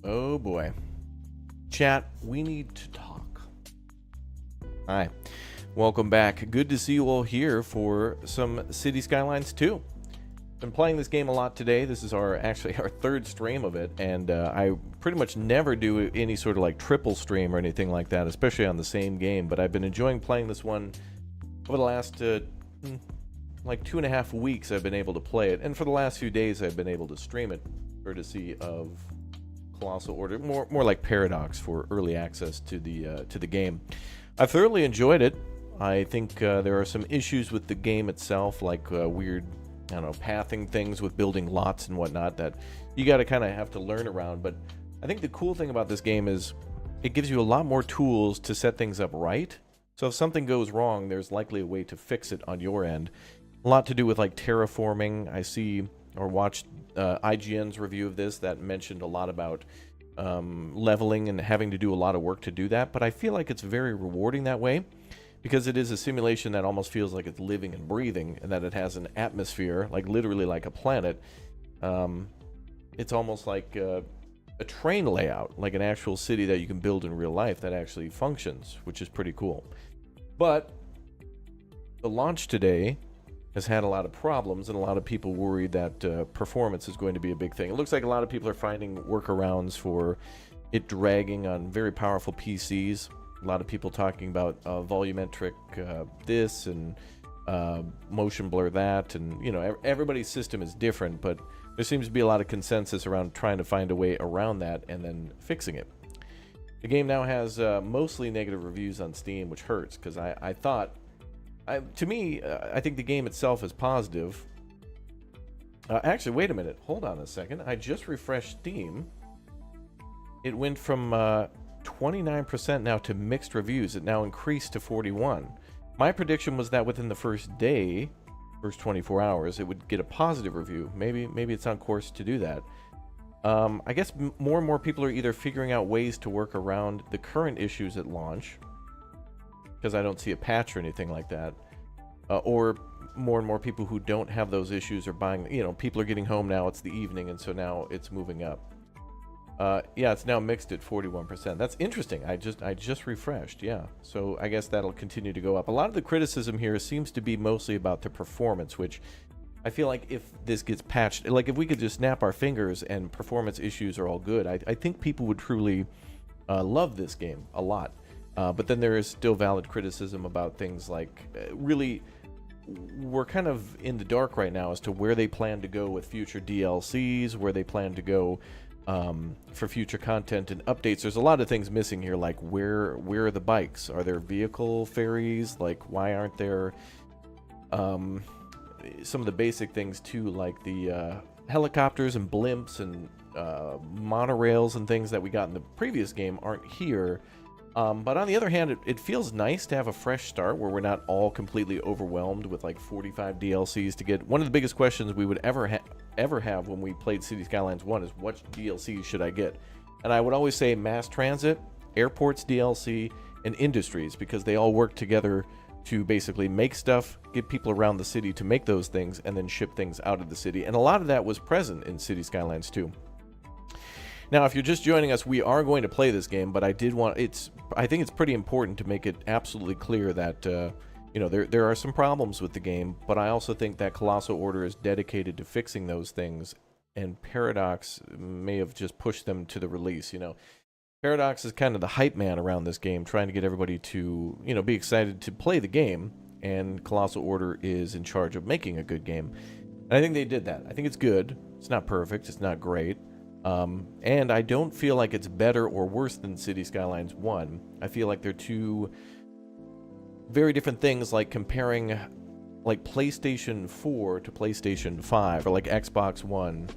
Oh boy. Chat, we need to talk. Hi. Welcome back. Good to see you all here for some City Skylines 2. Been playing this game a lot today. This is actually our third stream of it, and I pretty much never do any sort of like triple stream or anything like that, especially on the same game, but I've been enjoying playing this one over the last like 2.5 weeks. I've been able to play it, and for the last few days I've been able to stream it, courtesy of Colossal Order, more like Paradox for early access to the game. I've thoroughly enjoyed it. I think there are some issues with the game itself, like weird, I don't know, pathing things with building lots and whatnot that you got to kind of have to learn around. But I think the cool thing about this game is it gives you a lot more tools to set things up right. So if something goes wrong, there's likely a way to fix it on your end. A lot to do with like terraforming. I see or watched IGN's review of this that mentioned a lot about leveling and having to do a lot of work to do that, but I feel like it's very rewarding that way because it is a simulation that almost feels like it's living and breathing, and that it has an atmosphere, like literally like a planet. It's almost like a train layout, like an actual city that you can build in real life that actually functions, which is pretty cool. But the launch today has had a lot of problems, and a lot of people worried that performance is going to be a big thing. It looks like a lot of people are finding workarounds for it dragging on very powerful PCs. A lot of people talking about volumetric this and motion blur that, and you know, everybody's system is different, but there seems to be a lot of consensus around trying to find a way around that and then fixing it. The game now has mostly negative reviews on Steam, which hurts, because I thought, to me, I think the game itself is positive. Actually, wait a minute. Hold on a second. I just refreshed Steam. It went from 29% now to mixed reviews. It now increased to 41. My prediction was that within the first day, first 24 hours, it would get a positive review. Maybe it's on course to do that. I guess more and more people are either figuring out ways to work around the current issues at launch, because I don't see a patch or anything like that, or more and more people who don't have those issues are buying, you know, people are getting home now, it's the evening, and so now it's moving up. Yeah, it's now mixed at 41%. That's interesting. I just refreshed, yeah. So I guess that'll continue to go up. A lot of the criticism here seems to be mostly about the performance, which I feel like if this gets patched, like if we could just snap our fingers and performance issues are all good, I think people would truly love this game a lot. But then there is still valid criticism about things like, really, we're kind of in the dark right now as to where they plan to go with future DLCs, where they plan to go for future content and updates. There's a lot of things missing here, like where are the bikes? Are there vehicle ferries? Like, why aren't there some of the basic things too, like the helicopters and blimps and monorails and things that we got in the previous game aren't here. But on the other hand, it feels nice to have a fresh start where we're not all completely overwhelmed with like 45 DLCs to get. One of the biggest questions we would ever have when we played City Skylines 1 is, what DLCs should I get? And I would always say mass transit, airports DLC, and industries, because they all work together to basically make stuff, get people around the city to make those things, and then ship things out of the city. And a lot of that was present in City Skylines 2. Now, if you're just joining us, we are going to play this game, but I think it's pretty important to make it absolutely clear that you know, there are some problems with the game, but I also think that Colossal Order is dedicated to fixing those things, and Paradox may have just pushed them to the release. You know, Paradox is kind of the hype man around this game, trying to get everybody to, you know, be excited to play the game, and Colossal Order is in charge of making a good game. And I think they did that. I think it's good. It's not perfect. It's not great. And I don't feel like it's better or worse than City Skylines 1. I feel like they're two very different things, like comparing like PlayStation 4 to PlayStation 5, or like Xbox One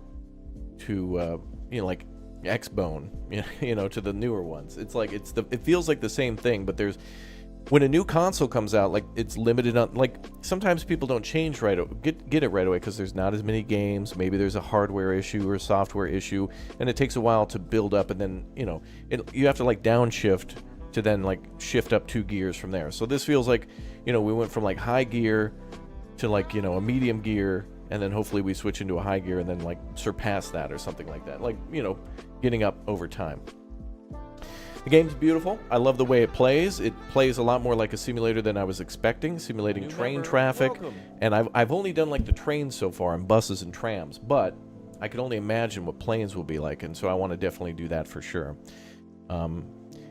to you know, like Xbone, you know, to the newer ones. It's like it feels like the same thing, but when a new console comes out, like, it's limited on, like, sometimes people don't change get it right away because there's not as many games. Maybe there's a hardware issue or a software issue, and it takes a while to build up, and then, you know, you have to like downshift to then like shift up 2 gears from there. So this feels like, you know, we went from like high gear to like, you know, a medium gear, and then hopefully we switch into a high gear and then like surpass that or something like that. Like, you know, getting up over time. The game's beautiful. I love the way it plays. It plays a lot more like a simulator than I was expecting, simulating train traffic. And I've only done like the trains so far and buses and trams, but I can only imagine what planes will be like, and so I want to definitely do that for sure.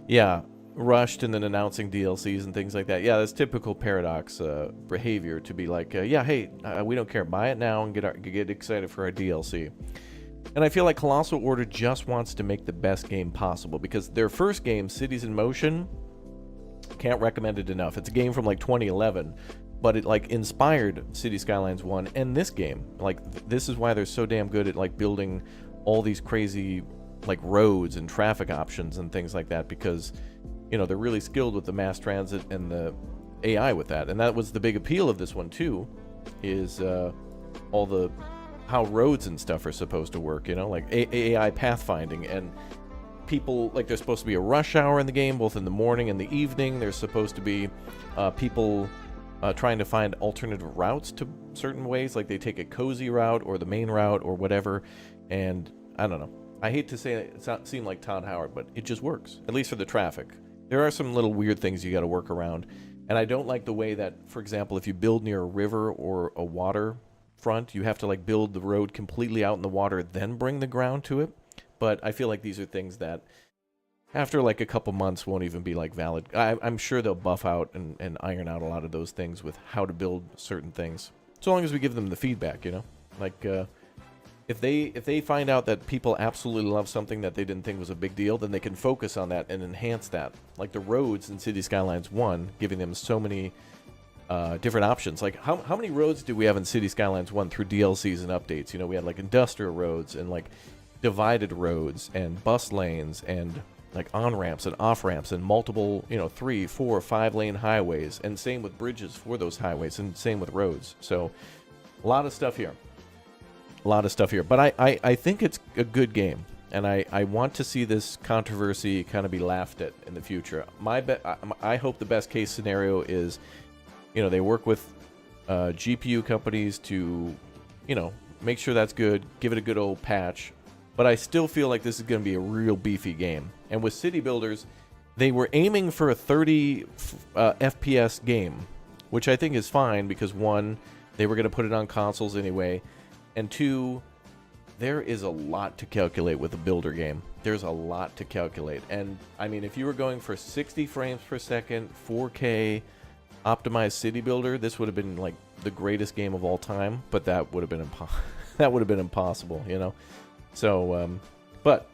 Yeah, rushed and then announcing DLCs and things like that. Yeah, that's typical Paradox behavior to be like, yeah, hey, we don't care. Buy it now and get excited for our DLC. And I feel like Colossal Order just wants to make the best game possible, because their first game, Cities in Motion, can't recommend it enough. It's a game from like 2011, but it like inspired City Skylines 1 and this game. Like this is why they're so damn good at like building all these crazy like roads and traffic options and things like that, because you know they're really skilled with the mass transit and the AI with that. And that was the big appeal of this one too, is all the how roads and stuff are supposed to work, you know, like AI pathfinding, and people, like there's supposed to be a rush hour in the game, both in the morning and the evening. There's supposed to be people trying to find alternative routes to certain ways, like they take a cozy route or the main route or whatever. And I don't know, I hate to say it, seem like Todd Howard, but it just works, at least for the traffic. There are some little weird things you got to work around, and I don't like the way that, for example, if you build near a river or a water front, you have to like build the road completely out in the water, then bring the ground to it. But I feel like these are things that after like a couple months won't even be like valid. I'm sure they'll buff out and iron out a lot of those things with how to build certain things, so long as we give them the feedback, you know. Like if they find out that people absolutely love something that they didn't think was a big deal, then they can focus on that and enhance that. Like the roads in City Skylines 1, giving them so many different options. Like how many roads do we have in City Skylines 1 through DLCs and updates? You know, we had like industrial roads and like divided roads and bus lanes and like on-ramps and off-ramps and multiple, you know, 3, 4, 5 lane highways, and same with bridges for those highways, and same with roads. So a lot of stuff here. But I think it's a good game, and I want to see this controversy kind of be laughed at in the future. I hope the best case scenario is, you know, they work with GPU companies to, you know, make sure that's good, give it a good old patch. But I still feel like this is going to be a real beefy game. And with City Builders, they were aiming for a 30 FPS game, which I think is fine, because one, they were going to put it on consoles anyway, and two, there is a lot to calculate with a builder game. There's a lot to calculate. And I mean, if you were going for 60 frames per second, 4K, optimized City Builder, this would have been like the greatest game of all time, but that would have been impossible, you know. So but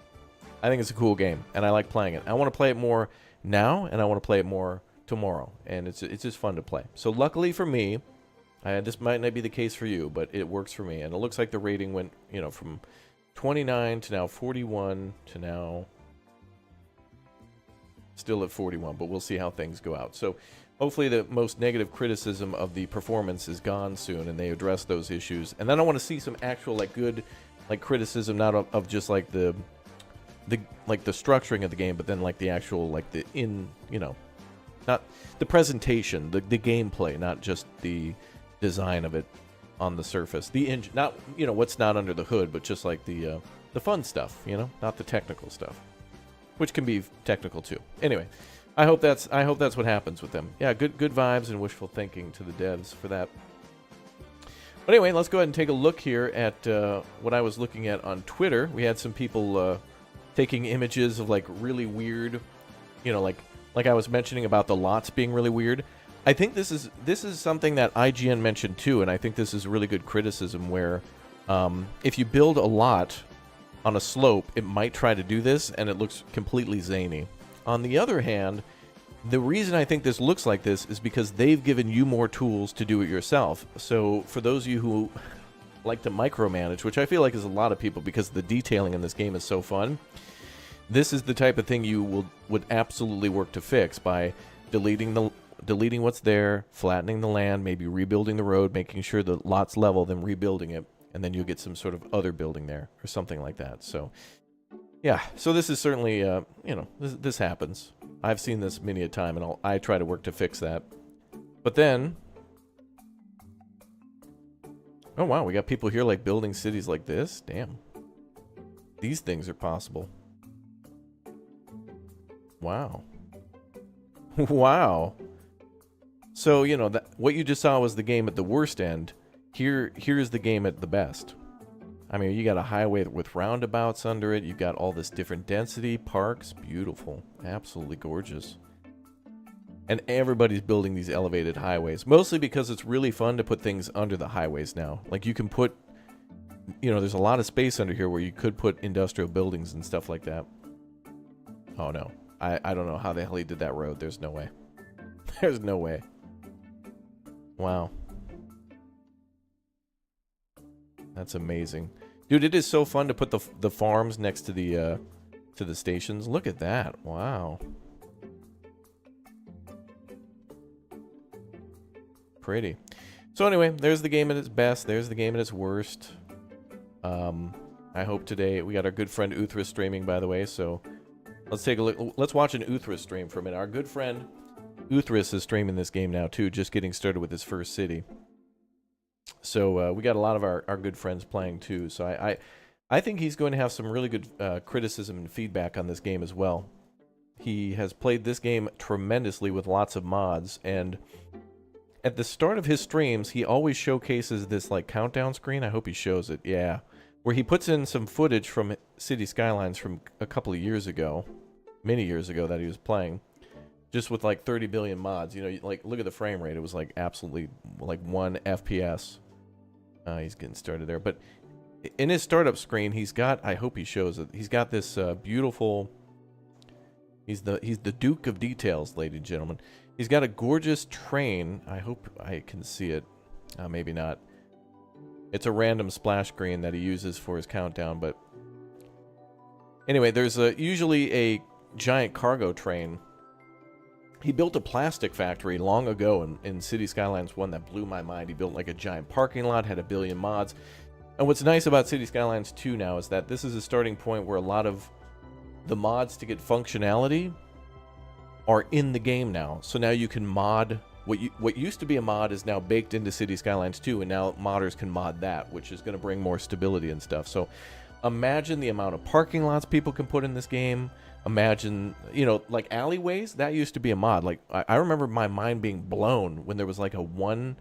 I think it's a cool game, and I like playing it. I want to play it more now, and I want to play it more tomorrow, and it's just fun to play. So luckily for me, this might not be the case for you, but it works for me. And it looks like the rating went, you know, from 29 to now 41 to now still at 41, but we'll see how things go out. So hopefully the most negative criticism of the performance is gone soon, and they address those issues. And then I want to see some actual like good like criticism, not of just like the structuring of the game, but then like the actual like the you know, not the presentation, the gameplay, not just the design of it on the surface, the engine, not, you know, what's not under the hood, but just like the fun stuff, you know, not the technical stuff, which can be technical too. Anyway, I hope that's what happens with them. Yeah, good vibes and wishful thinking to the devs for that. But anyway, let's go ahead and take a look here at what I was looking at on Twitter. We had some people taking images of like really weird, you know, like I was mentioning about the lots being really weird. I think this is something that IGN mentioned too, and I think this is really good criticism where if you build a lot on a slope, it might try to do this, and it looks completely zany. On the other hand, the reason I think this looks like this is because they've given you more tools to do it yourself. So for those of you who like to micromanage, which I feel like is a lot of people because the detailing in this game is so fun, this is the type of thing you would absolutely work to fix by deleting what's there, flattening the land, maybe rebuilding the road, making sure the lot's level, then rebuilding it, and then you'll get some sort of other building there or something like that. So yeah, so this is certainly, you know, this happens. I've seen this many a time, and I try to work to fix that. But then, Oh, wow. We got people here like building cities like this. Damn. These things are possible. Wow. Wow. So, you know, what you just saw was the game at the worst end. Here's the game at the best. I mean, you got a highway with roundabouts under it. You've got all this different density, parks. Beautiful. Absolutely gorgeous. And everybody's building these elevated highways. Mostly because it's really fun to put things under the highways now. Like you can put, you know, there's a lot of space under here where you could put industrial buildings and stuff like that. Oh, no. I don't know how the hell he did that road. There's no way. There's no way. Wow. That's amazing. Dude, it is so fun to put the farms next to the stations. Look at that. Wow. Pretty. So anyway, there's the game at its best. There's the game at its worst. I hope today we got our good friend Uthra streaming, by the way, so let's take a look. Let's watch an Uthra stream for a minute. Our good friend Uthris is streaming this game now too, just getting started with his first city. So we got a lot of our good friends playing too. So I think he's going to have some really good criticism and feedback on this game as well. He has played this game tremendously with lots of mods, and at the start of his streams, he always showcases this like countdown screen. I hope he shows it. Yeah. Where he puts in some footage from City Skylines from a couple of years ago, many years ago that he was playing. Just with like 30 billion mods, you know, like look at the frame rate. It was like absolutely like 1 FPS. He's getting started there. But in his startup screen, he's got, I hope he shows it, he's got this beautiful, he's the Duke of Details, ladies and gentlemen. He's got a gorgeous train. I hope I can see it. Maybe not. It's a random splash screen that he uses for his countdown. But anyway, there's usually a giant cargo train. He built a plastic factory long ago in City Skylines 1 that blew my mind. He built like a giant parking lot, had 1 billion mods. And what's nice about City Skylines 2 now is that this is a starting point where a lot of the mods to get functionality are in the game now. So now you can mod, what used to be a mod is now baked into City Skylines 2, and now modders can mod that, which is going to bring more stability and stuff. So imagine the amount of parking lots people can put in this game. Imagine, you know, like alleyways, that used to be a mod. Like, I remember my mind being blown when there was like a one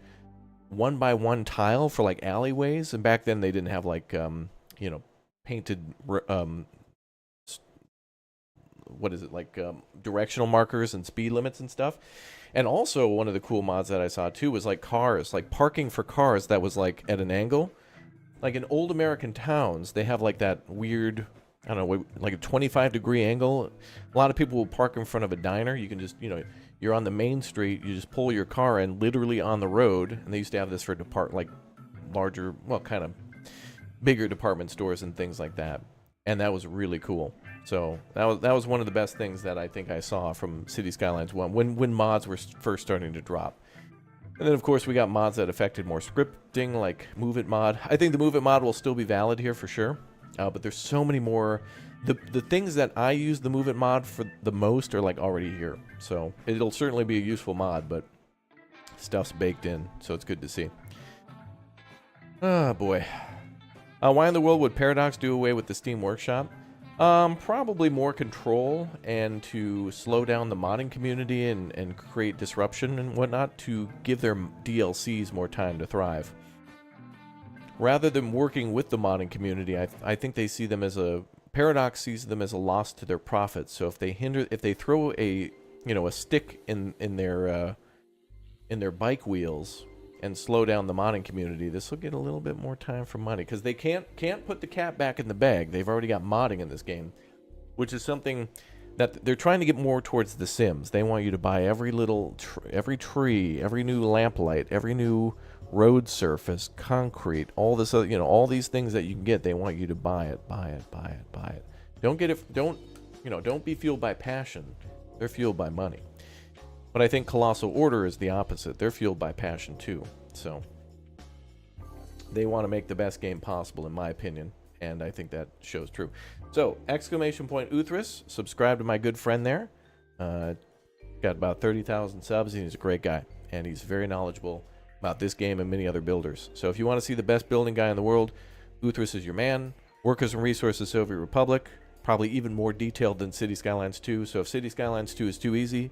by one tile for like alleyways. And back then they didn't have like, you know, painted, what is it, like directional markers and speed limits and stuff. And also one of the cool mods that I saw too was like cars, like parking for cars that was like at an angle. Like in old American towns, they have like that weird, I don't know, like a 25-degree angle. A lot of people will park in front of a diner. You can just, you know, you're on the main street, you just pull your car in literally on the road. And they used to have this for like larger, well, kind of bigger department stores and things like that. And that was really cool. So that was one of the best things that I think I saw from City Skylines 1 when mods were first starting to drop. And then, of course, we got mods that affected more scripting, like Move It mod. I think the Move It mod will still be valid here for sure. But there's so many more. The things that I use the Move It mod for the most are like already here. So it'll certainly be a useful mod, but stuff's baked in. So it's good to see. Ah, boy. Why in the world would Paradox do away with the Steam Workshop? Probably more control and to slow down the modding community and create disruption and whatnot to give their DLCs more time to thrive. Rather than working with the modding community, I think they see them as Paradox sees them as a loss to their profits. So if they throw a stick in their bike wheels and slow down the modding community, this will get a little bit more time for money because they can't put the cat back in the bag. They've already got modding in this game, which is something that they're trying to get more towards The Sims. They want you to buy every little every tree, every new lamplight, every new road surface, concrete, all this other, all these things that you can get. They want you to buy it. Don't get it. Don't be fueled by passion. They're fueled by money. But I think Colossal Order is the opposite. They're fueled by passion too. So they want to make the best game possible, in my opinion, and I think that shows true. So !Uthris, subscribe to my good friend there. Got about 30,000 subs, and he's a great guy, and he's very knowledgeable about this game and many other builders. So if you want to see the best building guy in the world, Uthras is your man. Workers and Resources Soviet Republic, probably even more detailed than City Skylines 2. So if City Skylines 2 is too easy,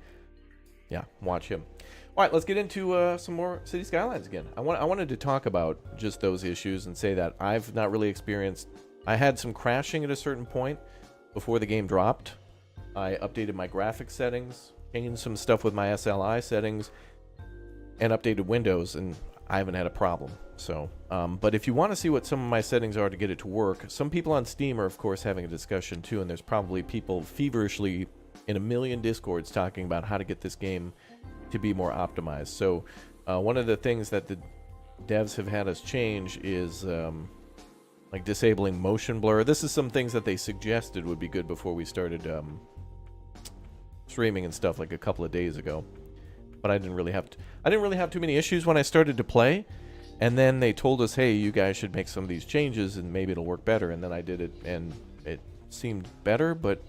yeah, watch him. All right, let's get into some more City Skylines again. I wanted to talk about just those issues and say that I've not really experienced... I had some crashing at a certain point before the game dropped. I updated my graphics settings, changed some stuff with my SLI settings, and updated Windows, and I haven't had a problem. So, but if you want to see what some of my settings are to get it to work, some people on Steam are, of course, having a discussion too, and there's probably people feverishly in a million Discords talking about how to get this game to be more optimized. So, one of the things that the devs have had us change is like disabling motion blur. This is some things that they suggested would be good before we started streaming and stuff like a couple of days ago. But I didn't really have too many issues when I started to play. And then they told us, hey, you guys should make some of these changes and maybe it'll work better. And then I did it and it seemed better, but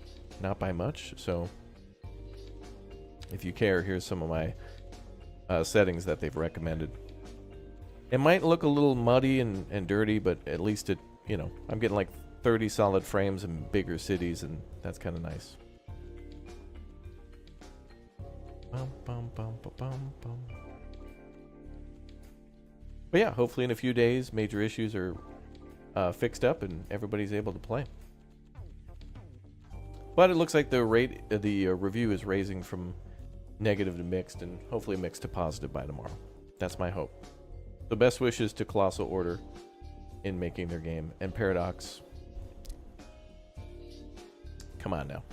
not by much. So if you care, here's some of my settings that they've recommended. It might look a little muddy and dirty, but at least it, you know, I'm getting like 30 solid frames in bigger cities, and that's kind of nice. Bum, bum, bum, bum, bum, bum. But yeah, hopefully in a few days, major issues are fixed up and everybody's able to play. But it looks like the review is raising from negative to mixed, and hopefully mixed to positive by tomorrow. That's my hope. The best wishes to Colossal Order in making their game, and Paradox. Come on now.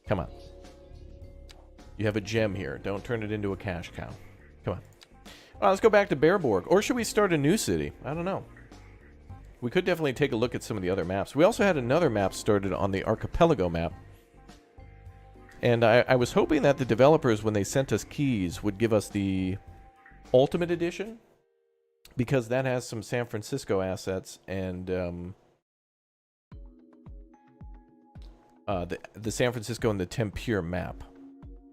Come on. You have a gem here. Don't turn it into a cash cow. Come on. All right, let's go back to Bearborg. Or should we start a new city? I don't know. We could definitely take a look at some of the other maps. We also had another map started on the Archipelago map. And I was hoping that the developers, when they sent us keys, would give us the Ultimate Edition, because that has some San Francisco assets and the San Francisco and the Tempure map.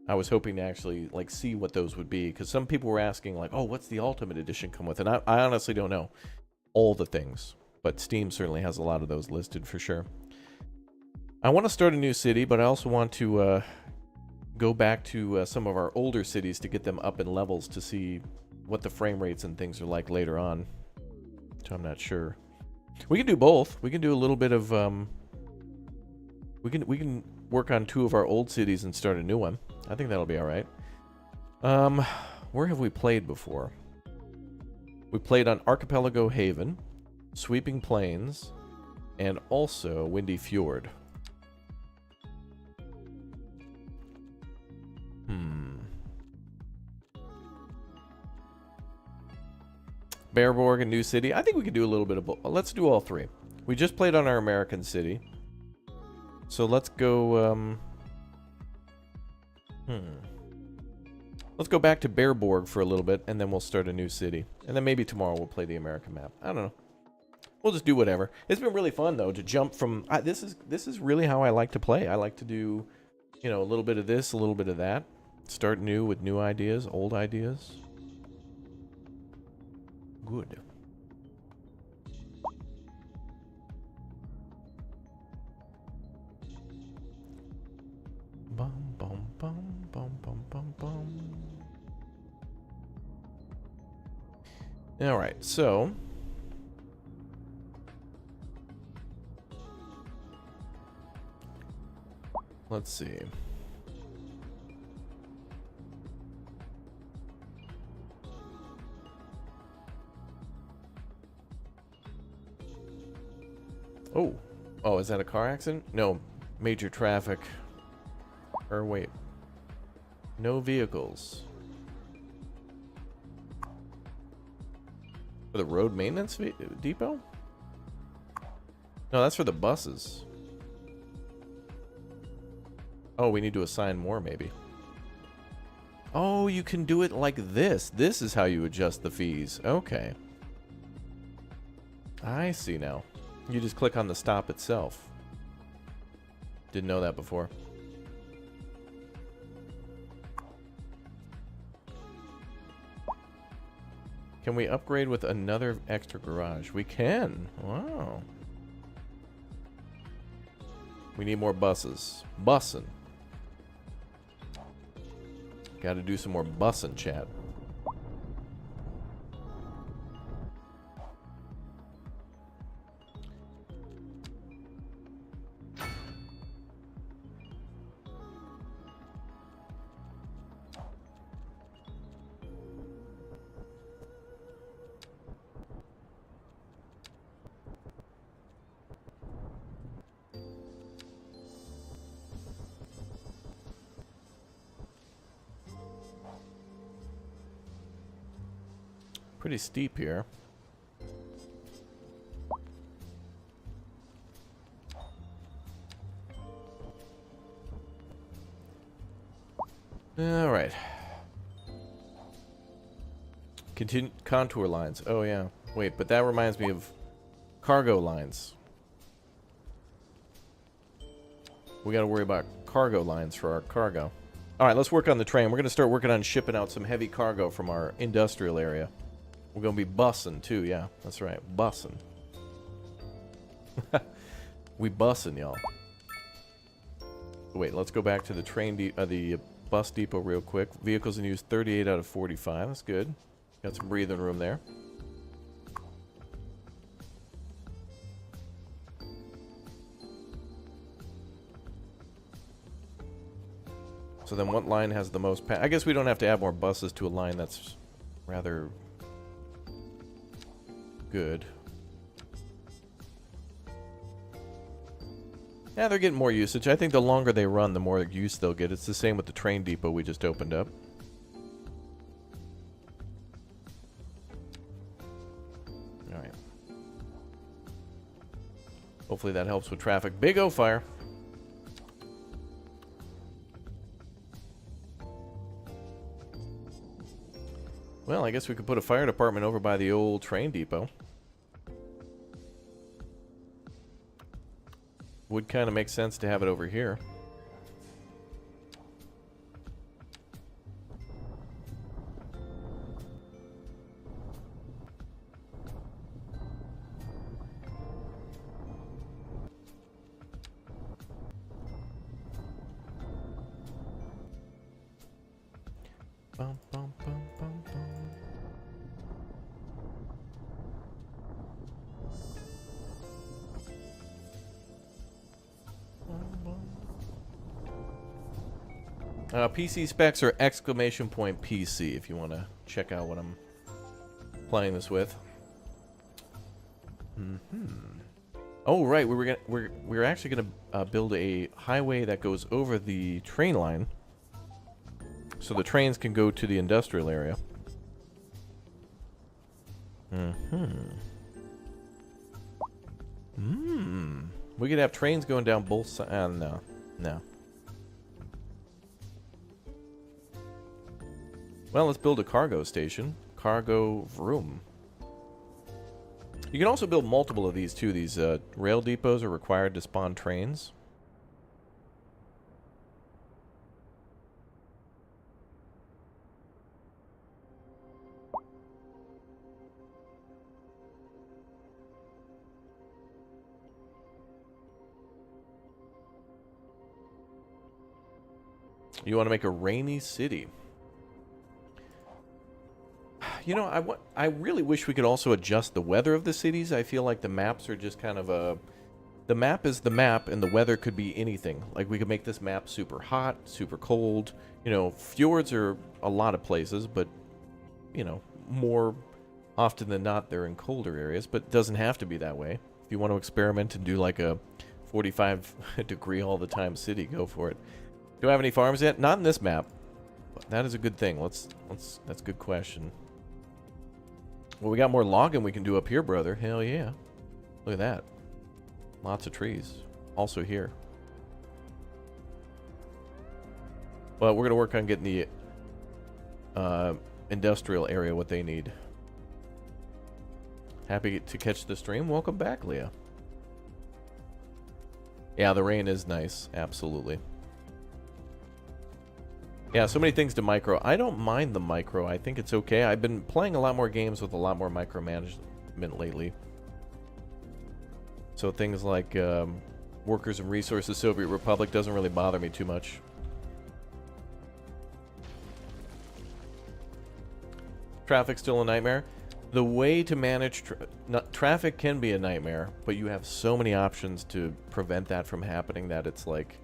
I was hoping to actually like see what those would be, because some people were asking like, oh, what's the Ultimate Edition come with? And I honestly don't know all the things, but Steam certainly has a lot of those listed for sure. I want to start a new city, but I also want to go back to some of our older cities to get them up in levels to see what the frame rates and things are like later on. So I'm not sure. We can do both. We can do a little bit of we can work on two of our old cities and start a new one. I think that'll be all right. Where have we played before? We played on Archipelago Haven, Sweeping Plains, and also Windy Fjord. Bearborg and New City. I think we could do a little bit of both. Let's do all three. We just played on our American city. So let's go... Let's go back to Bearborg for a little bit, and then we'll start a new city. And then maybe tomorrow we'll play the American map. I don't know. We'll just do whatever. It's been really fun, though, to jump from... This is really how I like to play. I like to do, you know, a little bit of this, a little bit of that. Start new with new ideas, old ideas. Good. Bum, bum, bum, bum, bum, bum, bum. All right, so... let's see. Oh, is that a car accident? No, major traffic. Or wait. No vehicles. For the road maintenance depot? No, that's for the buses. Oh, we need to assign more, maybe. Oh, you can do it like this. This is how you adjust the fees. Okay. I see now. You just click on the stop itself. Didn't know that before. Can we upgrade with another extra garage? We can. Wow. We need more buses. Bussin'. Got to do some more bussin', chat. Pretty steep here. All right. Continue contour lines. Oh yeah. Wait, but that reminds me of cargo lines. We got to worry about cargo lines for our cargo. All right, let's work on the train. We're going to start working on shipping out some heavy cargo from our industrial area. We're going to be bussing, too. Yeah, that's right. Bussing. We bussing, y'all. Wait, let's go back to the the bus depot real quick. Vehicles in use 38 out of 45. That's good. Got some breathing room there. So then what line has the most I guess we don't have to add more buses to a line that's rather good. Yeah, they're getting more usage. I think the longer they run, the more use they'll get. It's the same with the train depot we just opened up. Alright. Hopefully that helps with traffic. Big O fire. Well, I guess we could put a fire department over by the old train depot. Would kind of make sense to have it over here. Bum, bum, bum, bum, bum. PC specs are exclamation point PC if you want to check out what I'm playing this with. Oh right, we're actually gonna build a highway that goes over the train line, so the trains can go to the industrial area. We could have trains going down both sides. No. Well, let's build a cargo station. Cargo room. You can also build multiple of these too. These rail depots are required to spawn trains. You want to make a rainy city. You know, I really wish we could also adjust the weather of the cities. I feel like the maps are just kind of a... The map is the map, and the weather could be anything. Like, we could make this map super hot, super cold. You know, fjords are a lot of places, but, you know, more often than not, they're in colder areas. But it doesn't have to be that way. If you want to experiment and do, like, a 45-degree all-the-time city, go for it. Do I have any farms yet? Not in this map. But that is a good thing. That's a good question. Well, we got more logging we can do up here, brother. Hell yeah. Look at that. Lots of trees. Also here. But we're going to work on getting the industrial area what they need. Happy to catch the stream. Welcome back, Leah. Yeah, the rain is nice. Absolutely. Yeah, so many things to micro. I don't mind the micro. I think it's okay. I've been playing a lot more games with a lot more micromanagement lately. So things like Workers and Resources Soviet Republic doesn't really bother me too much. Traffic's still a nightmare. The way to manage traffic can be a nightmare, but you have so many options to prevent that from happening that it's like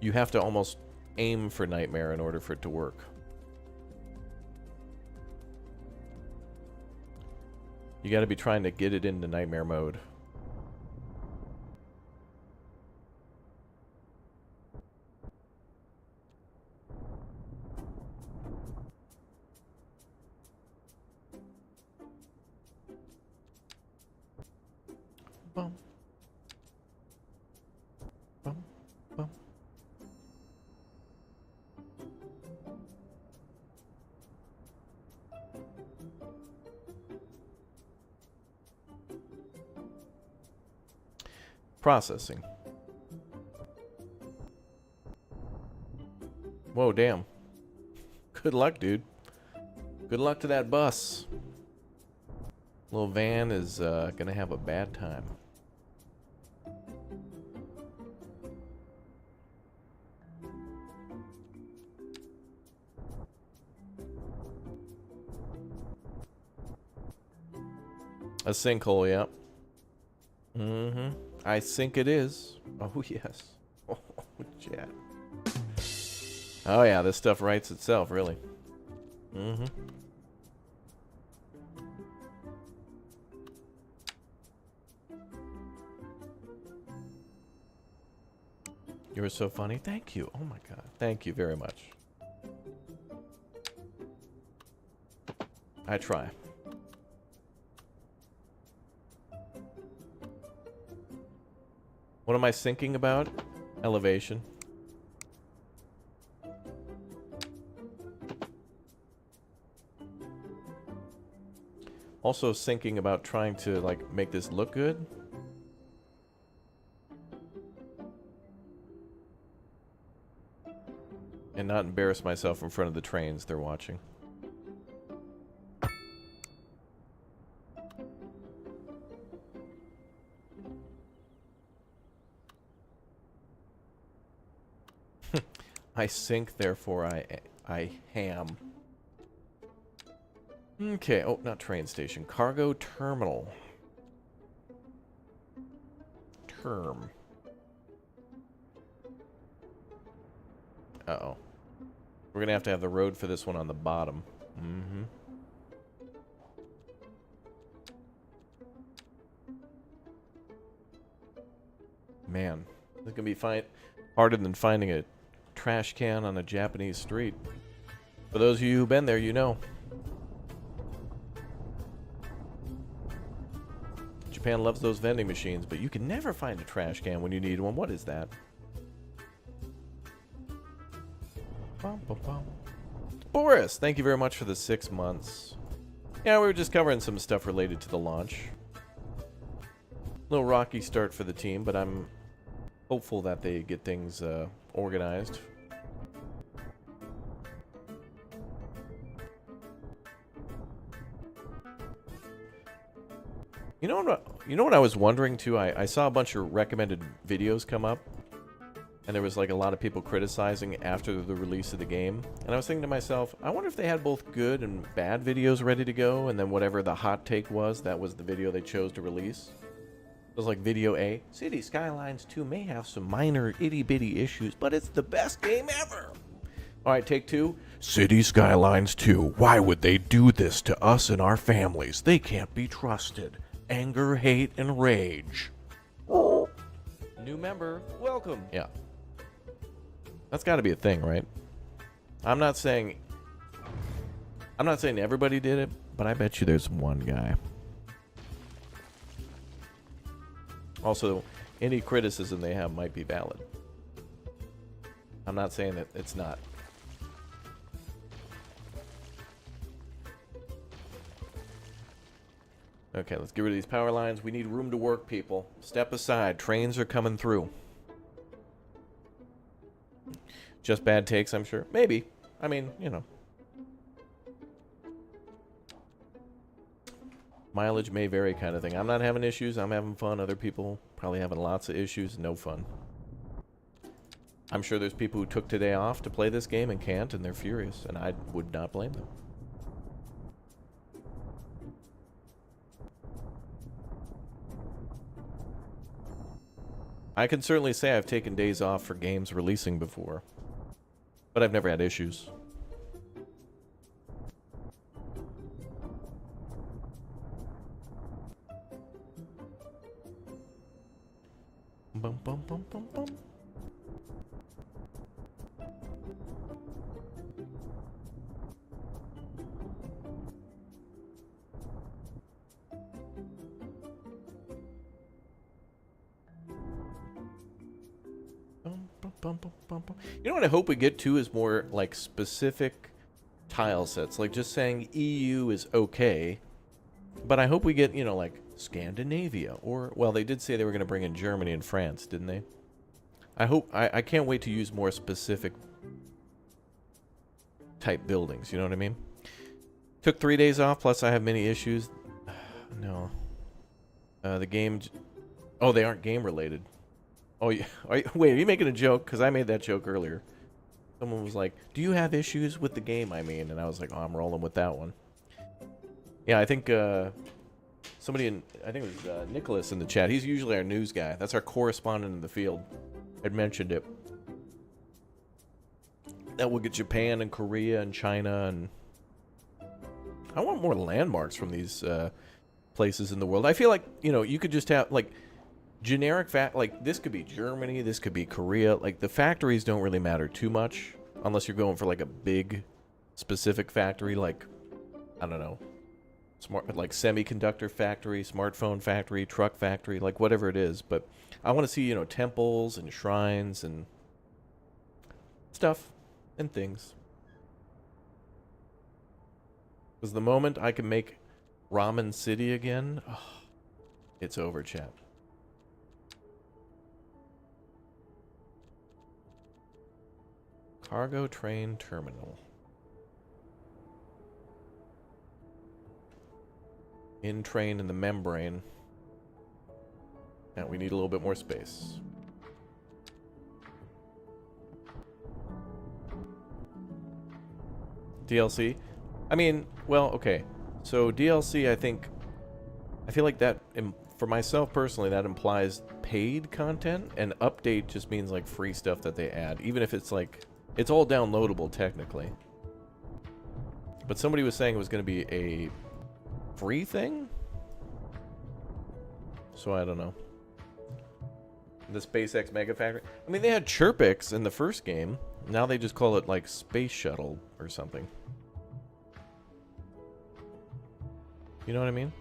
you have to almost aim for nightmare in order for it to work. You got to be trying to get it into nightmare mode. Bum. Bum. Bum. Processing. Whoa, damn. Good luck, dude. Good luck to that bus. Little van is gonna have a bad time. A sinkhole, yeah. Mm-hmm. I think it is. Oh, yes. Oh, chat. Oh, yeah, this stuff writes itself, really. Mm-hmm. You were so funny. Thank you. Oh, my God. Thank you very much. I try. What am I thinking about? Elevation. Also thinking about trying to, like, make this look good. And not embarrass myself in front of the trains they're watching. I sink, therefore I ham. Okay, oh, not train station. Cargo terminal. Term. Uh-oh. We're gonna have to have the road for this one on the bottom. Mm-hmm. Man, this is gonna be harder than finding a trash can on a Japanese street. For those of you who've been there, you know. Japan loves those vending machines, but you can never find a trash can when you need one. What is that? Bum, bum, bum. Boris, thank you very much for the 6 months. Yeah, we were just covering some stuff related to the launch. Little rocky start for the team, but I'm hopeful that they get things organized. You know what I was wondering too? I saw a bunch of recommended videos come up, and there was like a lot of people criticizing after the release of the game. And I was thinking to myself, I wonder if they had both good and bad videos ready to go, and then whatever the hot take was, that was the video they chose to release. It was like video A. City Skylines 2 may have some minor itty-bitty issues, but it's the best game ever. All right, take 2. City Skylines 2. Why would they do this to us and our families? They can't be trusted. Anger, hate, and rage. New member, welcome. Yeah. That's got to be a thing, right? I'm not saying everybody did it, but I bet you there's one guy. Also, any criticism they have might be valid. I'm not saying that it's not. Okay, let's get rid of these power lines. We need room to work, people. Step aside. Trains are coming through. Just bad takes, I'm sure. Maybe. I mean, you know. Mileage may vary kind of thing. I'm not having issues. I'm having fun. Other people probably having lots of issues. No fun. I'm sure there's people who took today off to play this game and can't, and they're furious, and I would not blame them. I can certainly say I've taken days off for games releasing before, but I've never had issues. Bum, bum, bum, bum, bum. You know what I hope we get to is more like specific tile sets, like just saying EU is okay, but I hope we get, you know, like Scandinavia, or, well, they did say they were going to bring in Germany and France, didn't they? I can't wait to use more specific type buildings, you know what I mean? Took 3 days off, plus I have many issues. No. The game... Oh, they aren't game related. Oh, yeah. Wait, are you making a joke? Because I made that joke earlier. Someone was like, do you have issues with the game, I mean? And I was like, oh, I'm rolling with that one. Yeah, I think somebody in... I think it was Nicholas in the chat. He's usually our news guy. That's our correspondent in the field. I'd mentioned it. That will get Japan and Korea and China and... I want more landmarks from these places in the world. I feel like, you know, you could just have, like... generic like this could be Germany, this could be Korea. Like the factories don't really matter too much unless you're going for like a big specific factory, like I don't know, like semiconductor factory, smartphone factory, truck factory, like whatever it is. But I want to see, you know, temples and shrines and stuff and things. Because the moment I can make Ramen City again, oh, it's over, chat. Cargo train terminal. In train in the membrane. And we need a little bit more space. DLC? I mean, well, okay. So DLC, I feel like that, for myself personally, that implies paid content, and update just means like free stuff that they add, even if it's like... It's all downloadable, technically. But somebody was saying it was going to be a free thing? So I don't know. The SpaceX Mega Factory. I mean, they had Chirpix in the first game. Now they just call it, like, Space Shuttle or something. You know what I mean?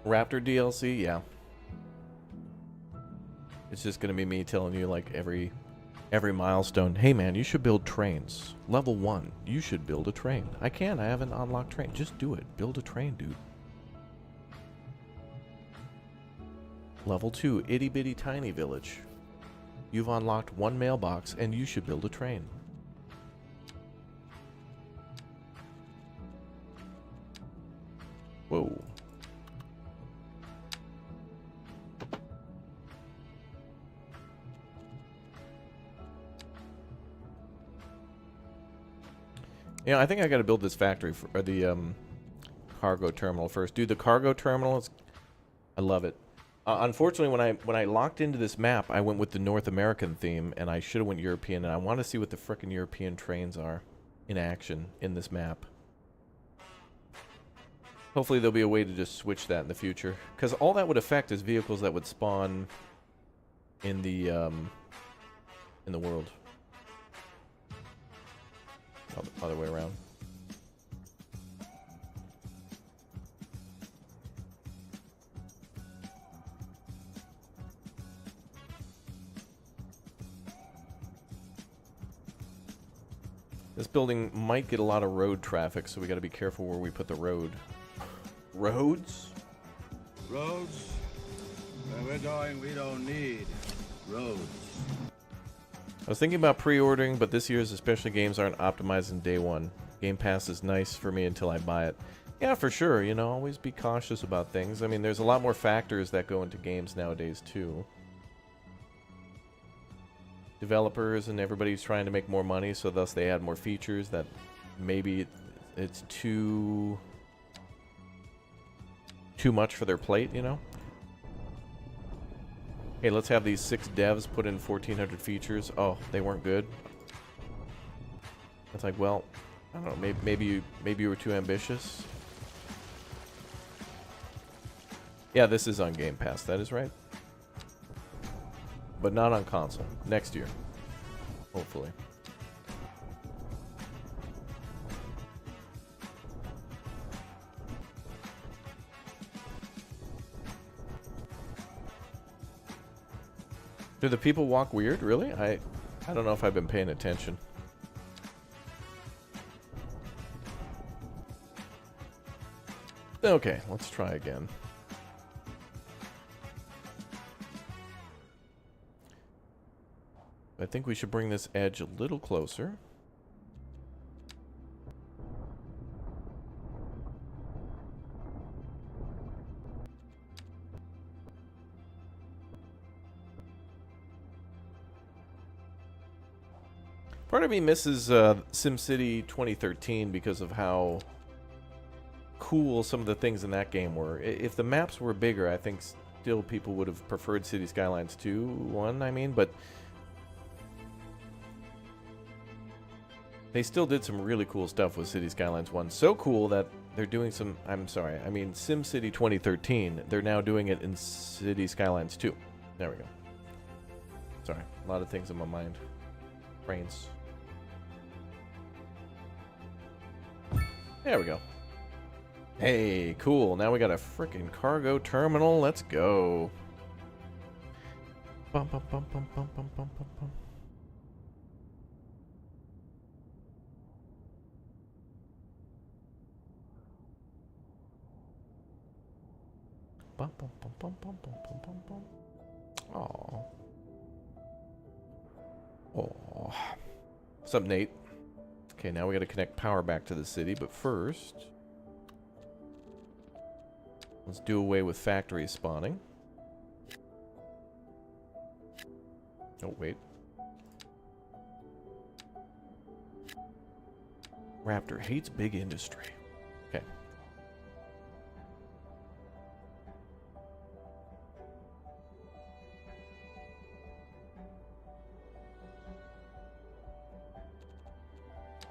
Raptor DLC, yeah. It's just gonna be me telling you like every milestone. Hey man, you should build trains. Level 1, you should build a train. I have an unlocked train. Just do it. Build a train, dude. Level 2, itty bitty tiny village. You've unlocked 1 mailbox and you should build a train. Whoa. Yeah, I think I got to build this factory for or the cargo terminal first. Dude, the cargo terminal is... I love it. Unfortunately, when I locked into this map, I went with the North American theme, and I should have went European, and I want to see what the frickin' European trains are in action in this map. Hopefully there'll be a way to just switch that in the future. Because all that would affect is vehicles that would spawn in the world. Other way around. This building might get a lot of road traffic, so we got to be careful where we put the road. Roads? Roads? Where we're going, we don't need roads. I was thinking about pre-ordering, but this year's especially games aren't optimized in day one. Game Pass is nice for me until I buy it. Yeah, for sure. You know, always be cautious about things. I mean, there's a lot more factors that go into games nowadays, too. Developers and everybody's trying to make more money, so thus they add more features that maybe it's too much for their plate, you know? Hey, let's have these 6 devs put in 1,400 features. Oh, they weren't good. It's like, well, I don't know. Maybe you were too ambitious. Yeah, this is on Game Pass. That is right. But not on console. Next year. Hopefully. Do the people walk weird? Really? I don't know if I've been paying attention. Okay, let's try again. I think we should bring this edge a little closer. Part of me misses SimCity 2013 because of how cool some of the things in that game were. If the maps were bigger, I think still people would have preferred City Skylines 2, 1, I mean, but they still did some really cool stuff with City Skylines 1. So cool that they're doing some, I'm sorry, I mean SimCity 2013, they're now doing it in City Skylines 2. There we go. Sorry, a lot of things in my mind. Brains. There we go. Hey, cool. Now we got a frickin' cargo terminal. Let's go. Bum, bum, bum, bum, bum, bum, bum, bum, bum. Bum, bum, bum, bum, bum, bum, bum, bum, bum. Aw. Oh. What's up, Nate? Okay, now we gotta connect power back to the city, but first, let's do away with factory spawning. Oh, wait. Raptor hates big industry. Okay.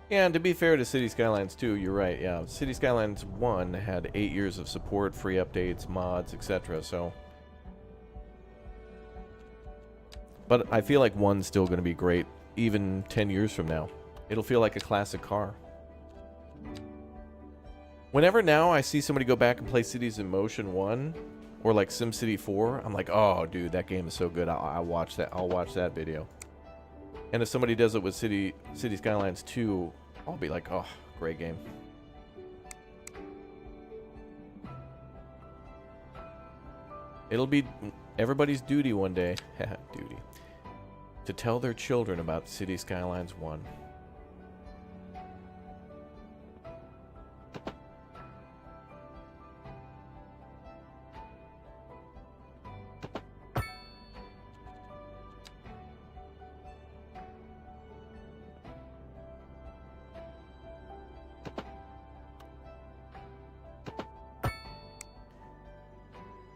Yeah, and to be fair to City Skylines 2, you're right, yeah. City Skylines 1 had 8 years of support, free updates, mods, etc., so... But I feel like 1's still going to be great, even 10 years from now. It'll feel like a classic car. Whenever now I see somebody go back and play Cities in Motion 1, or like SimCity 4, I'm like, oh, dude, that game is so good, I'll watch that. I'll watch that video. And if somebody does it with City Skylines 2, I'll be like, oh, great game. It'll be everybody's duty one day, duty, to tell their children about City Skylines 1.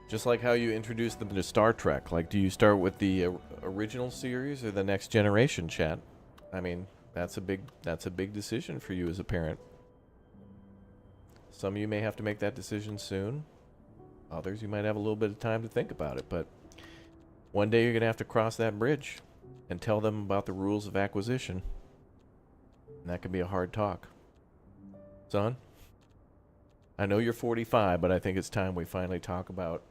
Just like how you introduced them to Star Trek. Like, do you start with the original series or the next generation, chat? I mean, that's a big decision for you as a parent. Some of you may have to make that decision soon. Others, you might have a little bit of time to think about it. But one day you're going to have to cross that bridge and tell them about the rules of acquisition. And that can be a hard talk. Son, I know you're 45, but I think it's time we finally talk about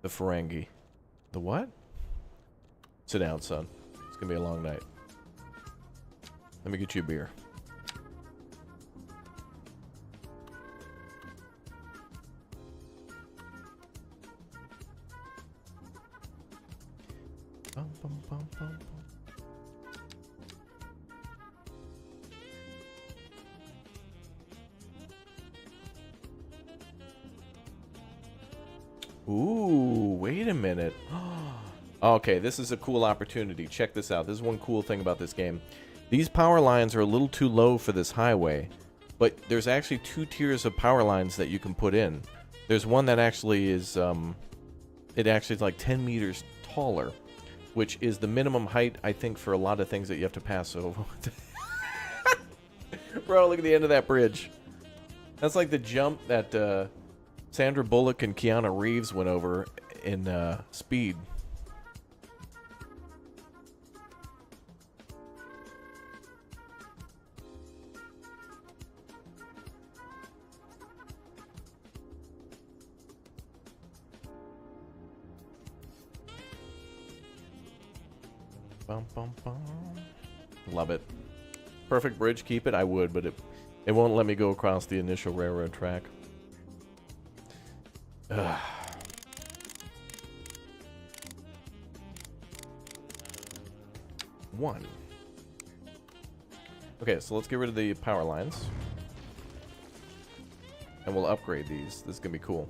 the Ferengi. The what? Sit down, son. It's gonna be a long night. Let me get you a beer. bum, bum, bum. Ooh, wait a minute. Okay, this is a cool opportunity. Check this out. This is one cool thing about this game. These power lines are a little too low for this highway, but there's actually 2 tiers of power lines that you can put in. There's one that actually is, it actually is like 10 meters taller, which is the minimum height, I think, for a lot of things that you have to pass over. Bro, look at the end of that bridge. That's like the jump that Sandra Bullock and Keanu Reeves went over in Speed. Bum, bum, bum. Love it. Perfect bridge, keep it. I would, but it won't let me go across the initial railroad track. Ugh. One. Okay, so let's get rid of the power lines. And we'll upgrade these. This is going to be cool.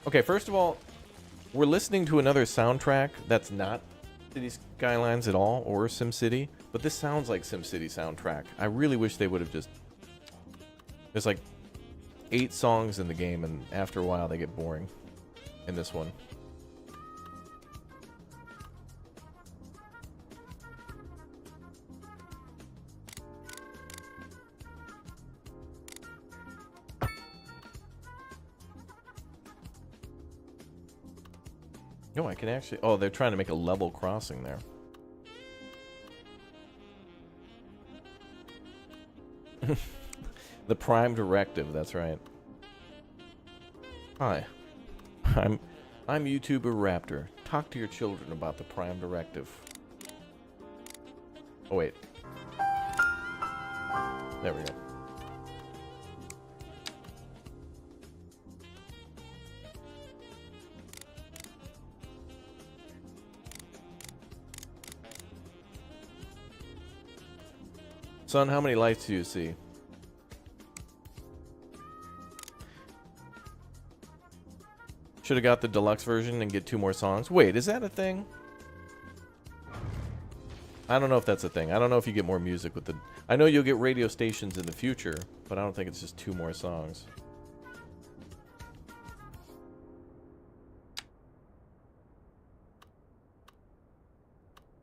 Okay, first of all, we're listening to another soundtrack that's not City Skylines at all, or SimCity, but this sounds like SimCity soundtrack. I really wish they would have just... There's like 8 songs in the game, and after a while they get boring in this one. No, I can actually... Oh, they're trying to make a level crossing there. The Prime Directive, that's right. Hi. I'm YouTuber Raptor. Talk to your children about the Prime Directive. Oh, wait. There we go. Son, how many lights do you see? Should have got the deluxe version and get 2 more songs. Wait, is that a thing? I don't know if that's a thing. I don't know if you get more music with the... I know you'll get radio stations in the future, but I don't think it's just 2 more songs.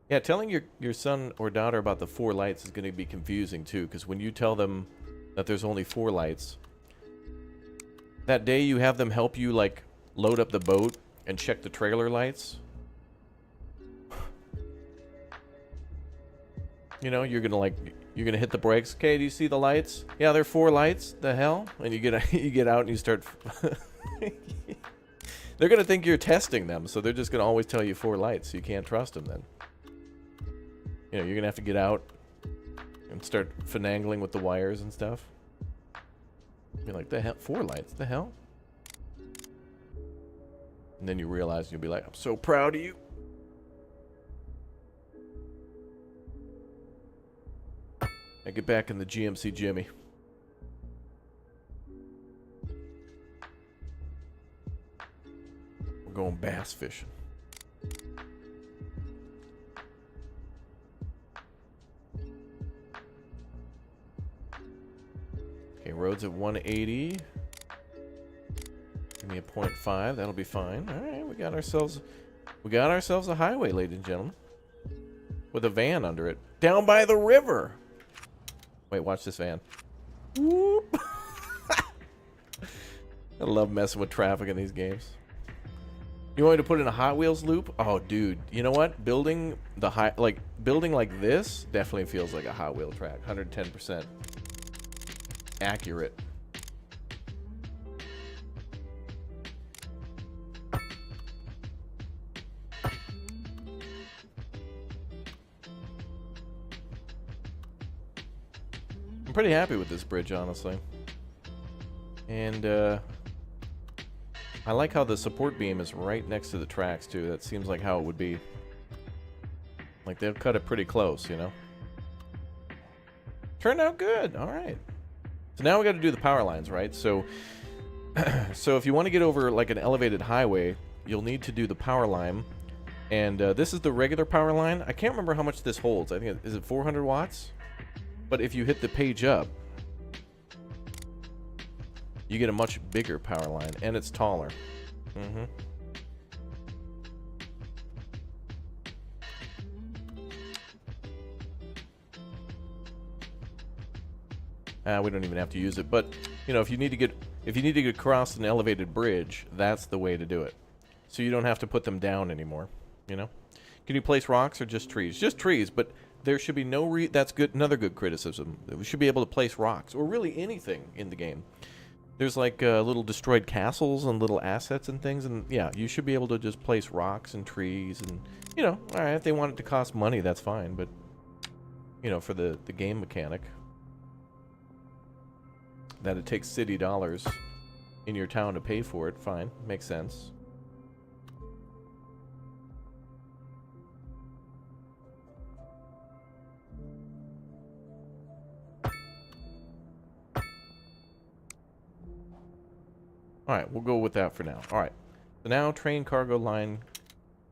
Yeah, telling your son or daughter about the 4 lights is going to be confusing too, because when you tell them that there's only 4 lights, that day you have them help you like load up the boat and check the trailer lights. You know, you're gonna hit the brakes. Okay, do you see the lights? Yeah, there are 4 lights. The hell? And you get out and you start. They're gonna think you're testing them, so they're just gonna always tell you 4 lights. So you can't trust them then. You know, you're gonna have to get out and start finagling with the wires and stuff. Be like, the hell, 4 lights? The hell? And then you realize, you'll be like, I'm so proud of you. I get back in the GMC Jimmy. We're going bass fishing. Okay, road's at 180. Give me a 0.5. That'll be fine. All right, we got ourselves a highway, ladies and gentlemen, with a van under it, down by the river. Wait, watch this van. Whoop. I love messing with traffic in these games. You want me to put in a Hot Wheels loop? Oh, dude, you know what? Building like this definitely feels like a Hot Wheel track. 110% accurate. I'm pretty happy with this bridge, honestly. And I like how the support beam is right next to the tracks, too. That seems like how it would be. Like, they'll cut it pretty close, you know? Turned out good. All right. So now we got to do the power lines, right? So, so if you want to get over, like, an elevated highway, you'll need to do the power line. And this is the regular power line. I can't remember how much this holds. I think, is it 400 watts? But if you hit the page up, you get a much bigger power line, and it's taller. Mm-hmm. We don't even have to use it, but you know, if you need to get across an elevated bridge, that's the way to do it. So you don't have to put them down anymore. You know, can you place rocks or just trees? Just trees, but there should be no that's good. Another good criticism. We should be able to place rocks or really anything in the game. There's like little destroyed castles and little assets and things, and yeah, you should be able to just place rocks and trees, and you know, all right, if they want it to cost money, that's fine, but you know, for the game mechanic, that it takes city dollars in your town to pay for it, fine, makes sense. Alright, we'll go with that for now. Alright. So now train cargo line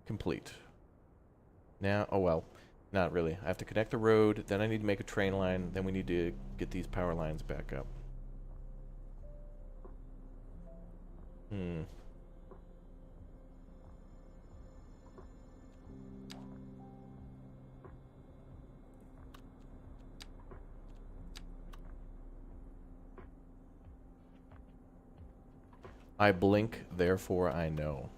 complete. Now, oh well, not really. I have to connect the road, then I need to make a train line, then we need to get these power lines back up. I blink, therefore I know.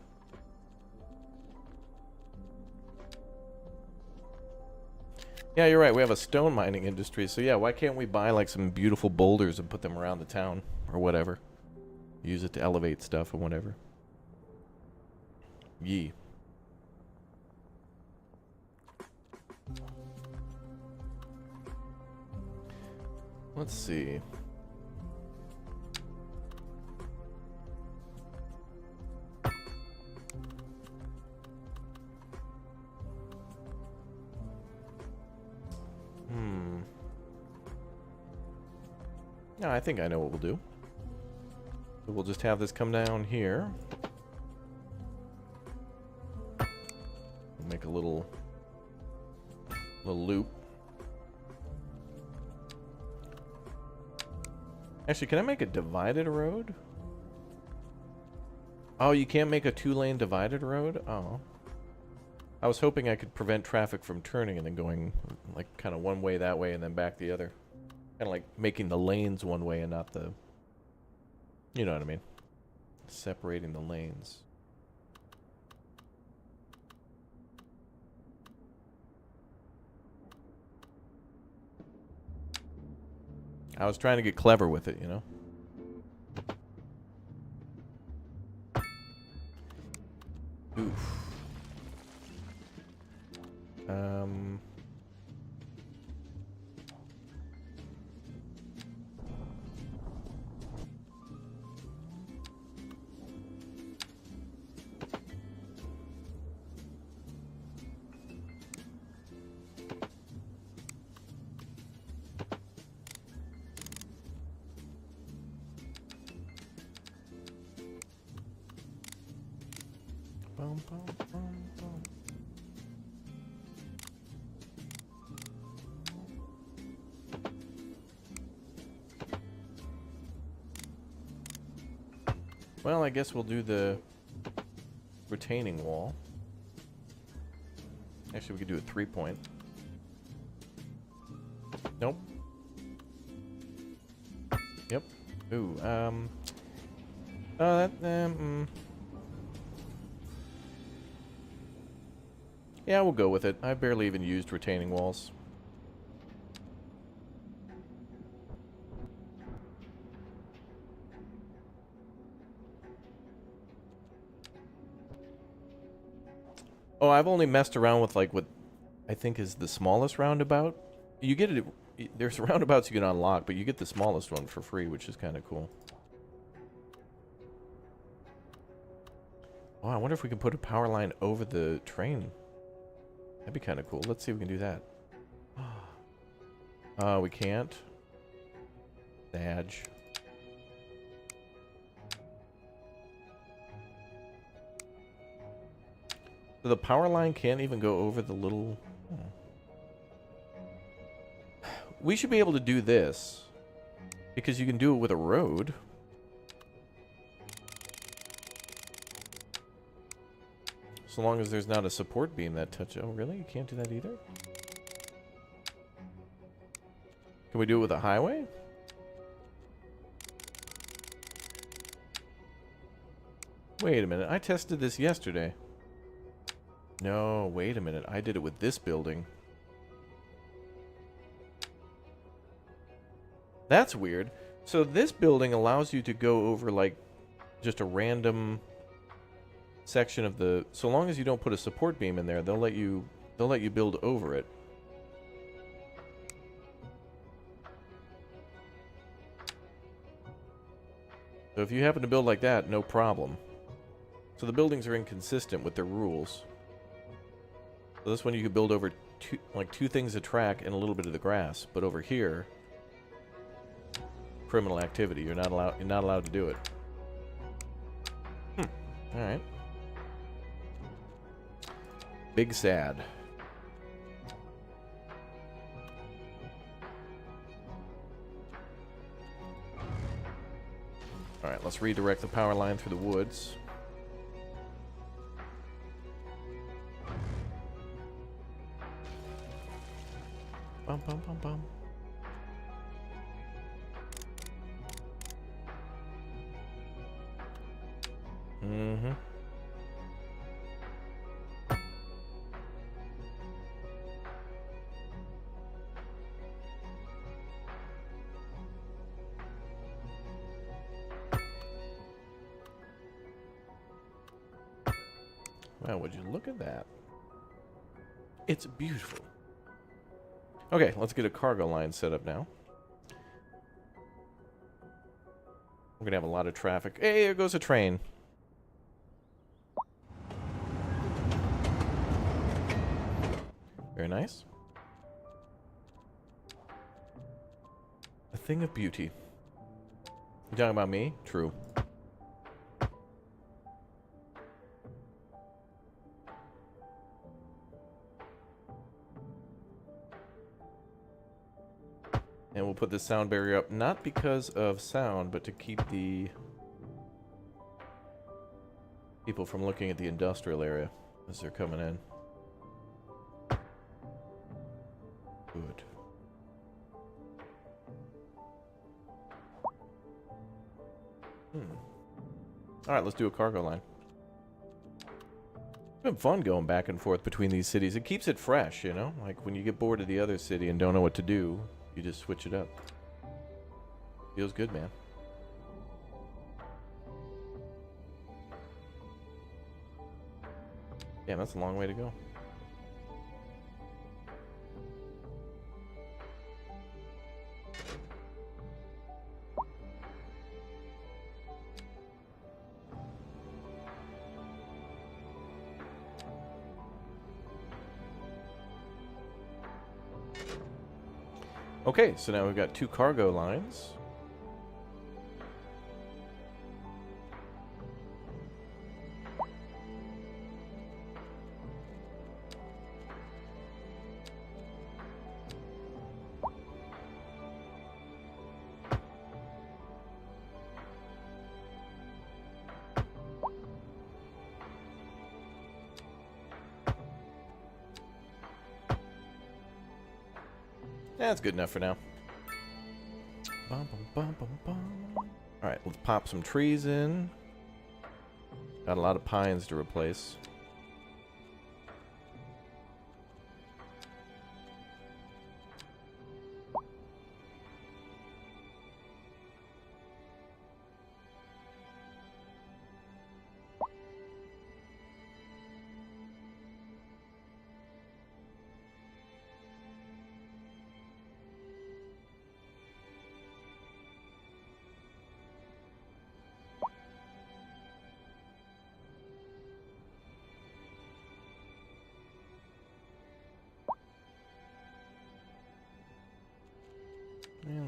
Yeah, you're right. We have a stone mining industry, so yeah, why can't we buy like some beautiful boulders and put them around the town or whatever? Use it to elevate stuff or whatever. Yee. Let's see. No, I think I know what we'll do. So we'll just have this come down here. We'll make a little loop. Actually, can I make a divided road? Oh, you can't make a 2-lane divided road? Oh. I was hoping I could prevent traffic from turning and then going like kind of one way that way and then back the other. Kind of like making the lanes one way and not the... You know what I mean? Separating the lanes. I was trying to get clever with it, you know? Oof. Bum, bum, bum, bum. Well, I guess we'll do the retaining wall. Actually, we could do a 3-point. Nope. Yep. Ooh, yeah, we'll go with it. I barely even used retaining walls. Oh, I've only messed around with like what I think is the smallest roundabout. You get it. There's roundabouts you can unlock, but you get the smallest one for free, which is kind of cool. Oh, I wonder if we can put a power line over the train. That'd be kind of cool. Let's see if we can do that. We can't. Badge. So the power line can't even go over the little... We should be able to do this. Because you can do it with a road. So long as there's not a support beam that touch... Oh, really? You can't do that either? Can we do it with a highway? Wait a minute. I tested this yesterday. No, wait a minute. I did it with this building. That's weird. So this building allows you to go over, like, just a random section of the... So long as you don't put a support beam in there, they'll let you build over it. So if you happen to build like that, no problem. So the buildings are inconsistent with their rules. So this one you could build over two things of track and a little bit of the grass, but over here, criminal activity. You're not allowed to do it. All right. Big sad. All right, let's redirect the power line through the woods. Bum, bum, bum, bum. Mm-hmm. Wow, would you look at that? It's beautiful. Okay, let's get a cargo line set up now. We're gonna have a lot of traffic. Hey, there goes a train. Very nice. A thing of beauty. You talking about me? True. And we'll put the sound barrier up, not because of sound, but to keep the people from looking at the industrial area as they're coming in. Good. Alright, let's do a cargo line. It's been fun going back and forth between these cities. It keeps it fresh, you know? Like when you get bored of the other city and don't know what to do, you just switch it up. Feels good, man. Damn, that's a long way to go. Okay, so now we've got 2 cargo lines. That's good enough for now. Bum, bum, bum, bum, bum. All right, let's pop some trees in. Got a lot of pines to replace.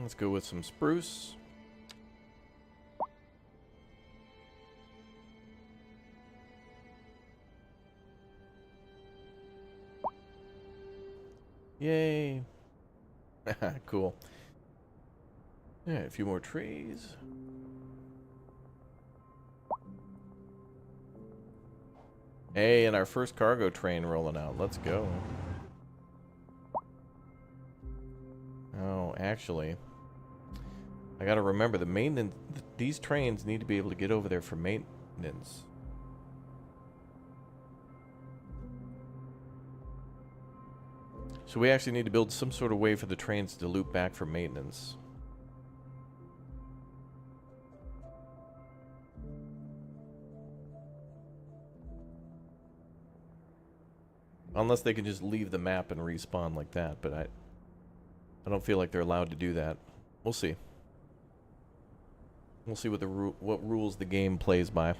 Let's go with some spruce. Yay. Cool. Yeah, a few more trees. Hey, and our first cargo train rolling out. Let's go. Oh, actually, I gotta remember the maintenance. These trains need to be able to get over there for maintenance. So we actually need to build some sort of way for the trains to loop back for maintenance. Unless they can just leave the map and respawn like that, but I don't feel like they're allowed to do that. We'll see. We'll see what what rules the game plays by.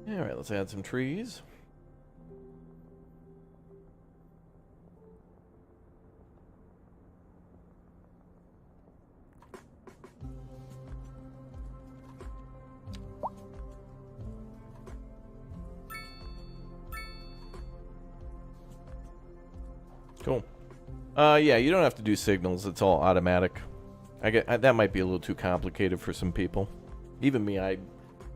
Alright, let's add some trees. Cool. Yeah, you don't have to do signals. It's all automatic. That might be a little too complicated for some people. Even me,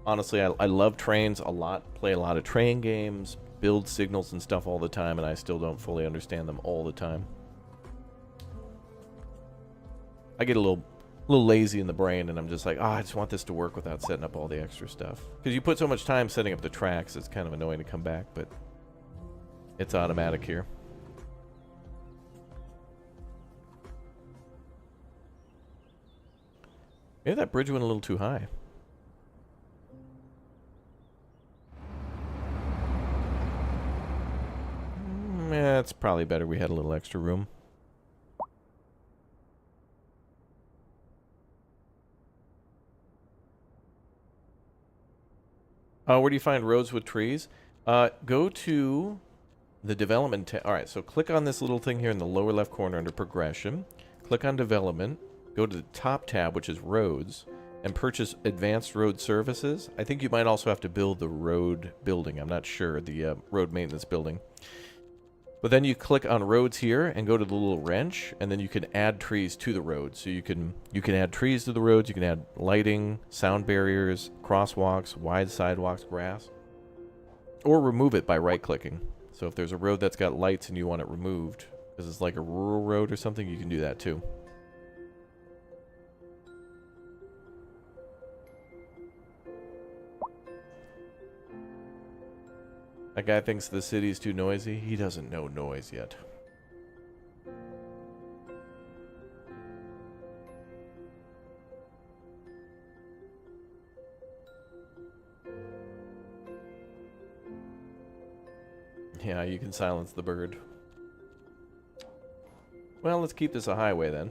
honestly, I love trains a lot. Play a lot of train games, build signals and stuff all the time, and I still don't fully understand them all the time. I get a little lazy in the brain, and I'm just like, I just want this to work without setting up all the extra stuff. Because you put so much time setting up the tracks, it's kind of annoying to come back, but it's automatic here. Maybe that bridge went a little too high. Yeah, it's probably better we had a little extra room. Where do you find roads with trees? Go to the development tab. Alright, so click on this little thing here in the lower left corner under progression. Click on development. Go to the top tab, which is roads, and purchase advanced road services. I think you might also have to build the road building. I'm not sure. The road maintenance building. But then you click on roads here and go to the little wrench, and then you can add trees to the road. So you can add trees to the roads. You can add lighting, sound barriers, crosswalks, wide sidewalks, grass, or remove it by right-clicking. So if there's a road that's got lights and you want it removed, because it's like a rural road or something, you can do that too. That guy thinks the city's too noisy. He doesn't know noise yet. Yeah, you can silence the bird. Well, let's keep this a highway then.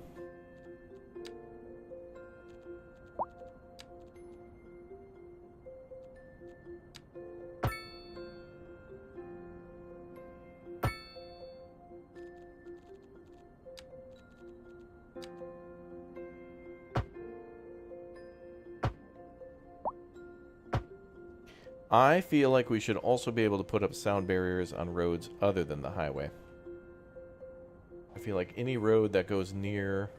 I feel like we should also be able to put up sound barriers on roads other than the highway. I feel like any road that goes near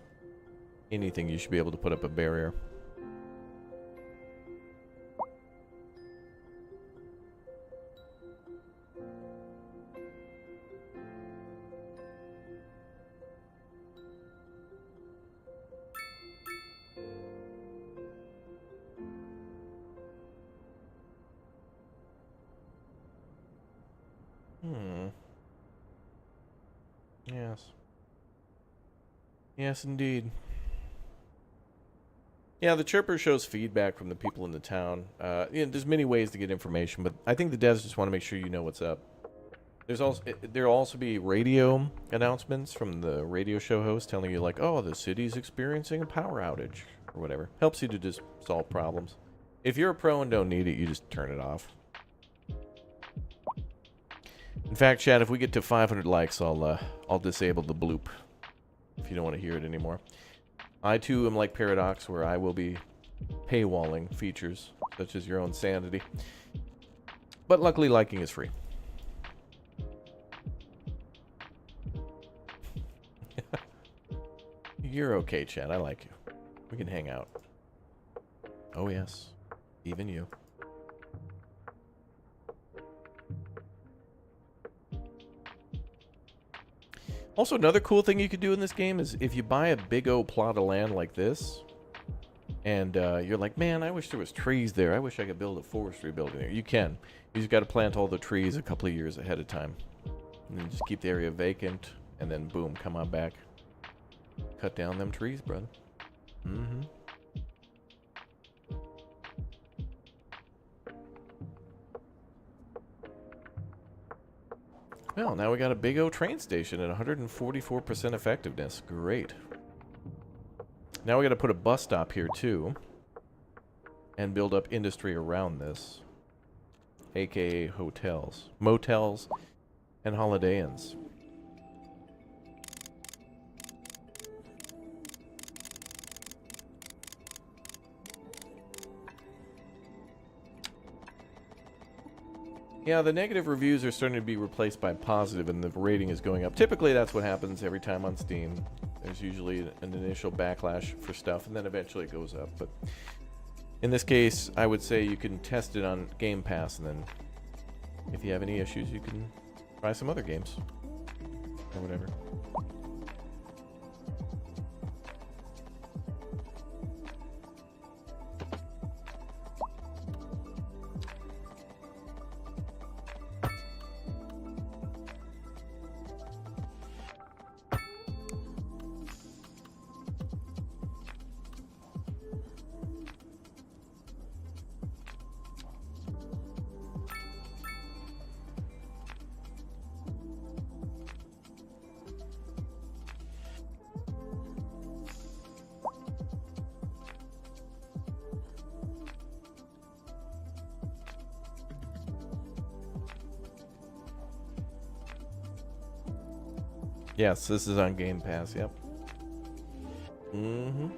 anything, you should be able to put up a barrier. Yes. Yes, indeed. Yeah, the chirper shows feedback from the people in the town. There's many ways to get information, but I think the devs just want to make sure you know what's up. There'll also be radio announcements from the radio show host telling you like, oh, the city's experiencing a power outage or whatever. Helps you to just solve problems. If you're a pro and don't need it, you just turn it off. In fact, Chad, if we get to 500 likes, I'll disable the bloop if you don't want to hear it anymore. I too am like Paradox, where I will be paywalling features such as your own sanity. But luckily, liking is free. You're okay, Chad. I like you. We can hang out. Oh, yes. Even you. Also, another cool thing you could do in this game is if you buy a big old plot of land like this, and you're like, man, I wish there was trees there. I wish I could build a forestry building there. You can. You just got to plant all the trees a couple of years ahead of time. And then just keep the area vacant, and then boom, come on back. Cut down them trees, brother. Mm-hmm. Well, now we got a big O train station at 144% effectiveness. Great. Now we got to put a bus stop here too, and build up industry around this, aka hotels, motels, and holiday inns. Yeah, the negative reviews are starting to be replaced by positive, and the rating is going up. Typically, that's what happens every time on Steam. There's usually an initial backlash for stuff, and then eventually it goes up. But in this case, I would say you can test it on Game Pass, and then if you have any issues, you can try some other games or whatever. Yes, this is on Game Pass, yep. Mm-hmm.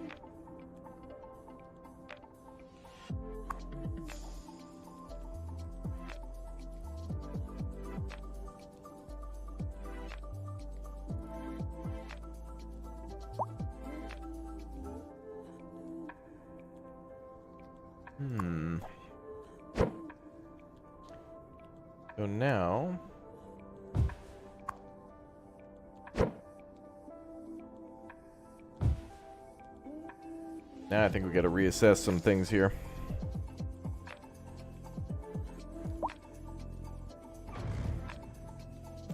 So now... Now I think we got to reassess some things here.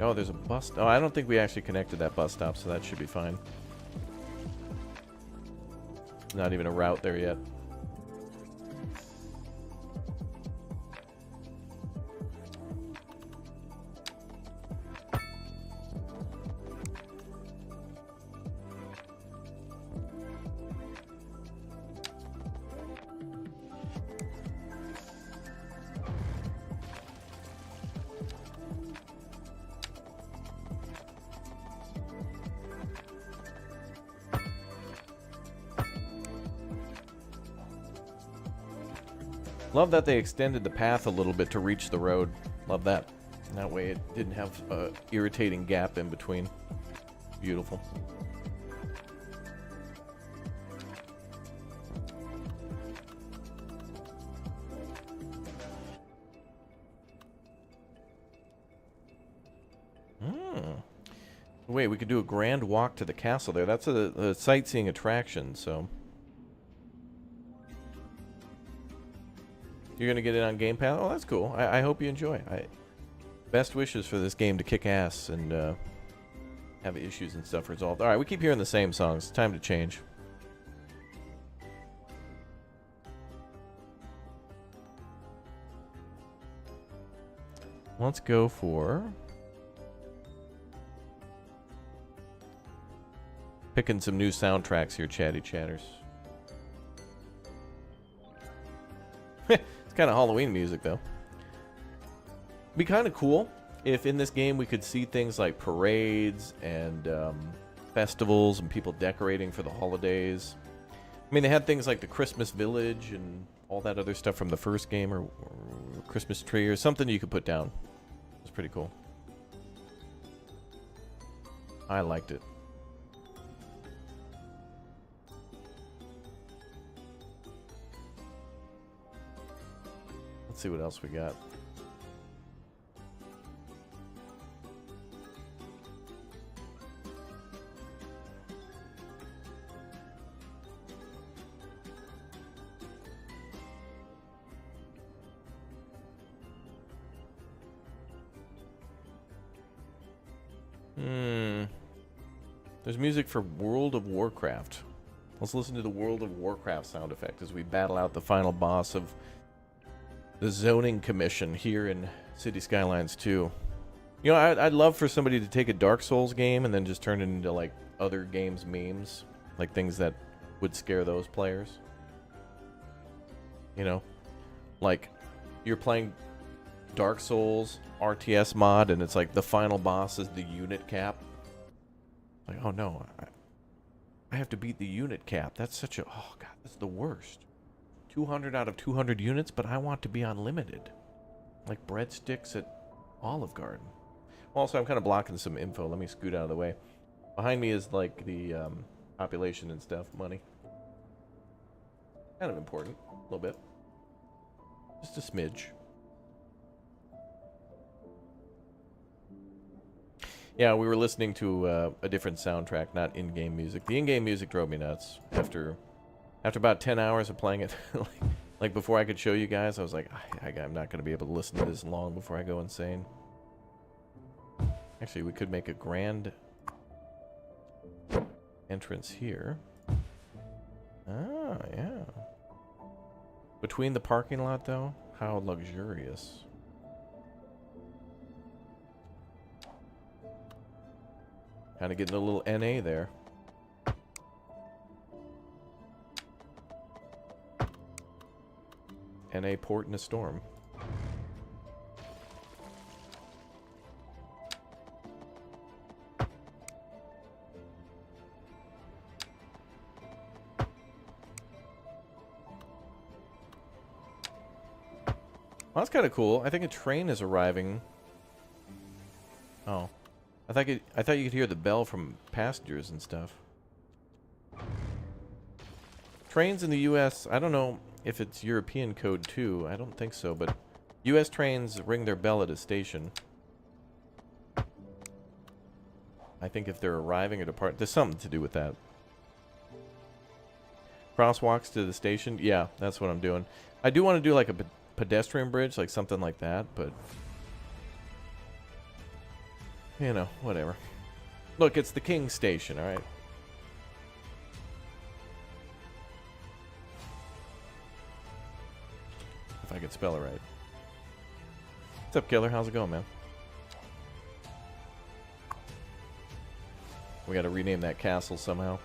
Oh, there's a bus. Oh, I don't think we actually connected that bus stop, so that should be fine. Not even a route there yet. Love that they extended the path a little bit to reach the road. Love that. That way it didn't have a irritating gap in between. Beautiful. Wait, we could do a grand walk to the castle there. That's a sightseeing attraction, so... You're going to get it on Game Pass? Oh, that's cool. I hope you enjoy. Best wishes for this game to kick ass and have issues and stuff resolved. All right, we keep hearing the same songs. It's time to change. Let's go for picking some new soundtracks here, chatty chatters. It's kind of Halloween music, though. Be kind of cool if in this game we could see things like parades and festivals and people decorating for the holidays. I mean, they had things like the Christmas Village and all that other stuff from the first game, or Christmas tree or something you could put down. It was pretty cool. I liked it. Let's see what else we got. There's music for World of Warcraft. Let's listen to the World of Warcraft sound effect as we battle out the final boss of the Zoning Commission here in City Skylines 2. You know, I'd love for somebody to take a Dark Souls game and then just turn it into, like, other games' memes. Like, things that would scare those players. You know? Like, you're playing Dark Souls RTS mod, and it's like the final boss is the unit cap. Like, oh no, I have to beat the unit cap. That's such a, oh god, that's the worst. 200 out of 200 units, but I want to be unlimited. Like breadsticks at Olive Garden. Also, I'm kind of blocking some info. Let me scoot out of the way. Behind me is like the population and stuff, money. Kind of important, a little bit. Just a smidge. Yeah, we were listening to a different soundtrack, not in-game music. The in-game music drove me nuts. After about 10 hours of playing it, like before I could show you guys, I was like, I'm not going to be able to listen to this long before I go insane. Actually, we could make a grand entrance here. Ah, yeah. Between the parking lot, though, how luxurious. Kind of getting a little NA there. NA port in a storm. Well, that's kind of cool. I think a train is arriving. Oh. I thought you could hear the bell from passengers and stuff. Trains in the U.S., I don't know if it's European code too. I don't think so, but U.S. trains ring their bell at a station. I think if they're arriving or departing, there's something to do with that. Crosswalks to the station? Yeah, that's what I'm doing. I do want to do like a pedestrian bridge, like something like that, but... you know, whatever. Look, it's the King Station, alright? If I could spell it right. What's up, Killer? How's it going, man? We gotta rename that castle somehow.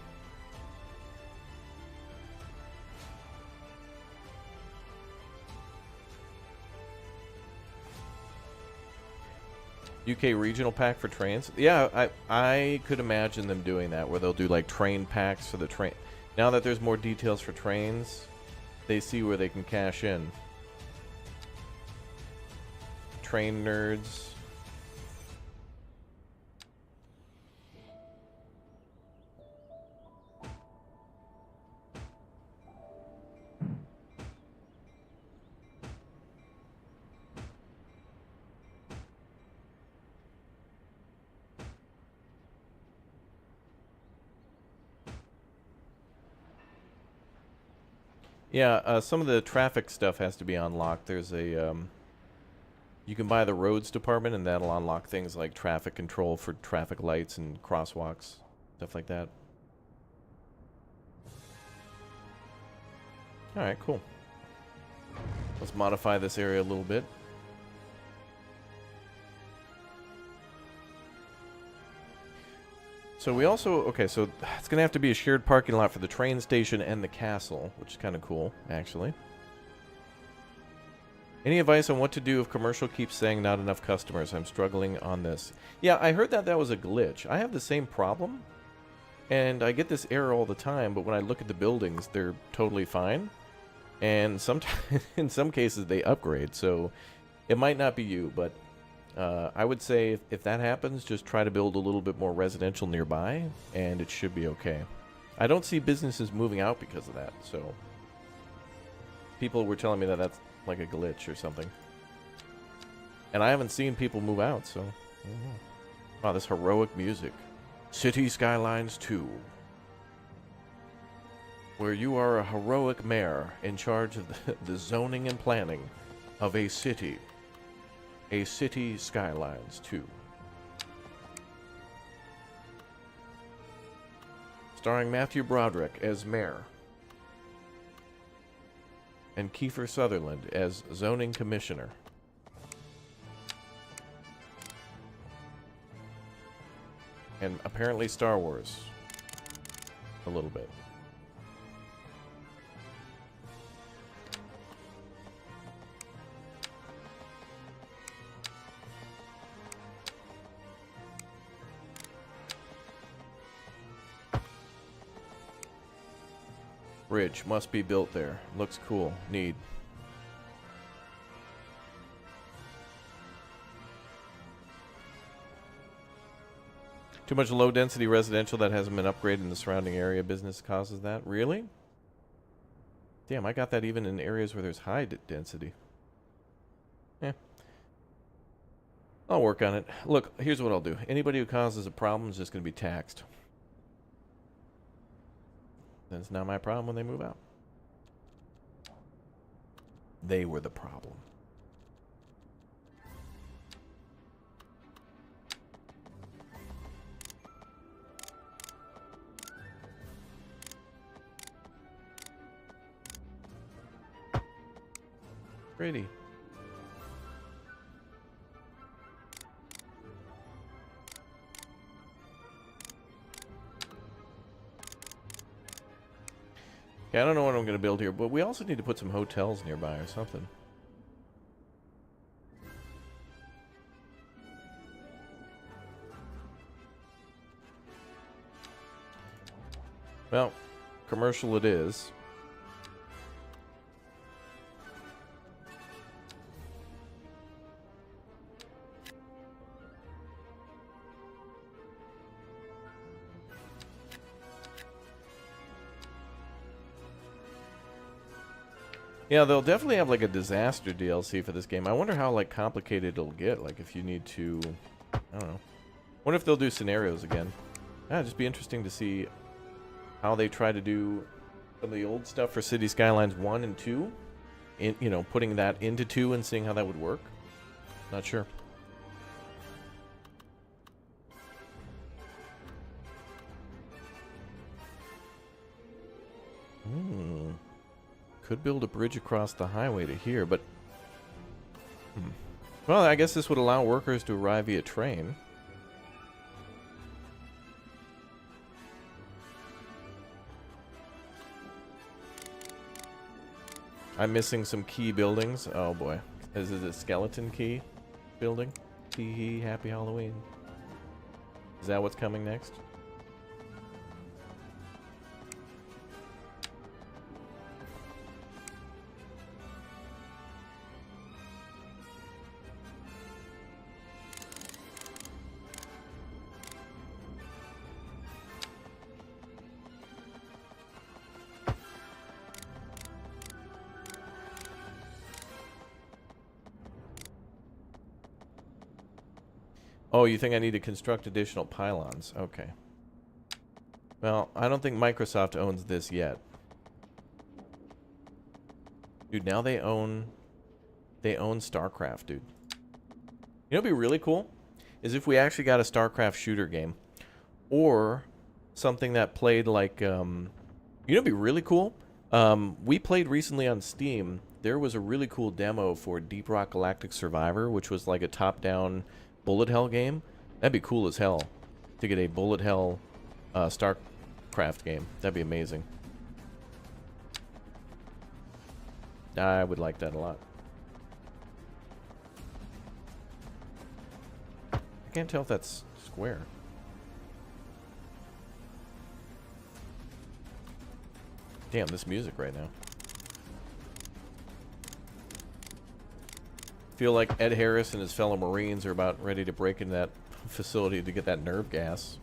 UK regional pack for trains? Yeah, I could imagine them doing that, where they'll do like train packs for the train. Now that there's more details for trains, they see where they can cash in. Train nerds. Yeah, some of the traffic stuff has to be unlocked. There's a You can buy the roads department, and that'll unlock things like traffic control for traffic lights and crosswalks, stuff like that. Alright, cool. Let's modify this area a little bit. So we also, okay, so it's going to have to be a shared parking lot for the train station and the castle, which is kind of cool, actually. Any advice on what to do if commercial keeps saying not enough customers? I'm struggling on this. Yeah, I heard that was a glitch. I have the same problem, and I get this error all the time, but when I look at the buildings, they're totally fine. And sometimes, in some cases, they upgrade, so it might not be you, but I would say if that happens, just try to build a little bit more residential nearby, and it should be okay. I don't see businesses moving out because of that, so people were telling me that that's like a glitch or something. And I haven't seen people move out, so I don't know. Wow, this heroic music. City Skylines II. Where you are a heroic mayor in charge of the zoning and planning of a city. A City Skylines II. Starring Matthew Broderick as mayor. And Kiefer Sutherland as zoning commissioner. And apparently Star Wars. A little bit. Bridge must be built there. Looks cool. Need. Too much low density residential that hasn't been upgraded in the surrounding area business causes that. Really? Damn, I got that even in areas where there's high density. Eh. I'll work on it. Look, here's what I'll do. Anybody who causes a problem is just going to be taxed. That's not my problem when they move out. They were the problem. Pretty. Yeah, I don't know what I'm going to build here, but we also need to put some hotels nearby or something. Well, commercial it is. Yeah, they'll definitely have like a disaster DLC for this game. I wonder how like complicated it'll get. Like if you need to, I don't know. Wonder if they'll do scenarios again. Yeah, it'd just be interesting to see how they try to do some of the old stuff for City Skylines 1 and 2. You know, putting that into 2 and seeing how that would work. Not sure. Could build a bridge across the highway to here, but... Well, I guess this would allow workers to arrive via train. I'm missing some key buildings. Oh boy. Is it a skeleton key building? Hee hee, happy Halloween. Is that what's coming next? Oh, you think I need to construct additional pylons? Okay. Well, I don't think Microsoft owns this yet. Dude, now they own StarCraft, dude. You know what'd be really cool? Is if we actually got a StarCraft shooter game. Or something that played like, you know what'd be really cool? We played recently on Steam. There was a really cool demo for Deep Rock Galactic Survivor, which was like a top-down bullet hell game. That'd be cool as hell to get a bullet hell StarCraft game. That'd be amazing. I would like that a lot. I can't tell if that's square. Damn, this music right now. Feel like Ed Harris and his fellow Marines are about ready to break into that facility to get that nerve gas.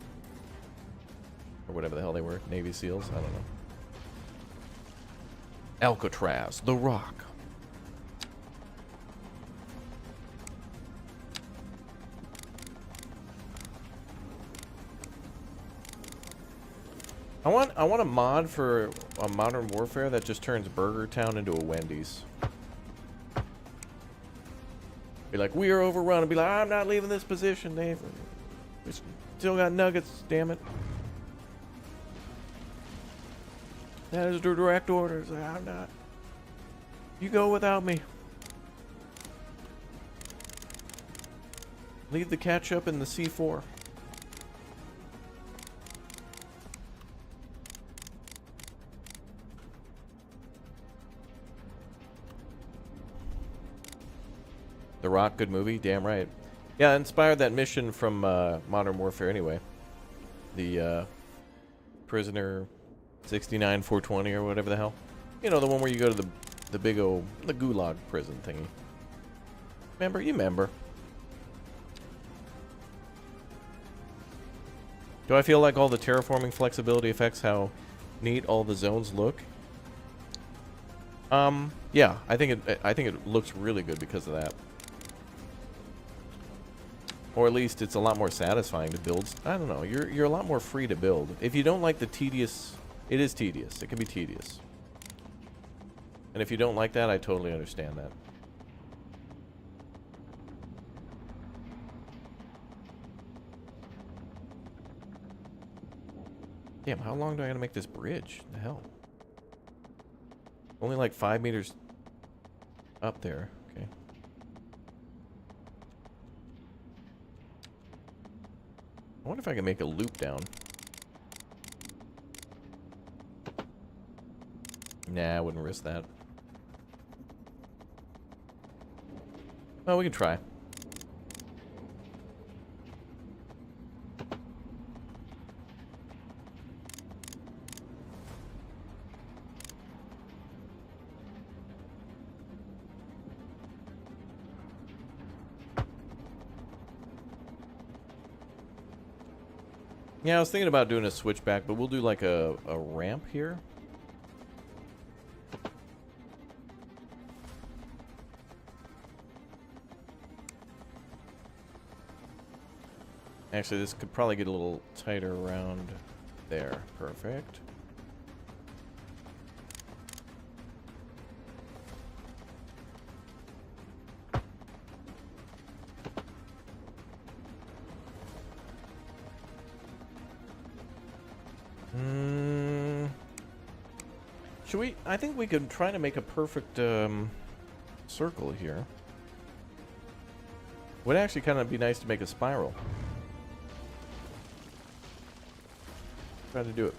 Or whatever the hell they were. Navy SEALs? I don't know. Alcatraz, The Rock. I want a mod for a Modern Warfare that just turns Burger Town into a Wendy's. Be like, we are overrun. And be like, I'm not leaving this position, Dave. We still got nuggets, damn it. That is the direct orders. I'm not. You go without me. Leave the ketchup in the C4. The Rock, good movie, damn right. Yeah, inspired that mission from Modern Warfare anyway. The Prisoner 69-420 or whatever the hell. You know, the one where you go to the big old, the gulag prison thingy. Remember? You remember. Do I feel like all the terraforming flexibility affects how neat all the zones look? Yeah, I think it looks really good because of that. Or at least it's a lot more satisfying to build. I don't know. You're a lot more free to build. If you don't like the tedious, it is tedious. It can be tedious. And if you don't like that, I totally understand that. Damn, how long do I gotta make this bridge? The hell? Only like 5 meters up there. Okay. I wonder if I can make a loop down. Nah, I wouldn't risk that. Oh, we can try. Yeah, I was thinking about doing a switchback, but we'll do like a ramp here. Actually, this could probably get a little tighter around there. Perfect. Should we? I think we could try to make a perfect circle here. Would actually kind of be nice to make a spiral. Try to do it.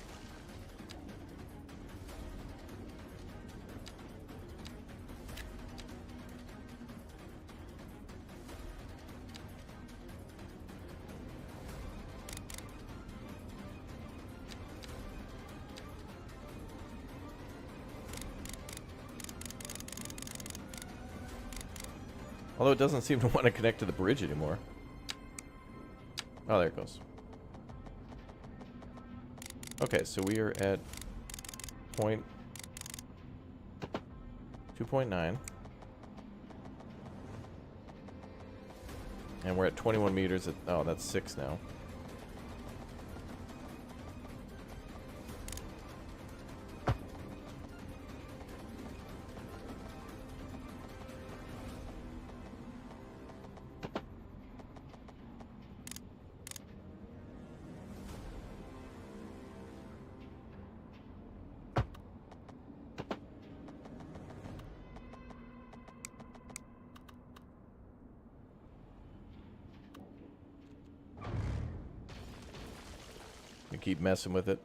Although it doesn't seem to want to connect to the bridge anymore. Oh, there it goes. Okay, so we are at point 2.9. And we're at 21 meters at, oh, that's 6 now. keep messing with it.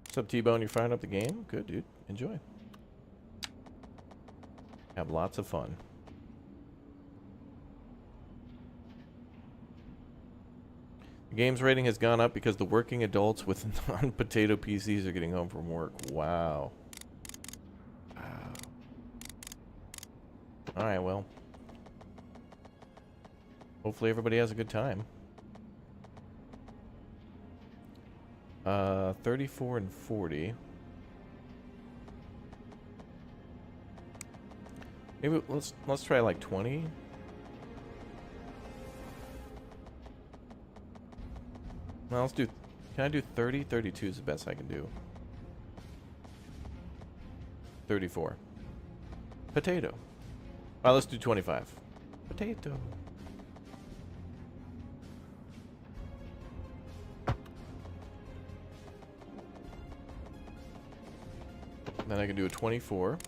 What's up, T-Bone? You firing up the game? Good, dude. Enjoy. Have lots of fun. The game's rating has gone up because the working adults with non-potato PCs are getting home from work. Wow. Wow. Alright, well. Hopefully everybody has a good time. 34 and 40. Maybe let's try like 20. Well, let's do. Can I do 30? 32 is the best I can do. 34. Potato. Well, let's do 25. Potato. Then I can do a 24.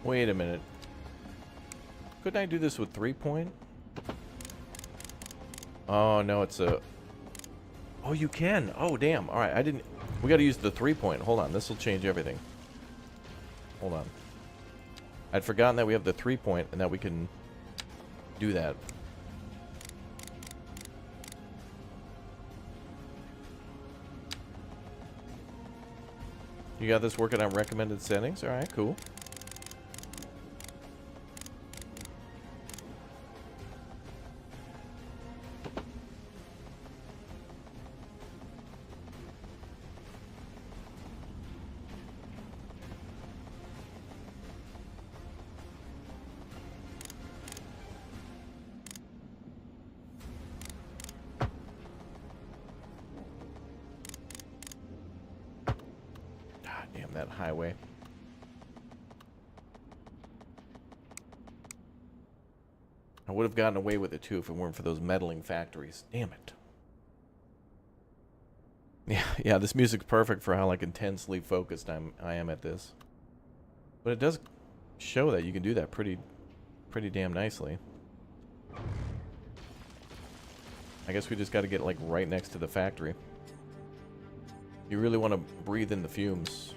Wait a minute. Couldn't I do this with 3-point? Oh, no, it's a... Oh, you can. Oh, damn. All right, I didn't... We got to use the 3-point. Hold on. This will change everything. Hold on. I'd forgotten that we have the 3-point and that we can do that. You got this working on recommended settings? All right, cool. That highway. I would have gotten away with it too if it weren't for those meddling factories. Damn it. Yeah, this music's perfect for how like intensely focused I am at this. But it does show that you can do that pretty damn nicely. I guess we just got to get like right next to the factory. You really want to breathe in the fumes.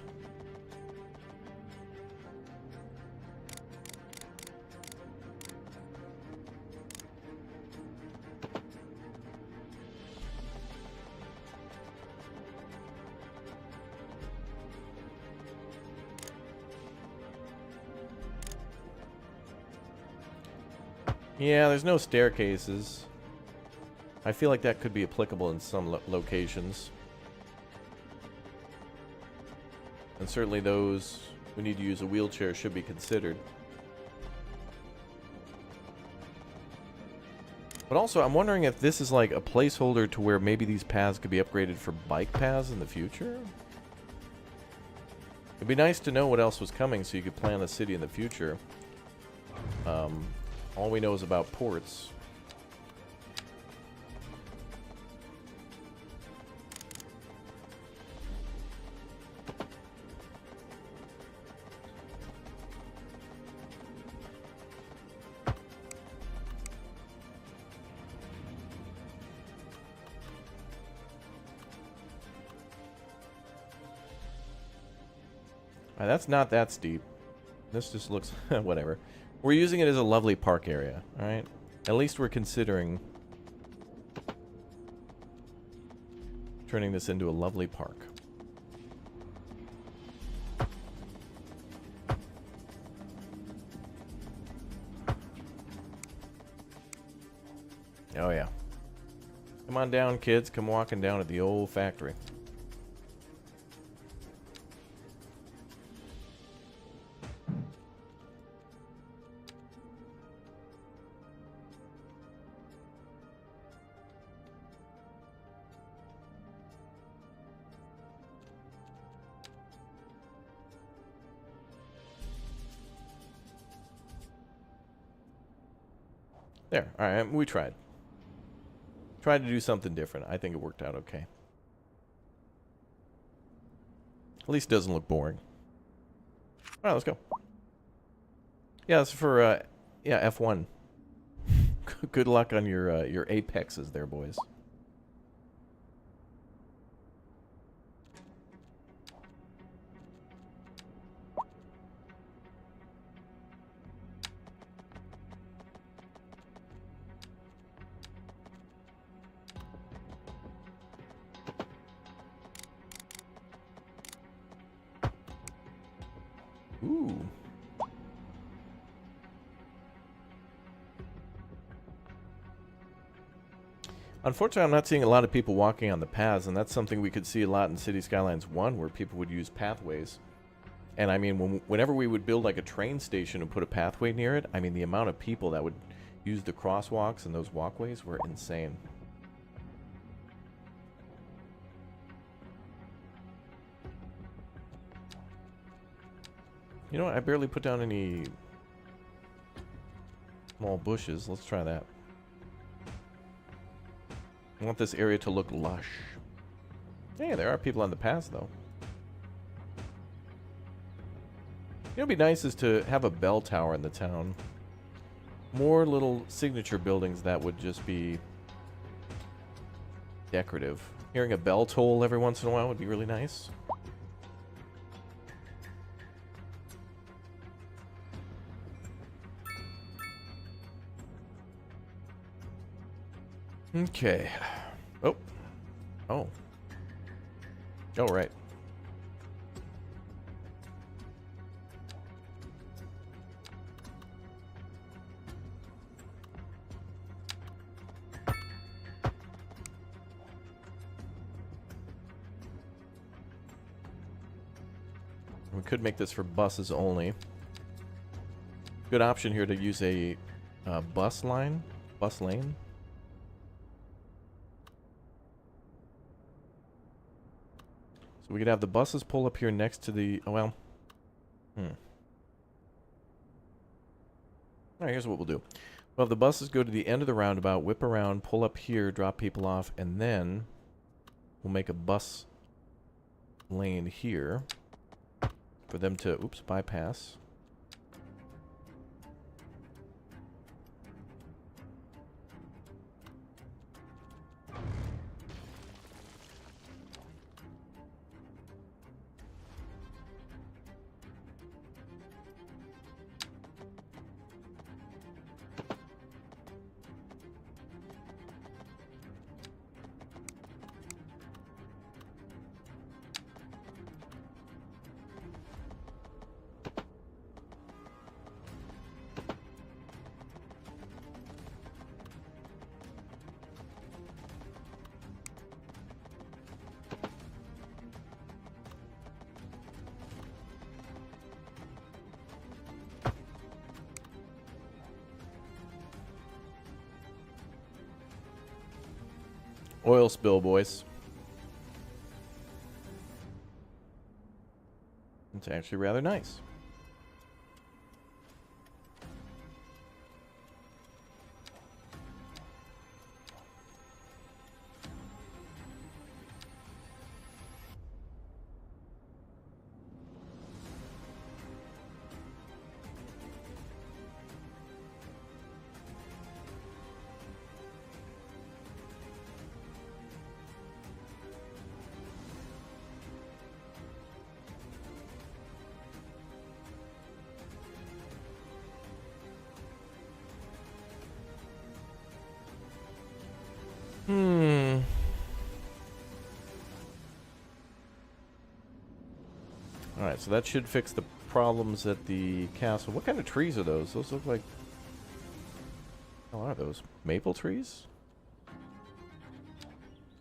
Yeah, there's no staircases. I feel like that could be applicable in some locations. And certainly those who need to use a wheelchair should be considered. But also, I'm wondering if this is like a placeholder to where maybe these paths could be upgraded for bike paths in the future? It'd be nice to know what else was coming so you could plan a city in the future. All we know is about ports. That's not that steep. This just looks... whatever. We're using it as a lovely park area, alright? At least we're considering turning this into a lovely park. Oh yeah. Come on down, kids. Come walking down at the old factory. There. All right, we tried. Tried to do something different. I think it worked out okay. At least it doesn't look boring. All right, let's go. Yeah, that's for yeah, F1. Good luck on your apexes there, boys. Ooh. Unfortunately, I'm not seeing a lot of people walking on the paths, and that's something we could see a lot in City Skylines 1, where people would use pathways. And I mean, whenever we would build like a train station and put a pathway near it, I mean, the amount of people that would use the crosswalks and those walkways were insane. You know what? I barely put down any small bushes. Let's try that. I want this area to look lush. Hey, there are people on the paths, though. You know, it'd be nice is to have a bell tower in the town. More little signature buildings that would just be decorative. Hearing a bell toll every once in a while would be really nice. Okay. Oh. Oh. Oh, right. We could make this for buses only. Good option here to use a bus lane. So we could have the buses pull up here next to the... Oh, well. Alright, here's what we'll do. We'll have the buses go to the end of the roundabout, whip around, pull up here, drop people off, and then we'll make a bus lane here for them to, oops, bypass. Oil spill, boys. It's actually rather nice. Alright, so that should fix the problems at the castle. What kind of trees are those? Those look like... What are those? Maple trees?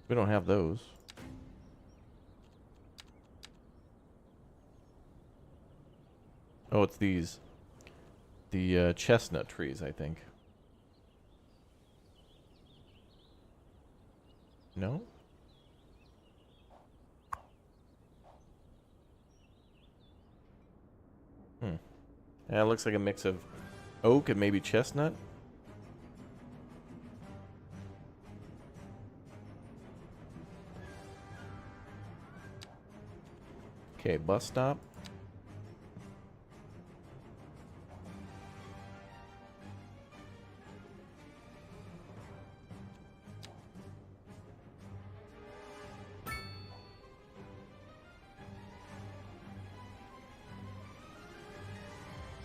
We don't have those. Oh, it's these. The chestnut trees, I think. No? Yeah, it looks like a mix of oak and maybe chestnut. Okay, bus stop.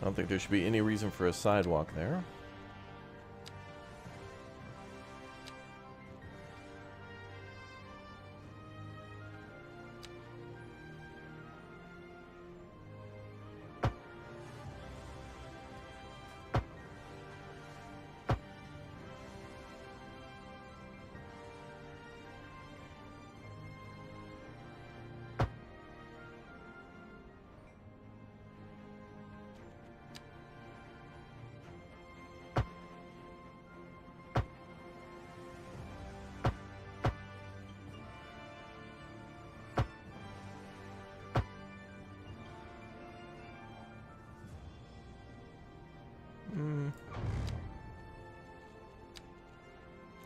I don't think there should be any reason for a sidewalk there.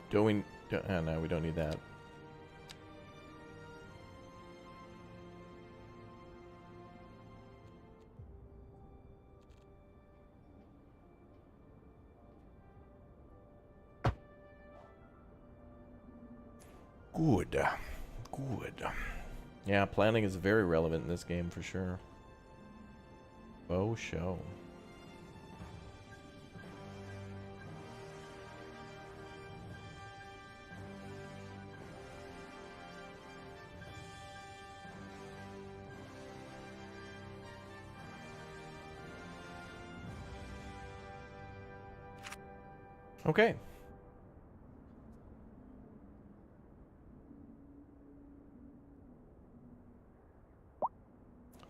Do we? No, we don't need that. Good. Good. Yeah, planning is very relevant in this game for sure. Oh, show. Okay.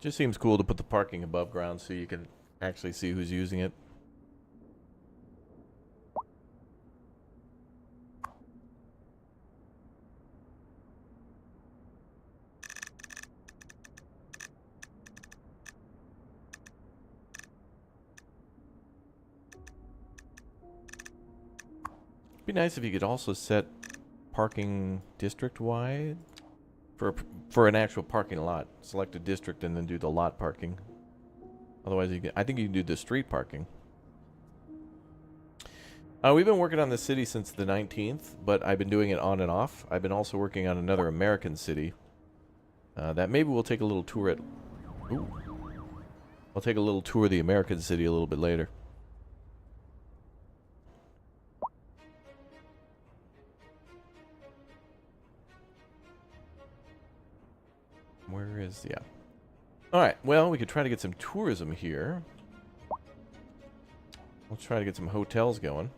Just seems cool to put the parking above ground so you can actually see who's using it. Be nice if you could also set parking district-wide for an actual parking lot. Select a district and then do the lot parking. Otherwise, I think you can do the street parking. We've been working on this city since the 19th, but I've been doing it on and off. I've been also working on another American city that maybe we'll take a little tour at. Ooh. I'll take a little tour of the American city a little bit later. Where is, yeah. Alright, well, we could try to get some tourism here. Let's try to get some hotels going.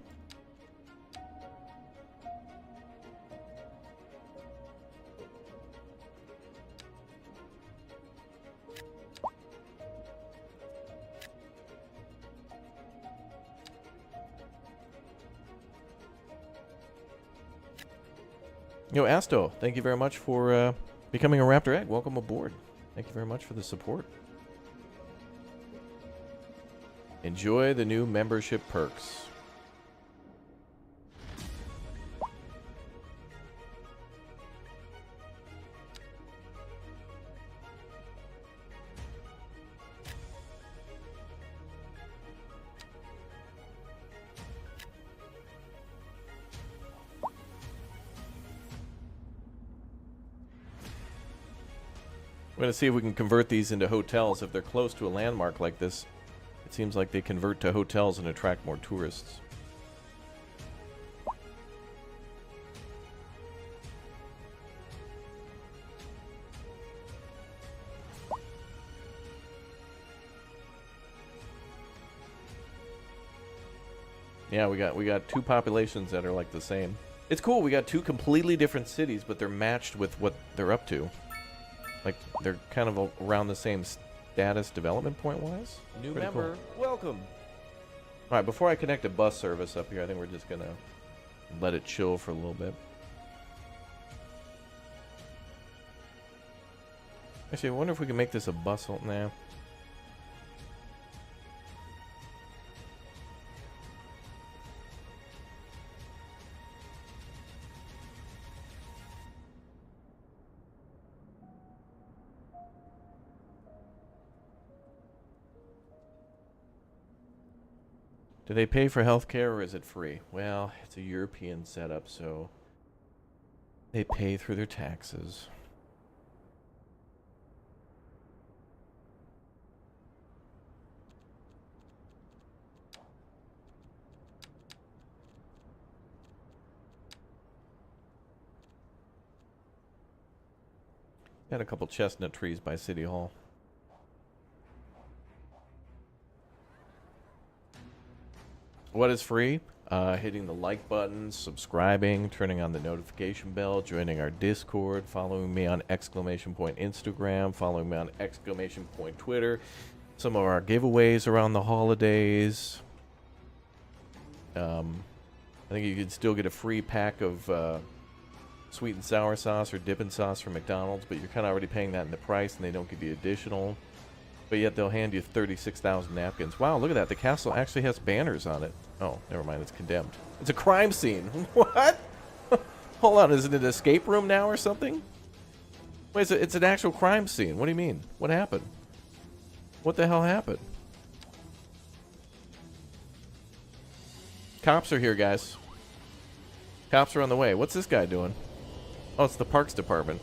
Yo, Asto, thank you very much for becoming a Raptor Egg. Welcome aboard. Thank you very much for the support. Enjoy the new membership perks. We're going to see if we can convert these into hotels. If they're close to a landmark like this, it seems like they convert to hotels and attract more tourists. Yeah, we got two populations that are like the same. It's cool. We got two completely different cities, but they're matched with what they're up to. Like, they're kind of around the same status development point-wise. New Pretty member, cool. Welcome. All right, before I connect a bus service up here, I think we're just going to let it chill for a little bit. Actually, I wonder if we can make this a bus. Nah. Do they pay for healthcare or is it free? Well, it's a European setup, so they pay through their taxes. Got a couple chestnut trees by City Hall. What is free? Hitting the like button, subscribing, turning on the notification bell, joining our Discord, following me on ! Instagram, following me on ! Twitter, some of our giveaways around the holidays. I think you can still get a free pack of sweet and sour sauce or dipping sauce from McDonald's, but you're kind of already paying that in the price, and they don't give you additional. But yet they'll hand you 36,000 napkins. Wow, look at that. The castle actually has banners on it. Oh, never mind. It's condemned. It's a crime scene. What? Hold on. Is it an escape room now or something? Wait, it's an actual crime scene. What do you mean? What happened? What the hell happened? Cops are here, guys. Cops are on the way. What's this guy doing? Oh, it's the Parks Department.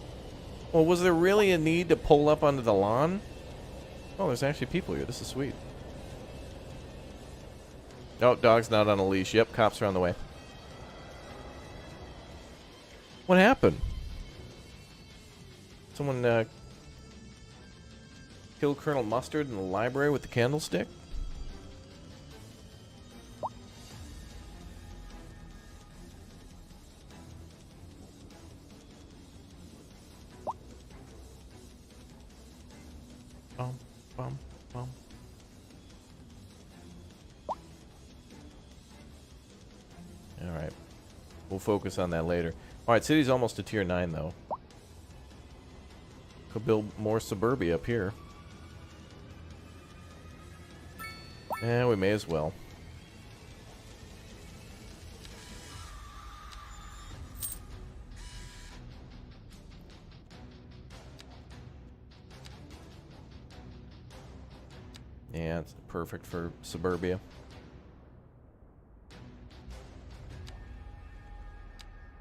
Well, was there really a need to pull up onto the lawn? Oh, there's actually people here. This is sweet. Oh, dog's not on a leash. Yep, cops are on the way. What happened? Someone killed Colonel Mustard in the library with the candlestick? Bum, bum, bum. Alright. We'll focus on that later. Alright, city's almost to tier 9 though. Could build more suburbia up here. Yeah, we may as well. Yeah, it's perfect for suburbia.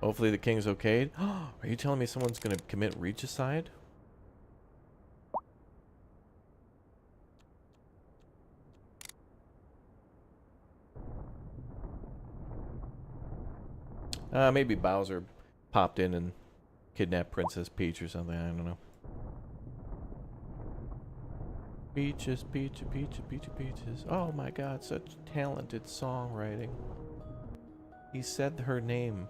Hopefully the king's okay. Are you telling me someone's going to commit regicide? Maybe Bowser popped in and kidnapped Princess Peach or something. I don't know. Peaches, peaches, peaches, peaches, peaches. Oh my god, such talented songwriting. He said her name.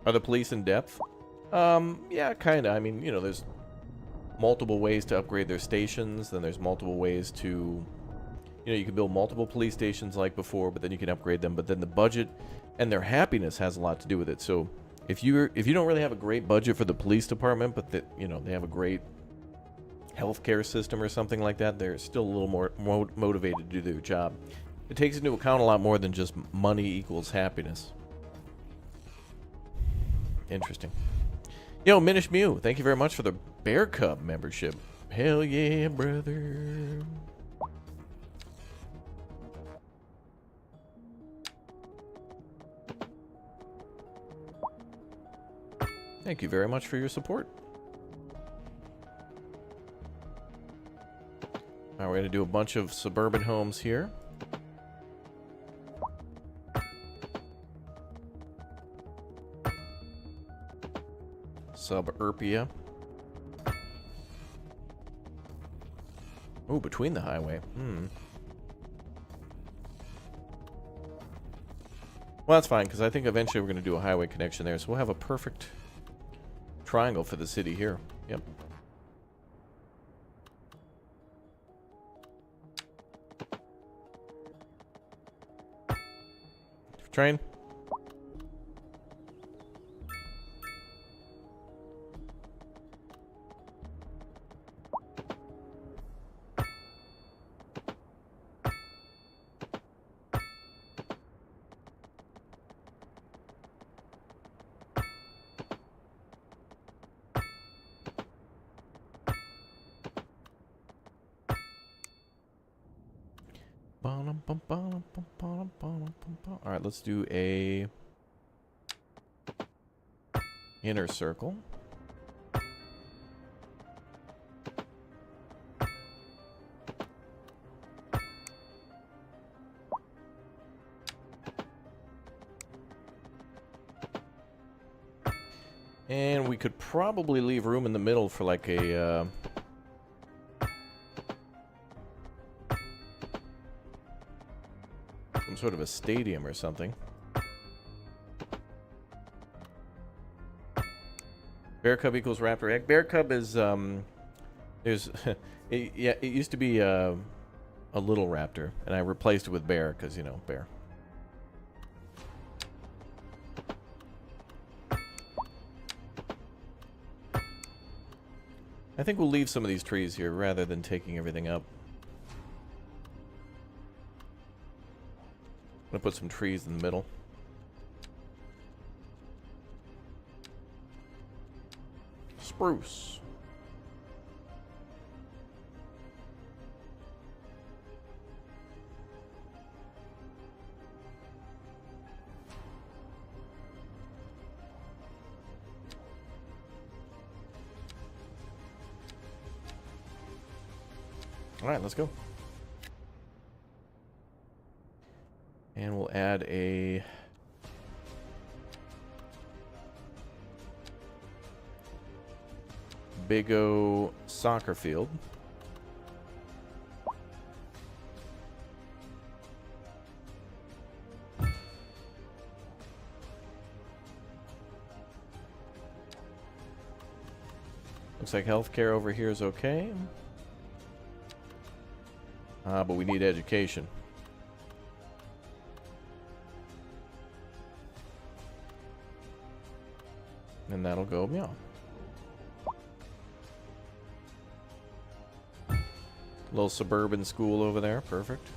Are the police in depth? Yeah, kind of. I mean, you know, there's multiple ways to upgrade their stations. Then there's multiple ways to, you know, you can build multiple police stations like before, but then you can upgrade them. But then the budget and their happiness has a lot to do with it. So if you don't really have a great budget for the police department, but that, you know, they have a great healthcare system or something like that, they're still a little more motivated to do their job. It takes into account a lot more than just money equals happiness. Interesting. Yo, Minish Mew, thank you very much for the Bear Cub membership. Hell yeah, brother. Thank you very much for your support. Now we're going to do a bunch of suburban homes here. Suburbia. Oh, between the highway. Well, that's fine, because I think eventually we're going to do a highway connection there, so we'll have a perfect triangle for the city here. Yep. Train. Alright, let's do a inner circle. And we could probably leave room in the middle for like a some sort of a stadium or something. Bear cub equals raptor egg. Bear cub is there's yeah, it used to be a little raptor, and I replaced it with bear because, you know, bear. I think we'll leave some of these trees here rather than taking everything up. I'm gonna put some trees in the middle. Spruce. All right, let's go. And we'll add a Big O soccer field. Looks like healthcare over here is okay. But we need education. And that'll go, yeah. Little suburban school over there, perfect.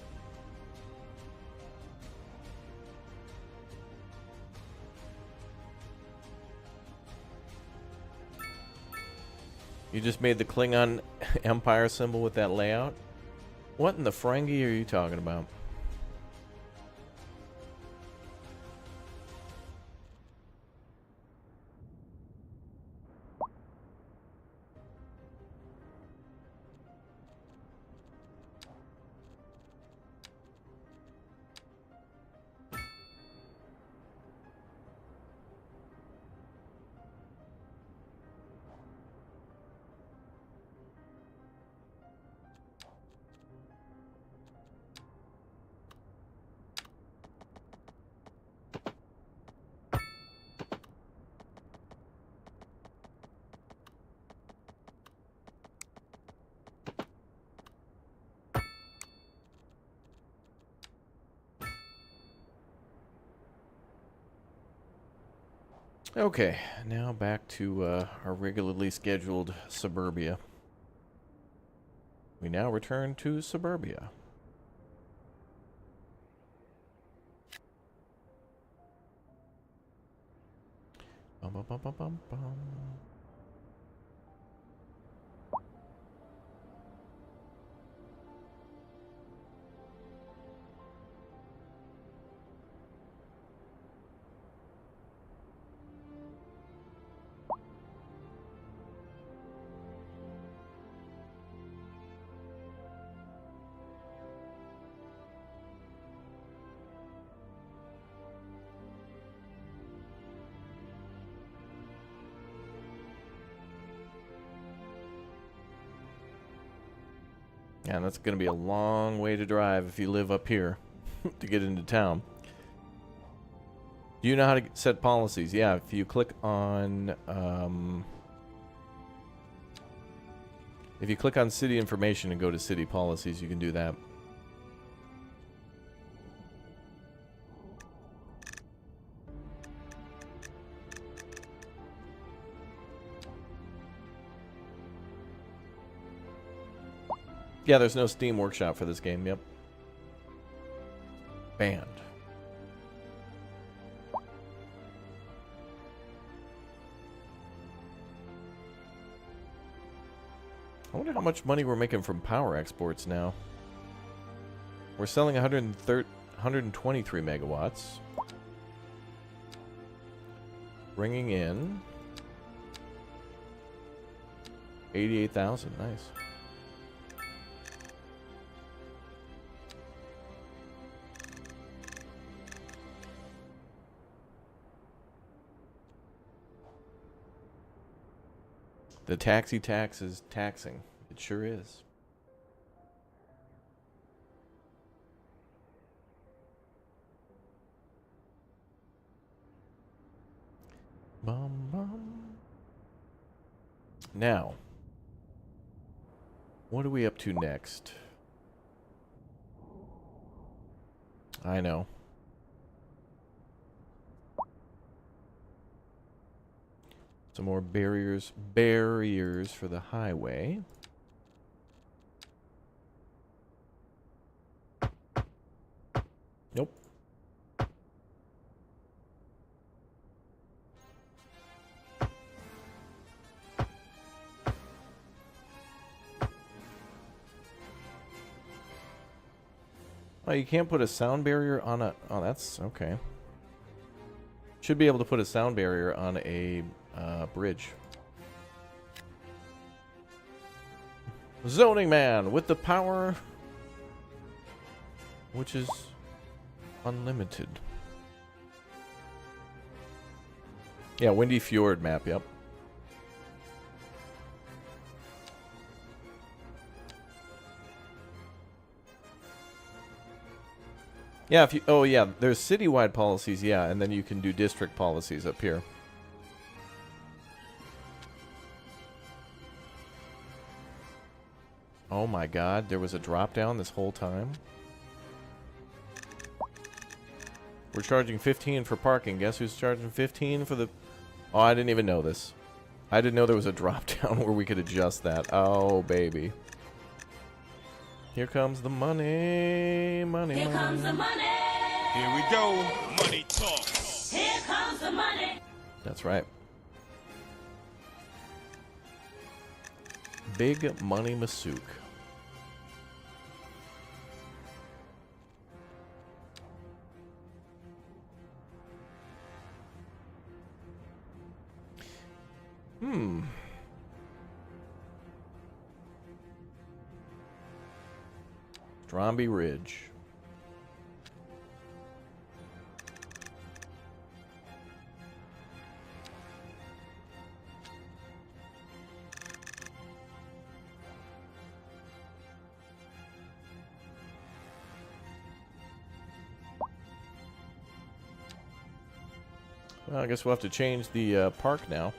You just made the Klingon Empire symbol with that layout? What in the Ferengi are you talking about? Okay, now back to our regularly scheduled suburbia. We now return to suburbia. Bum, bum, bum, bum, bum, bum. Yeah, that's going to be a long way to drive if you live up here to get into town. Do you know how to set policies? Yeah, if you click on if you click on city information and go to city policies, you can do that. Yeah, there's no Steam Workshop for this game, yep. Banned. I wonder how much money we're making from power exports now. We're selling 123 megawatts. Bringing in 88,000. Nice. The taxi tax is taxing. It sure is. Bum, bum. Now, what are we up to next? I know. Some more barriers for the highway. Nope. Oh, you can't put a sound barrier on a... Oh, that's... okay. Should be able to put a sound barrier on a bridge. Zoning man with the power... which is unlimited. Yeah, Windy Fjord map, yep. Yeah, if you, oh yeah, there's citywide policies, yeah, and then you can do district policies up here. Oh my god, there was a drop down this whole time. We're charging 15 for parking. Guess who's charging 15 for the... Oh, I didn't even know this. I didn't know there was a drop down where we could adjust that. Oh, baby. Here comes the money, money, Here money. comes the money. Here we go. Money talk. Here comes the money. That's right. Big Money Masook. Dromby Ridge. Well, I guess we'll have to change the park now.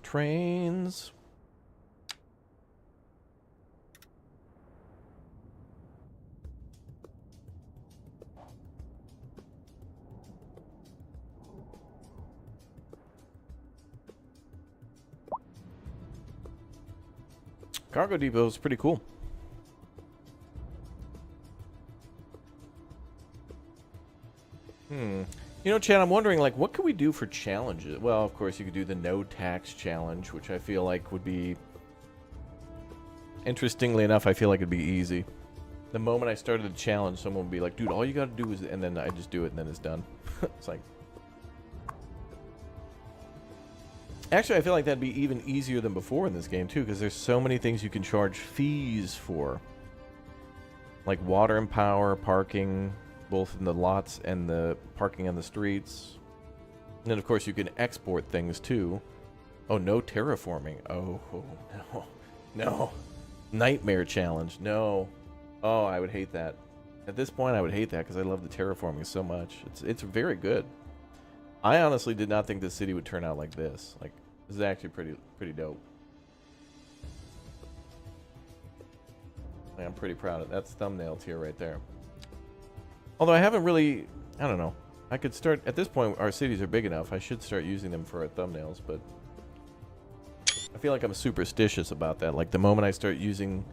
Trains. Cargo depot is pretty cool. You know, Chad, I'm wondering, like, what could we do for challenges? Well, of course, you could do the no tax challenge, which I feel like would be... Interestingly enough, I feel like it'd be easy. The moment I started the challenge, someone would be like, dude, all you gotta do is... And then I just do it, and then it's done. It's like... Actually, I feel like that'd be even easier than before in this game, too, because there's so many things you can charge fees for. Like water and power, parking... both in the lots and the parking on the streets. And then, of course, you can export things, too. Oh, no terraforming. Oh, no. No. Nightmare challenge. No. Oh, I would hate that. At this point, I would hate that because I love the terraforming so much. It's very good. I honestly did not think this city would turn out like this. Like, this is actually pretty dope. I'm pretty proud of it. That's thumbnail tier right there. Although I haven't really, I don't know. I could start, at this point, our cities are big enough. I should start using them for our thumbnails, but I feel like I'm superstitious about that. Like, the moment I start using,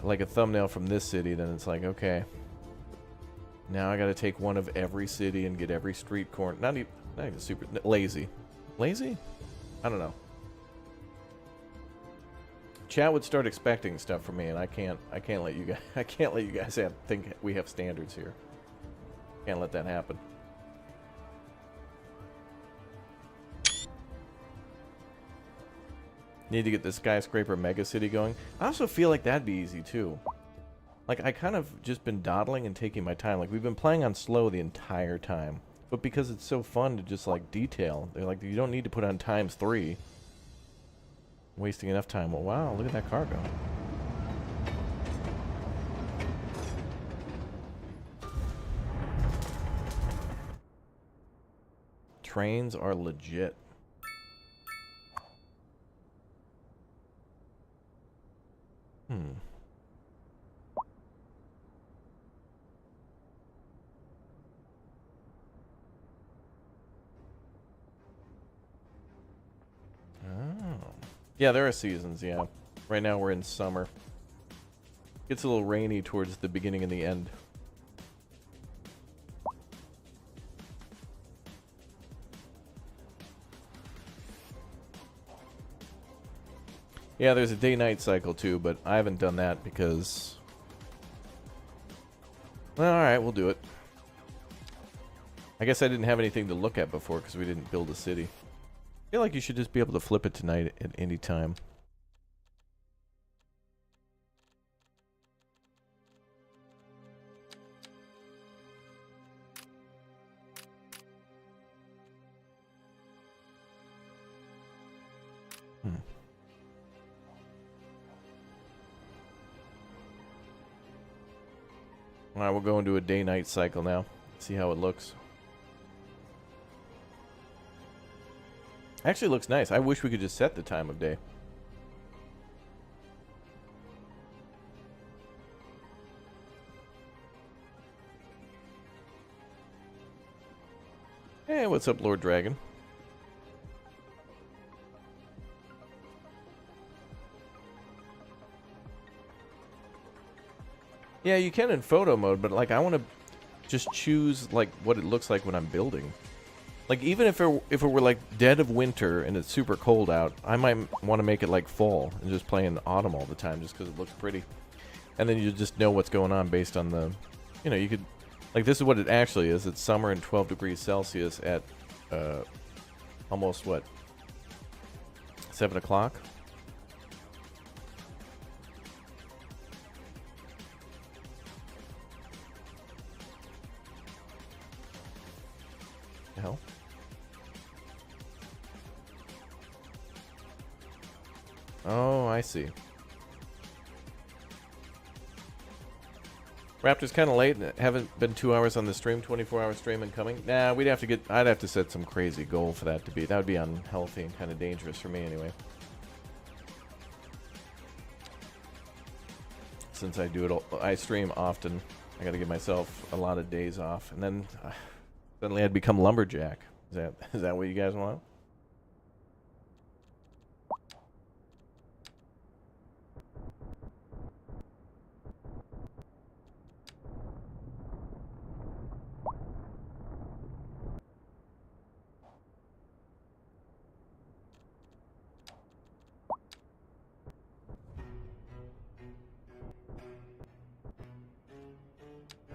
like, a thumbnail from this city, then it's like, okay. Now I gotta take one of every city and get every street corner. Not even super, lazy. Lazy? I don't know. Chat would start expecting stuff from me, and I can't let you guys think we have standards here. Can't let that happen. Need to get the skyscraper mega city going. I also feel like that'd be easy too. Like, I kind of just been dawdling and taking my time. Like, we've been playing on slow the entire time. But because it's so fun to just, like, detail, they're like, you don't need to put on ×3. Wasting enough time. Well, wow, look at that car go. Trains are legit. Oh. Yeah, there are seasons, yeah. Right now we're in summer. Gets a little rainy towards the beginning and the end. Yeah, there's a day-night cycle too, but I haven't done that because... Well, alright, we'll do it. I guess I didn't have anything to look at before because we didn't build a city. I feel like you should just be able to flip it tonight at any time. Alright, we'll go into a day-night cycle now. See how it looks. Actually looks nice. I wish we could just set the time of day. Hey, what's up, Lord Dragon? Yeah, you can in photo mode, but like I want to just choose like what it looks like when I'm building. Like even if it were like dead of winter and it's super cold out, I might want to make it like fall and just play in autumn all the time just because it looks pretty. And then you just know what's going on based on the, you know, you could, like this is what it actually is. It's summer and 12 degrees Celsius at almost what, 7 o'clock? The hell? Oh, I see. Raptor's kind of late. Haven't been 2 hours on the stream. 24-hour stream incoming. Nah, we'd have to get. I'd have to set some crazy goal for that to be. That would be unhealthy and kind of dangerous for me anyway. Since I do it, I stream often. I got to give myself a lot of days off, and then suddenly I'd become lumberjack. Is that what you guys want?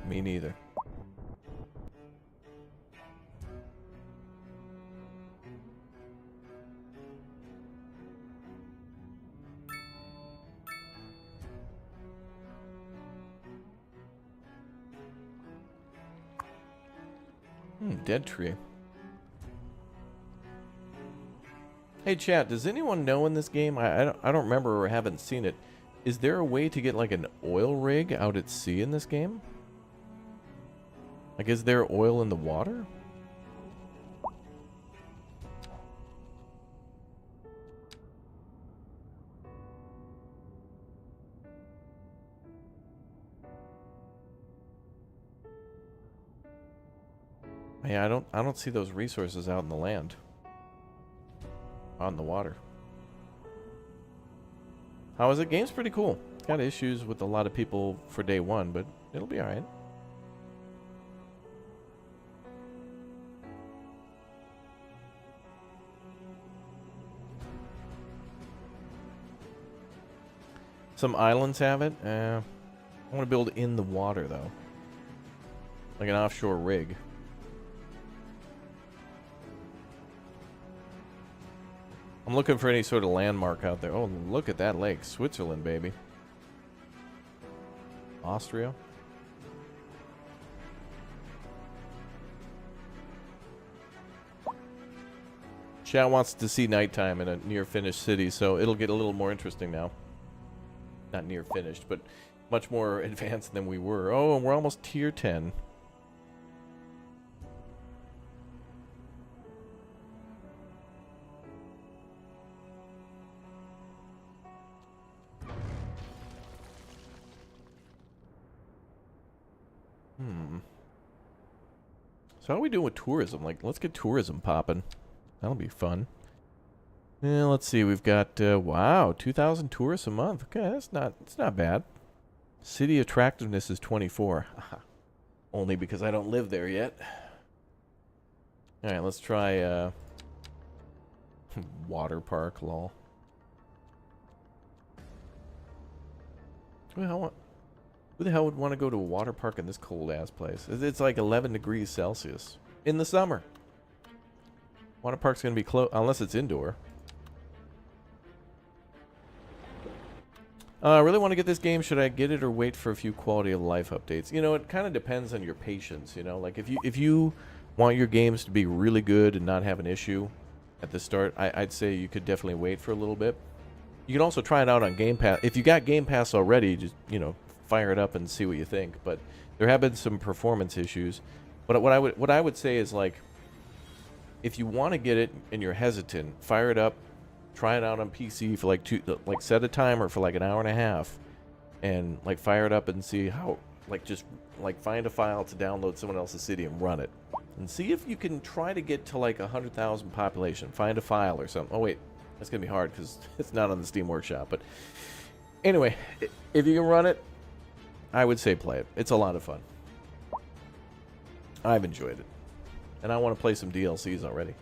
Me neither. Dead tree. Hey chat, does anyone know in this game? I don't remember or haven't seen it. Is there a way to get like an oil rig out at sea in this game? Like, is there oil in the water? Yeah, I don't see those resources out in the land. On the water. How is it? Game's pretty cool. Got issues with a lot of people for day one, but it'll be alright. Some islands have it. I want to build in the water, though. Like an offshore rig. I'm looking for any sort of landmark out there. Oh, look at that lake. Switzerland, baby. Austria. Chat wants to see nighttime in a near-finished city, so it'll get a little more interesting now. Not near-finished, but much more advanced than we were. Oh, and we're almost tier 10. So how are we doing with tourism? Like, let's get tourism popping. That'll be fun. Yeah, let's see. We've got wow, 2,000 tourists a month. Okay, it's not bad. City attractiveness is 24. Only because I don't live there yet. All right, let's try water park. Lol. Who the hell would want to go to a water park in this cold ass place? It's like 11 degrees Celsius in the summer. Water park's gonna be closed unless it's indoor. I really want to get this game. Should I get it or wait for a few quality of life updates? You know, it kind of depends on your patience. You know, like if you want your games to be really good and not have an issue at the start, I'd say you could definitely wait for a little bit. You can also try it out on Game Pass. If you got Game Pass already, just, you know, fire it up and see what you think. But there have been some performance issues. But what I would say is, like, if you want to get it and you're hesitant, fire it up, try it out on PC for like set a timer for like an hour and a half, and like fire it up and see how, like, just like find a file to download someone else's city and run it, and see if you can try to get to like 100,000 population. Find a file or something. Oh wait, that's gonna be hard because it's not on the Steam Workshop. But anyway, if you can run it, I would say play it. It's a lot of fun. I've enjoyed it. And I want to play some DLCs already.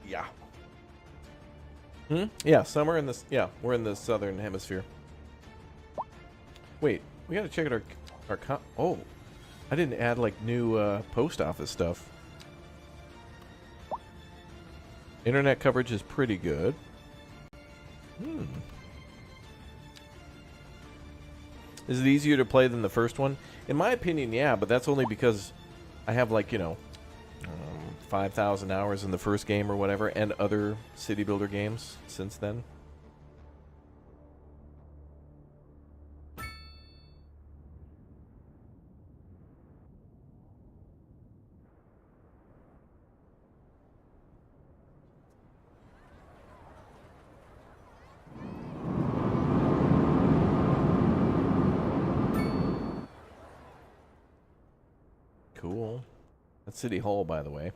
Yeah. Yeah, summer in this. Yeah, we're in the southern hemisphere. Wait, we gotta check out our oh, I didn't add like new post office stuff. Internet coverage is pretty good. Is it easier to play than the first one? In my opinion, yeah, but that's only because I have, like, you know, 5,000 hours in the first game or whatever, and other city builder games since then. Cool. That's City Hall, by the way.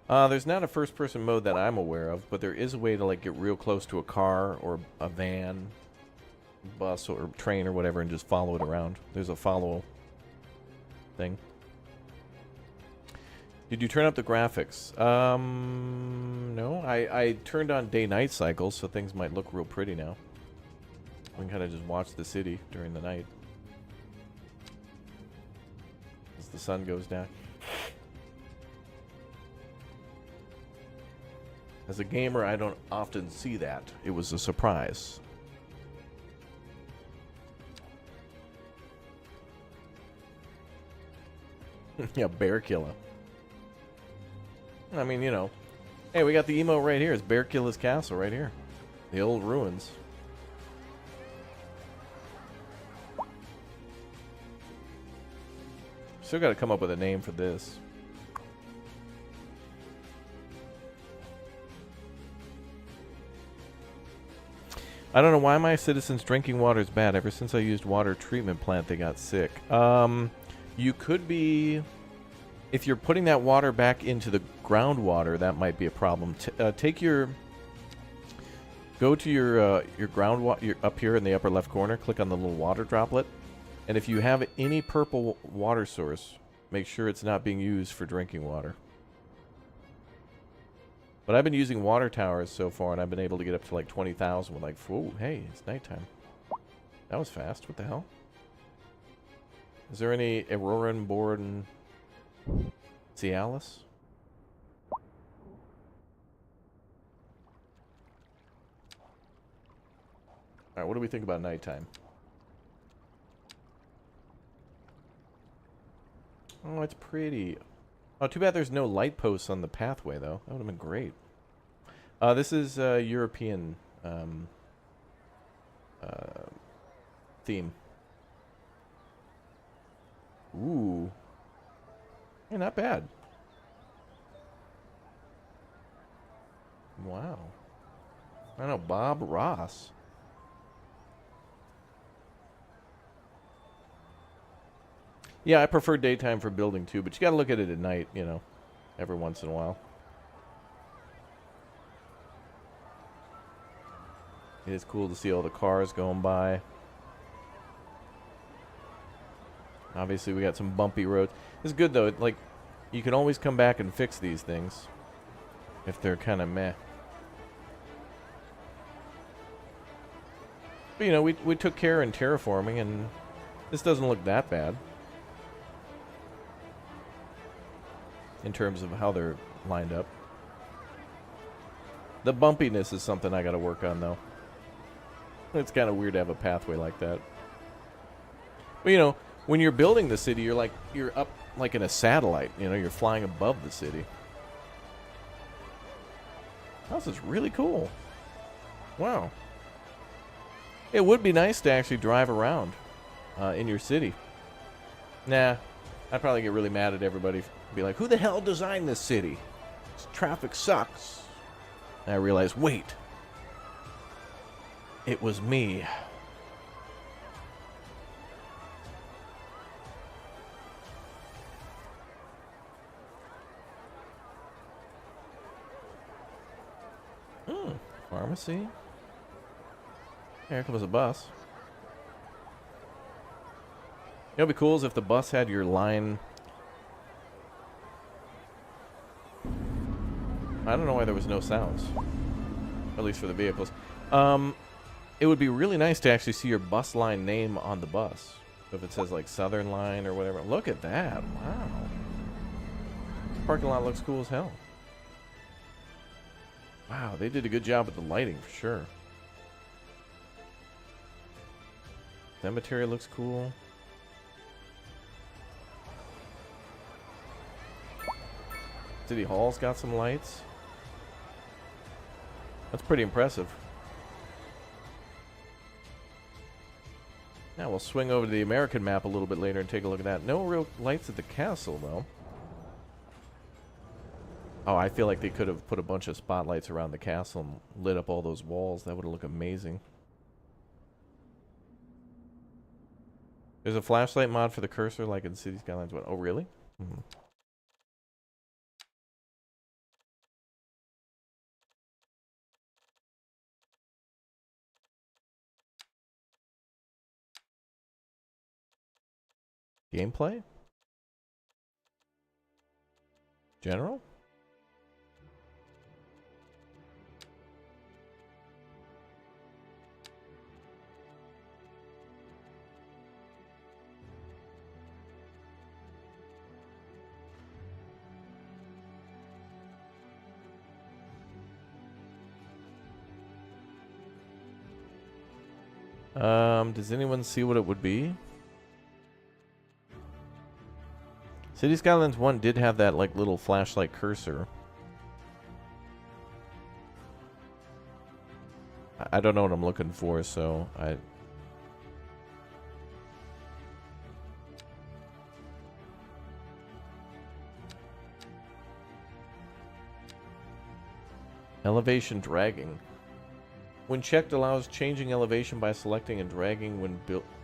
There's not a first-person mode that I'm aware of, but there is a way to, like, get real close to a car or a van, bus or train or whatever, and just follow it around. There's a follow thing. Did you turn up the graphics? No. I turned on day-night cycles, so things might look real pretty now. We can kind of just watch the city during the night as the sun goes down. As a gamer, I don't often see that. It was a surprise. Yeah, Bear Killer. I mean, you know. Hey, we got the emote right here. It's Bear Killer's castle right here. The old ruins. Still got to come up with a name for this. I don't know why my citizens' drinking water is bad. Ever since I used water treatment plant, they got sick. You could be... If you're putting that water back into the groundwater, that might be a problem. Take your... Go to your groundwater up here in the upper left corner. Click on the little water droplet. And if you have any purple water source, make sure it's not being used for drinking water. But I've been using water towers so far, and I've been able to get up to like 20,000 with like, whoa, hey, it's nighttime. That was fast. What the hell? Is there any Auroran born Cialis? Alright, what do we think about nighttime? Oh, it's pretty. Oh, too bad there's no light posts on the pathway, though. That would have been great. This is European theme. Ooh. Yeah, not bad. Wow. I don't know, Bob Ross. Yeah, I prefer daytime for building too, but you gotta look at it at night, you know, every once in a while. It is cool to see all the cars going by. Obviously, we got some bumpy roads. It's good though, like, you can always come back and fix these things if they're kind of meh. But, you know, we took care in terraforming, and this doesn't look that bad in terms of how they're lined up. The bumpiness is something I got to work on, though. It's kind of weird to have a pathway like that. But, you know, when you're building the city, you're up like in a satellite. You know, you're flying above the city. House is really cool. Wow. It would be nice to actually drive around in your city. Nah, I'd probably get really mad at everybody. Be like, who the hell designed this city? This traffic sucks. And I realized, wait. It was me. Pharmacy. Here comes a bus. You know what'd be cool is if the bus had your line. I don't know why there was no sounds. At least for the vehicles. It would be really nice to actually see your bus line name on the bus. So if it says like Southern Line or whatever. Look at that. Wow. Parking lot looks cool as hell. Wow, they did a good job with the lighting for sure. Cemetery looks cool. City Hall's got some lights. That's pretty impressive. Now we'll swing over to the American map a little bit later and take a look at that. No real lights at the castle, though. Oh, I feel like they could have put a bunch of spotlights around the castle and lit up all those walls. That would have looked amazing. There's a flashlight mod for the cursor like in City Skylines 1. Oh, really? Mm-hmm. Gameplay? General? Does anyone see what it would be? City Skylines 1 did have that like little flashlight cursor. I don't know what I'm looking for, so I... Elevation dragging. When checked, allows changing elevation by selecting and dragging when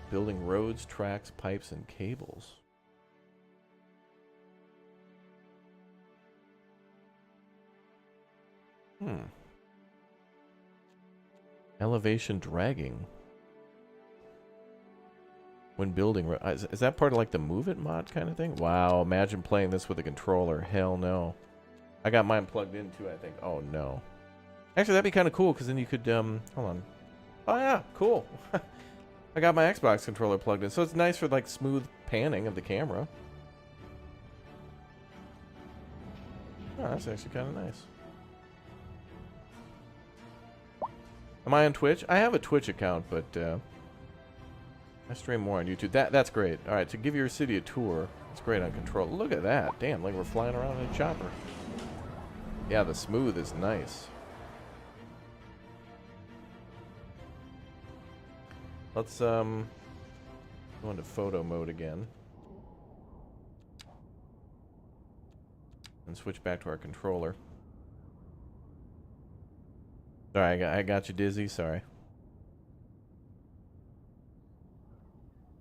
building roads, tracks, pipes, and cables. Elevation dragging. When building... Is that part of like the Move It mod kind of thing? Wow, imagine playing this with a controller. Hell no. I got mine plugged in too, I think. Oh no. Actually, that'd be kind of cool, because then you could, hold on. Oh yeah, cool. I got my Xbox controller plugged in, so it's nice for like smooth panning of the camera. Oh, that's actually kind of nice. Am I on Twitch? I have a Twitch account, but I stream more on YouTube. That's great. All right, to give your city a tour, it's great on control. Look at that. Damn, like we're flying around in a chopper. Yeah, the smooth is nice. Let's go into photo mode again. And switch back to our controller. Sorry, I got you dizzy. Sorry.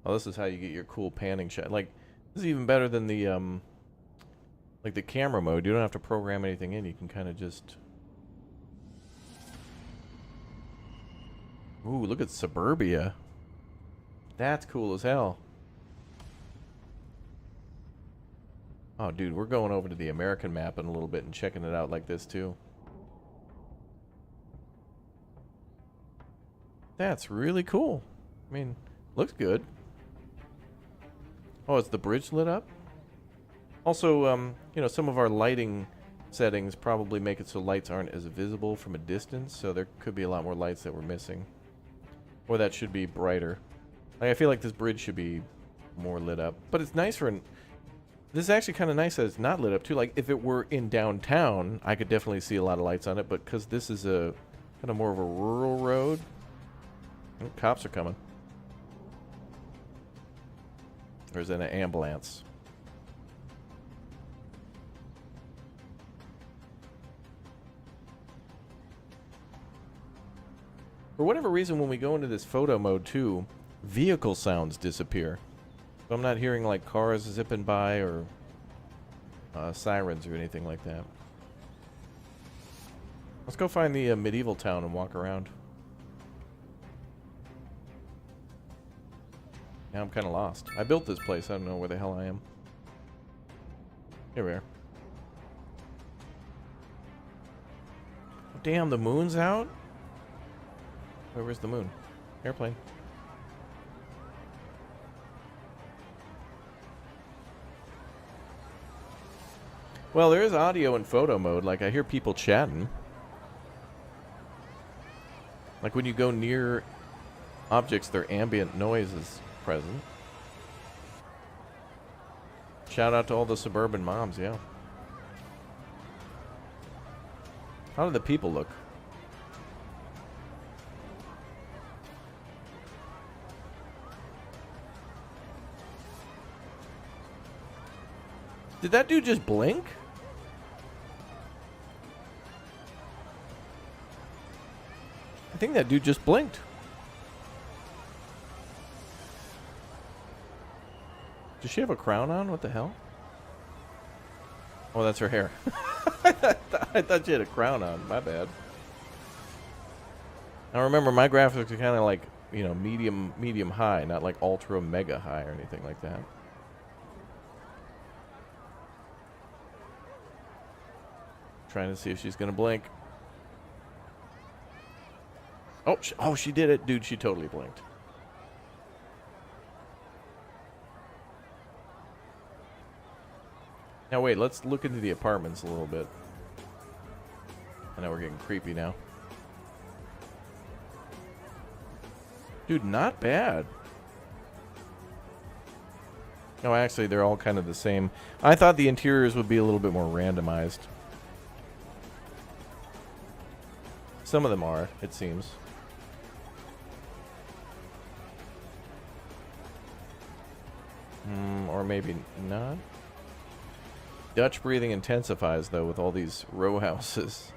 Oh, this is how you get your cool panning shot. Like, this is even better than the like the camera mode. You don't have to program anything in. You can kind of just... Ooh, look at suburbia. That's cool as hell. Oh, dude, we're going over to the American map in a little bit and checking it out like this, too. That's really cool. I mean, looks good. Oh, is the bridge lit up? Also, you know, some of our lighting settings probably make it so lights aren't as visible from a distance, so there could be a lot more lights that we're missing. Or that should be brighter. Like, I feel like this bridge should be more lit up. But it's nice for an... This is actually kind of nice that it's not lit up, too. Like, if it were in downtown, I could definitely see a lot of lights on it, but because this is a kind of more of a rural road... Oh, cops are coming. There's an ambulance. For whatever reason, when we go into this photo mode too, vehicle sounds disappear. So I'm not hearing like cars zipping by or sirens or anything like that. Let's go find the medieval town and walk around. Now I'm kind of lost. I built this place. I don't know where the hell I am. Here we are. Damn, the moon's out? Where's the moon? Airplane. Well, there is audio in photo mode. Like, I hear people chatting. Like, when you go near objects, their ambient noise is present. Shout out to all the suburban moms, yeah. How do the people look? Did that dude just blink? I think that dude just blinked. Does she have a crown on? What the hell? Oh, that's her hair. I thought she had a crown on. My bad. Now remember, my graphics are kind of like, you know, medium high, not like ultra mega high or anything like that. Trying to see if she's gonna blink. Oh, she did it, dude. She totally blinked. Now wait, let's look into the apartments a little bit. I know we're getting creepy now. Dude, not bad. No, actually, they're all kind of the same. I thought the interiors would be a little bit more randomized. Some of them are, it seems. Or maybe not. Dutch breathing intensifies, though, with all these row houses.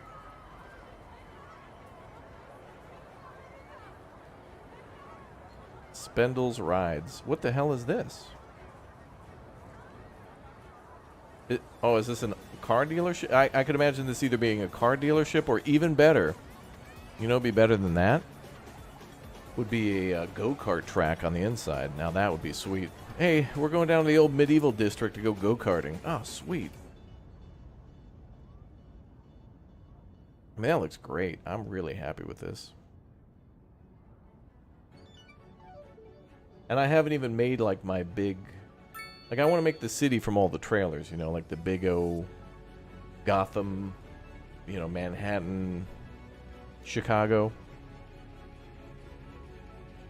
Spendle's Rides. What the hell is this? Oh, is this a car dealership? I could imagine this either being a car dealership or even better. You know, it'd be better than that. Would be a go-kart track on the inside. Now that would be sweet. Hey, we're going down to the old medieval district to go go-karting. Oh, sweet. I mean, that looks great. I'm really happy with this. And I haven't even made, like, my big... Like, I want to make the city from all the trailers, you know, like the Big O, Gotham, you know, Manhattan, Chicago.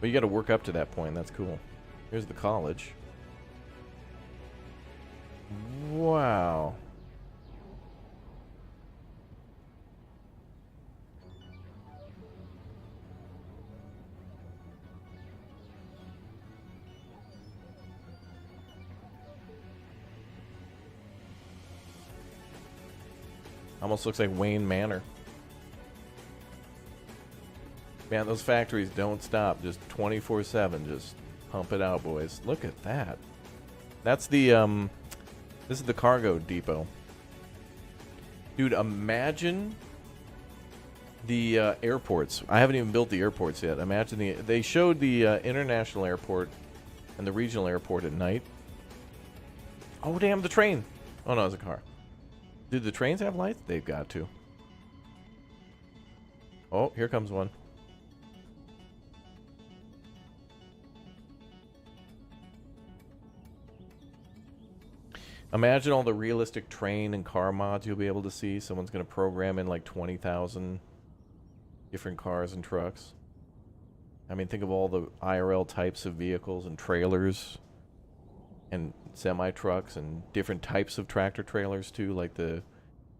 But you got to work up to that point. That's cool. Here's the college. Wow. Almost looks like Wayne Manor. Man, those factories don't stop. Just 24/7. Just pump it out, boys. Look at that. That's the, this is the cargo depot. Dude, imagine the airports. I haven't even built the airports yet. Imagine they showed the international airport and the regional airport at night. Oh, damn, the train. Oh, no, it's a car. Do the trains have lights? They've got to. Oh, here comes one. Imagine all the realistic train and car mods you'll be able to see. Someone's going to program in like 20,000 different cars and trucks. I mean, think of all the IRL types of vehicles and trailers and semi-trucks and different types of tractor trailers too, like the,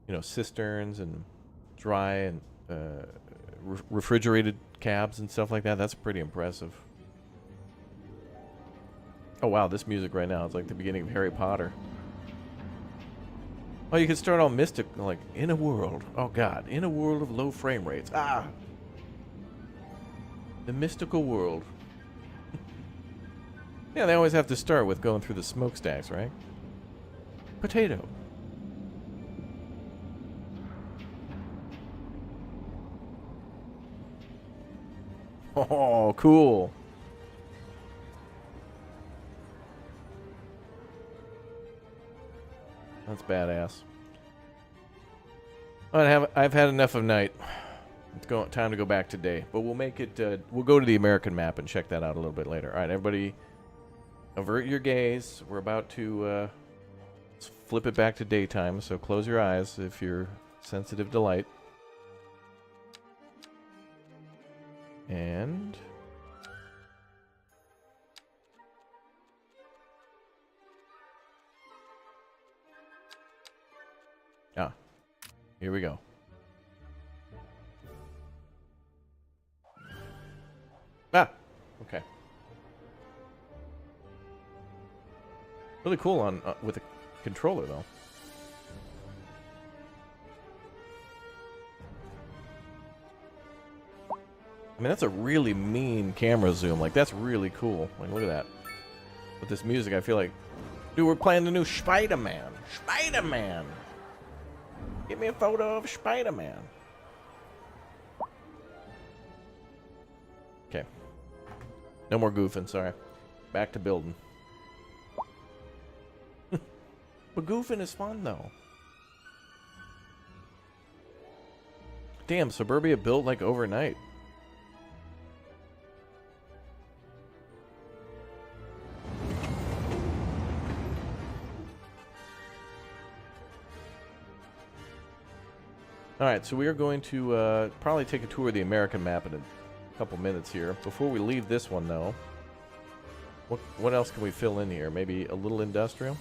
you know, cisterns and dry and refrigerated cabs and stuff like that. That's pretty impressive. Oh wow, this music right now is like the beginning of Harry Potter. Oh, you could start all mystic, like, in a world. Oh god, in a world of low frame rates. Ah! The mystical world. Yeah, they always have to start with going through the smokestacks, right? Potato. Oh, cool. That's badass. I've had enough of night. It's time to go back to day. But we'll make it, we'll go to the American map and check that out a little bit later. All right, everybody, avert your gaze. We're about to flip it back to daytime, so close your eyes if you're sensitive to light. And... ah, here we go. Ah, okay. Really cool on with a controller though. I mean, that's a really mean camera zoom. Like, that's really cool. Like, look at that. With this music, I feel like, dude, we're playing the new Spider-Man. Spider-Man. Give me a photo of Spider-Man. Okay. No more goofing, sorry. Back to building. But goofing is fun, though. Damn, Suburbia built, like, overnight. Alright, so we are going to probably take a tour of the American map in a couple minutes here. Before we leave this one, though, what else can we fill in here? Maybe a little industrial?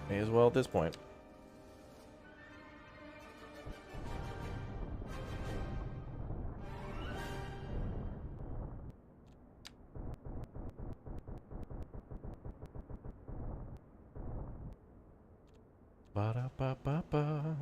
May as well at this point. Ba-da-ba-ba-ba.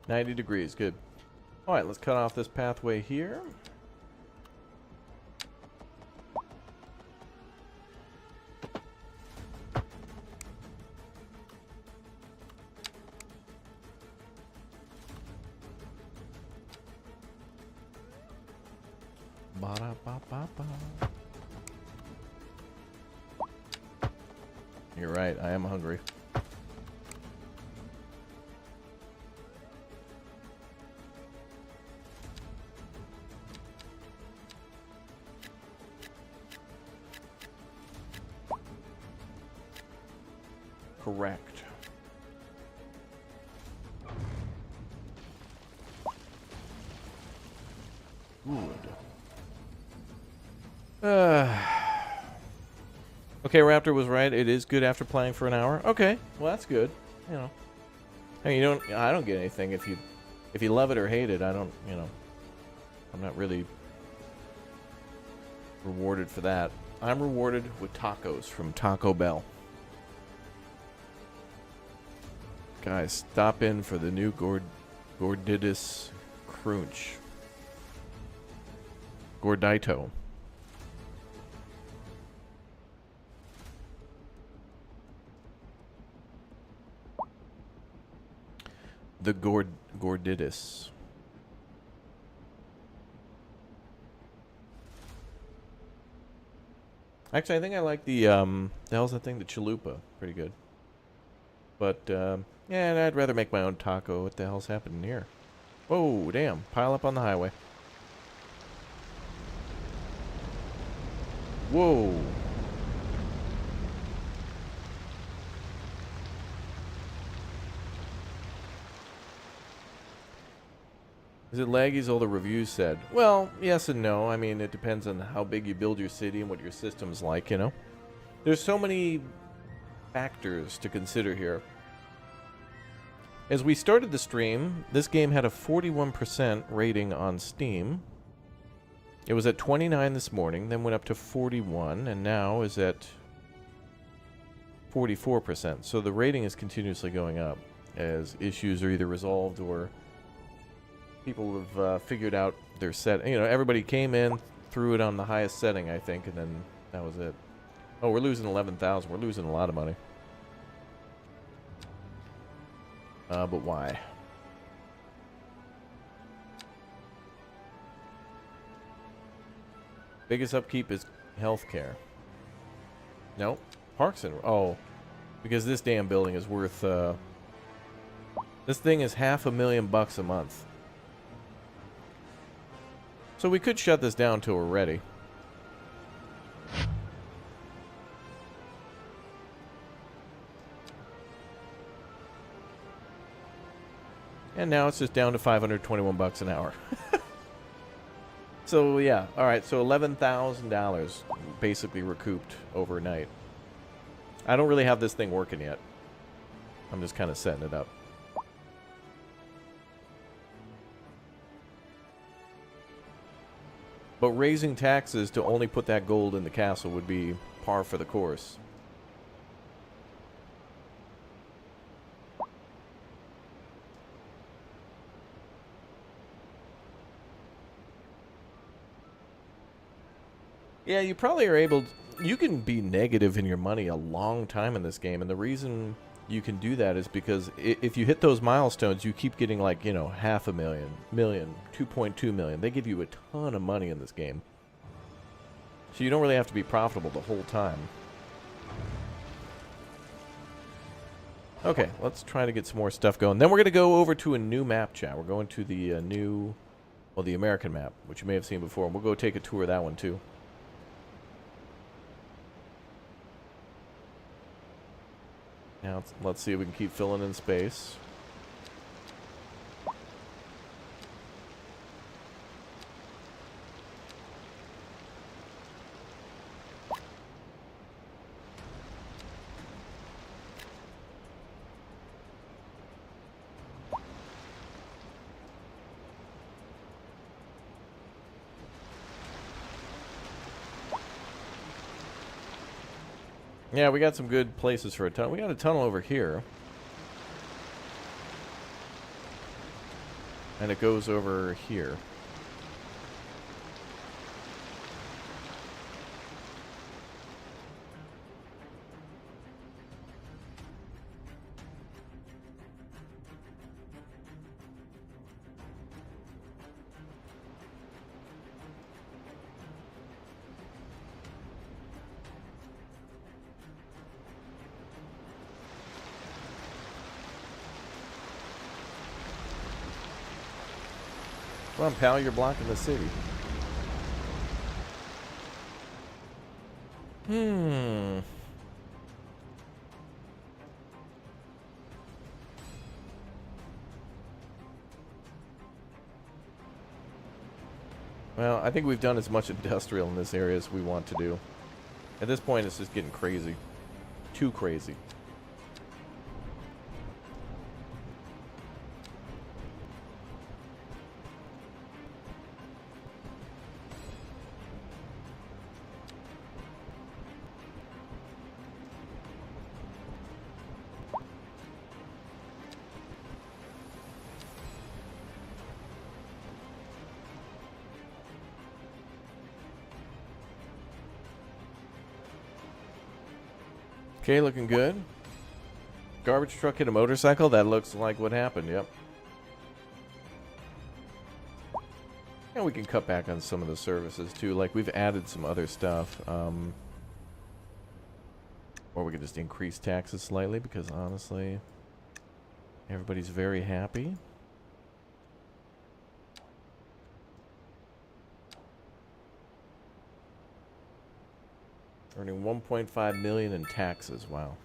90 degrees, good. All right, let's cut off this pathway here. Ba-da-ba-ba-ba. You're right, I am hungry. Correct. Good. Okay, Raptor was right. It is good after playing for an hour. Okay, well that's good. You know, I mean, I don't get anything if you love it or hate it. I don't. You know, I'm not really rewarded for that. I'm rewarded with tacos from Taco Bell. Guys, stop in for the new Gordidus Crunch. Gordito. The Gordidus. Actually, I think I like the hell's that thing? The chalupa. Pretty good. But, yeah, I'd rather make my own taco. What the hell's happening here? Whoa, damn. Pile up on the highway. Whoa. Is it laggy as all the reviews said? Well, yes and no. I mean, it depends on how big you build your city and what your system's like, you know? There's so many factors to consider here. As we started the stream, this game had a 41% rating on Steam. It was at 29 this morning, then went up to 41, and now is at 44%. So the rating is continuously going up as issues are either resolved or people have figured out their set. You know, everybody came in, threw it on the highest setting, I think, and then that was it. Oh, we're losing 11,000. We're losing a lot of money. But why? Biggest upkeep is healthcare. No, parks and because this damn building is worth. This thing is $500,000 a month. So we could shut this down till we're ready. And now it's just down to $521 an hour. So yeah, all right. So $11,000 basically recouped overnight. I don't really have this thing working yet. I'm just kind of setting it up. But raising taxes to only put that gold in the castle would be par for the course. Yeah, you probably are able to, you can be negative in your money a long time in this game, and the reason you can do that is because if you hit those milestones, you keep getting, like, you know, $500,000, million, 2.2 million. They give you a ton of money in this game. So you don't really have to be profitable the whole time. Okay, let's try to get some more stuff going. Then we're going to go over to a new map, chat. We're going to the new, well, the American map, which you may have seen before. We'll go take a tour of that one, too. Now, let's see if we can keep filling in space. Yeah, we got some good places for a tunnel. We got a tunnel over here. And it goes over here. Come on, pal, you're blocking the city. Well, I think we've done as much industrial in this area as we want to do. At this point, it's just getting crazy. Too crazy. Okay, looking good. Garbage truck hit a motorcycle? That looks like what happened, yep. And we can cut back on some of the services too. Like, we've added some other stuff. Or we could just increase taxes slightly because, honestly, everybody's very happy. Earning 1.5 million in taxes. Wow.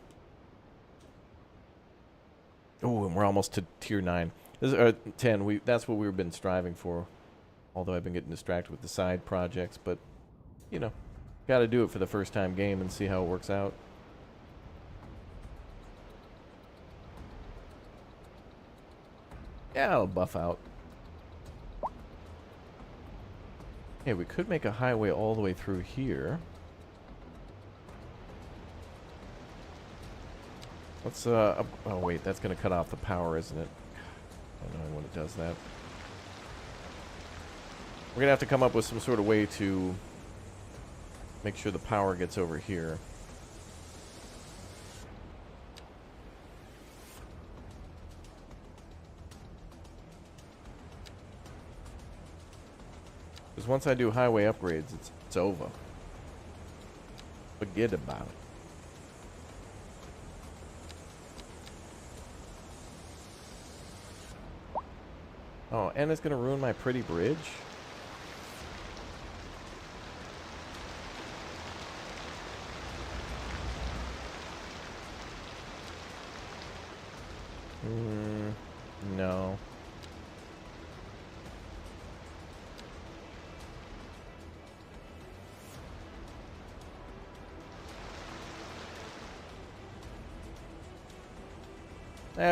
Oh, and we're almost to tier 9. This is 10. That's what we've been striving for. Although I've been getting distracted with the side projects, but you know, got to do it for the first time game and see how it works out. Yeah, it'll buff out. Hey, we could make a highway all the way through here. Let's, oh wait, that's going to cut off the power, isn't it? I don't know when it does that. We're going to have to come up with some sort of way to make sure the power gets over here. Because once I do highway upgrades, it's over. Forget about it. Oh, and it's going to ruin my pretty bridge? No.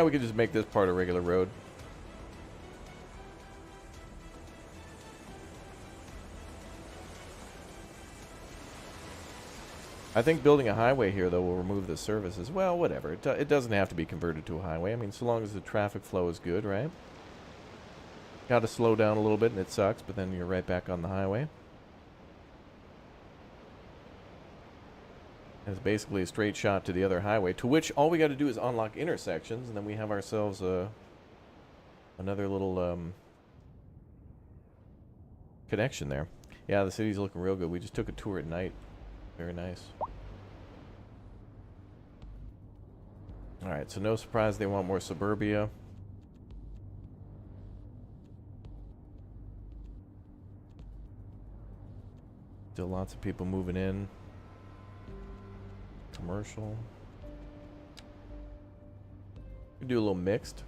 We could just make this part a regular road. I think building a highway here, though, will remove the services. Well, whatever. It doesn't have to be converted to a highway. I mean, so long as the traffic flow is good, right? Got to slow down a little bit, and it sucks, but then you're right back on the highway. And it's basically a straight shot to the other highway, to which all we got to do is unlock intersections, and then we have ourselves another little connection there. Yeah, the city's looking real good. We just took a tour at night. Very nice. Alright, so no surprise they want more suburbia. Still lots of people moving in. Commercial. We do a little mixed.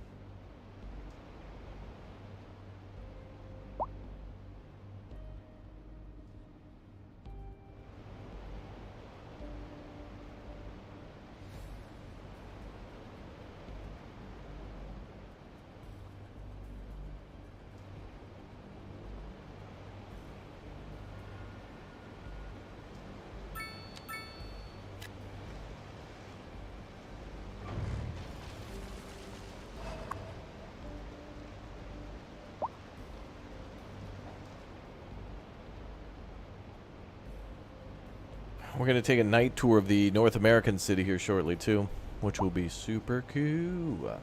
We're going to take a night tour of the North American city here shortly, too, which will be super cool.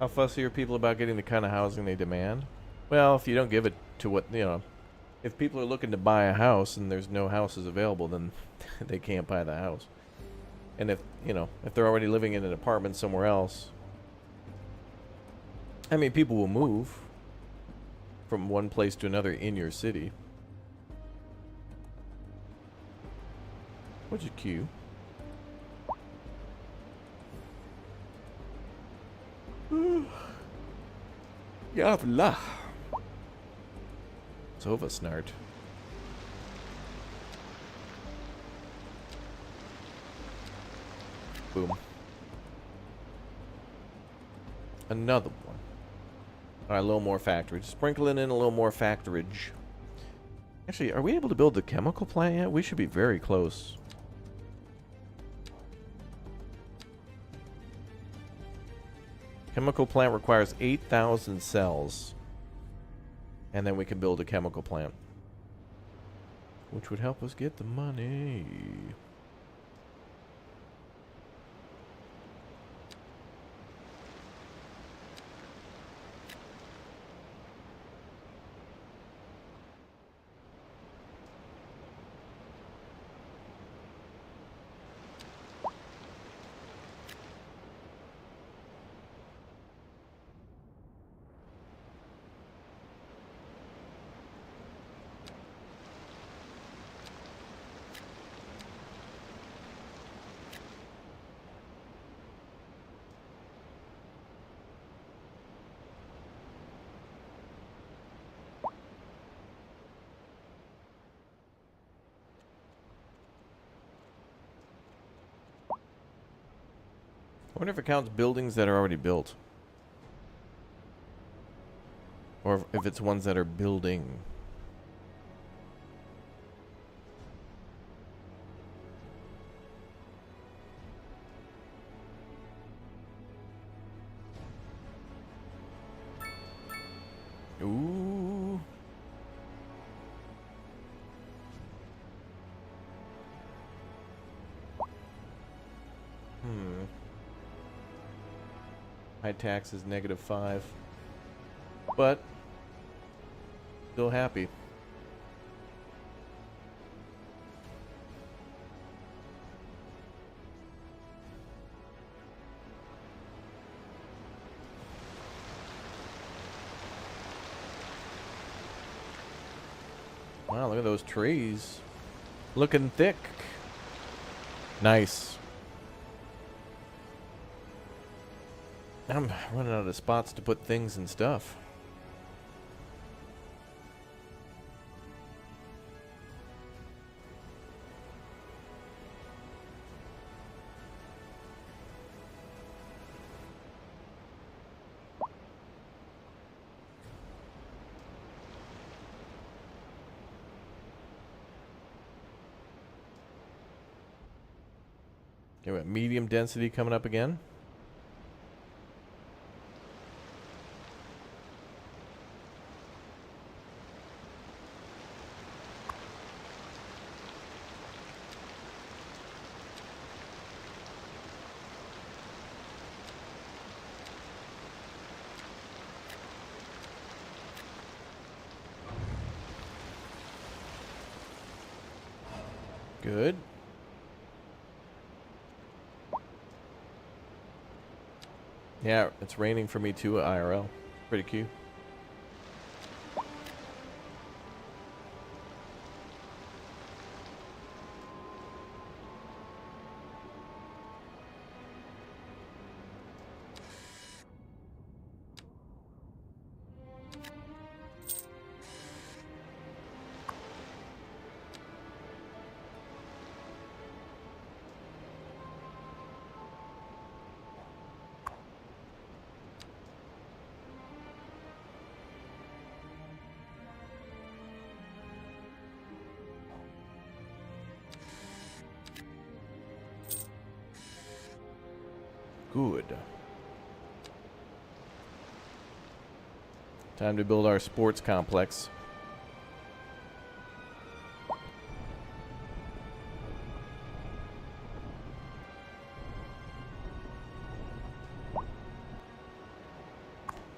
How fussy are people about getting the kind of housing they demand? Well, if you don't give it to what, if people are looking to buy a house and there's no houses available, then they can't buy the house. And if they're already living in an apartment somewhere else, I mean, people will move from one place to another in your city. Which is cute. Jävlar. Sova snart. Boom. Another one. Alright, a little more factory. Sprinkling in a little more factorage. Actually, are we able to build the chemical plant yet? We should be very close. Chemical plant requires 8,000 cells. And then we can build a chemical plant. Which would help us get the money. I wonder if it counts buildings that are already built. Or if it's ones that are building. Ooh. High tax is -5. But still happy. Wow, look at those trees. Looking thick. Nice. I'm running out of spots to put things and stuff. Okay, we have medium density coming up again. Good. Yeah, it's raining for me too at IRL. Pretty cute. Good. Time to build our sports complex.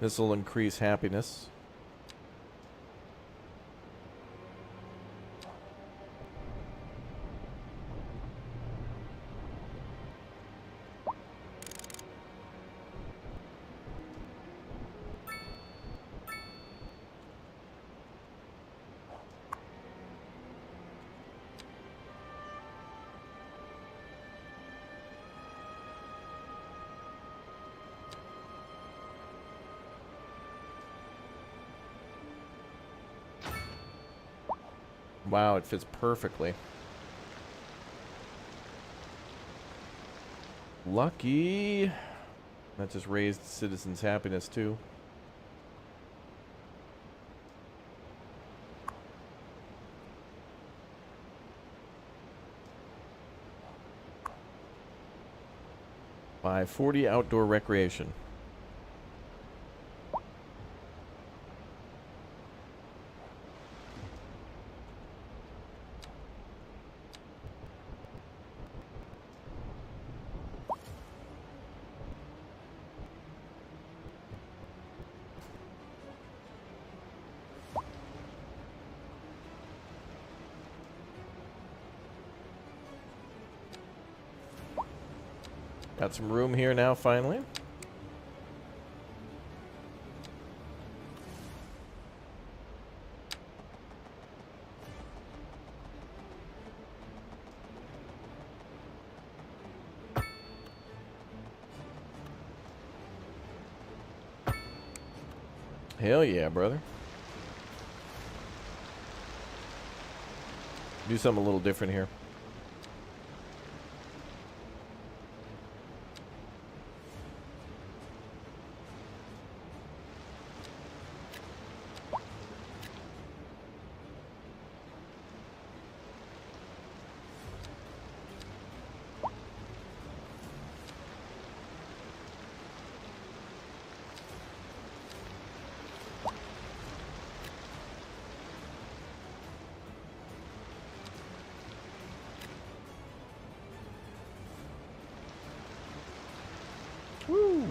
This will increase happiness. Wow, it fits perfectly. Lucky. That just raised citizens' happiness too. By 40 outdoor recreation. Got some room here now, finally. Hell yeah, brother. Do something a little different here. Woo!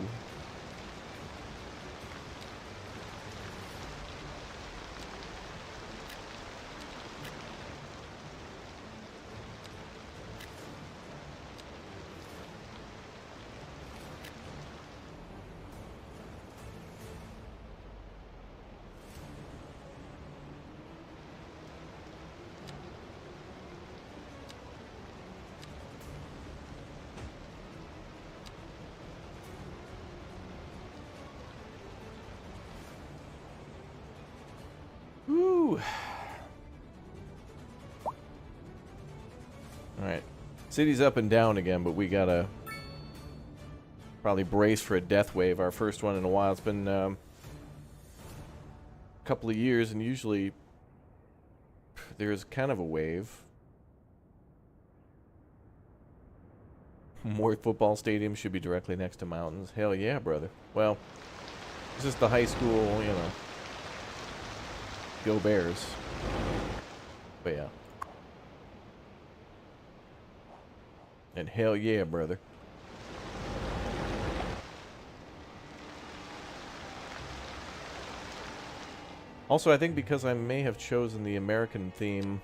Woo! Alright. City's up and down again, but we gotta probably brace for a death wave. Our first one in a while. It's been a couple of years, and usually there's kind of a wave. More football stadiums should be directly next to mountains. Hell yeah, brother. Well, it's just the high school, you know. Go Bears. But yeah. And hell yeah, brother. Also, I think because I may have chosen the American theme.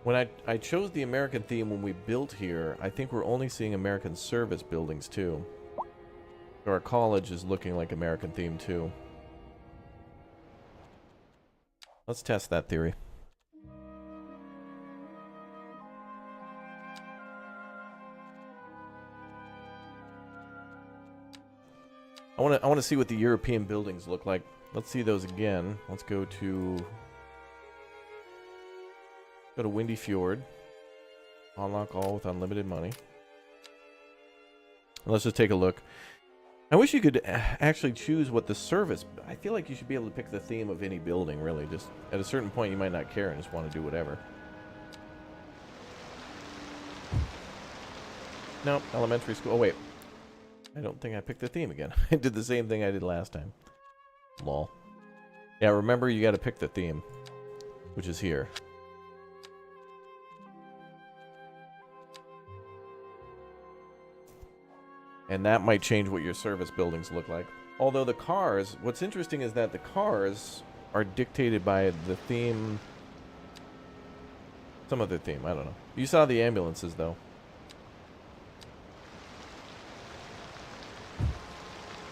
When I chose the American theme when we built here, I think we're only seeing American service buildings too. So our college is looking like American theme too. Let's test that theory. I want to see what the European buildings look like. Let's see those again. Let's go to Windy Fjord. Unlock all with unlimited money. Let's just take a look. I wish you could actually choose what the service... I feel like you should be able to pick the theme of any building, really. Just at a certain point, you might not care and just want to do whatever. Nope, elementary school. Oh, wait. I don't think I picked the theme again. I did the same thing I did last time. Lol. Yeah, remember you gotta pick the theme, which is here. And that might change what your service buildings look like. Although the cars, what's interesting is that the cars are dictated by the theme. Some other theme, I don't know. You saw the ambulances, though.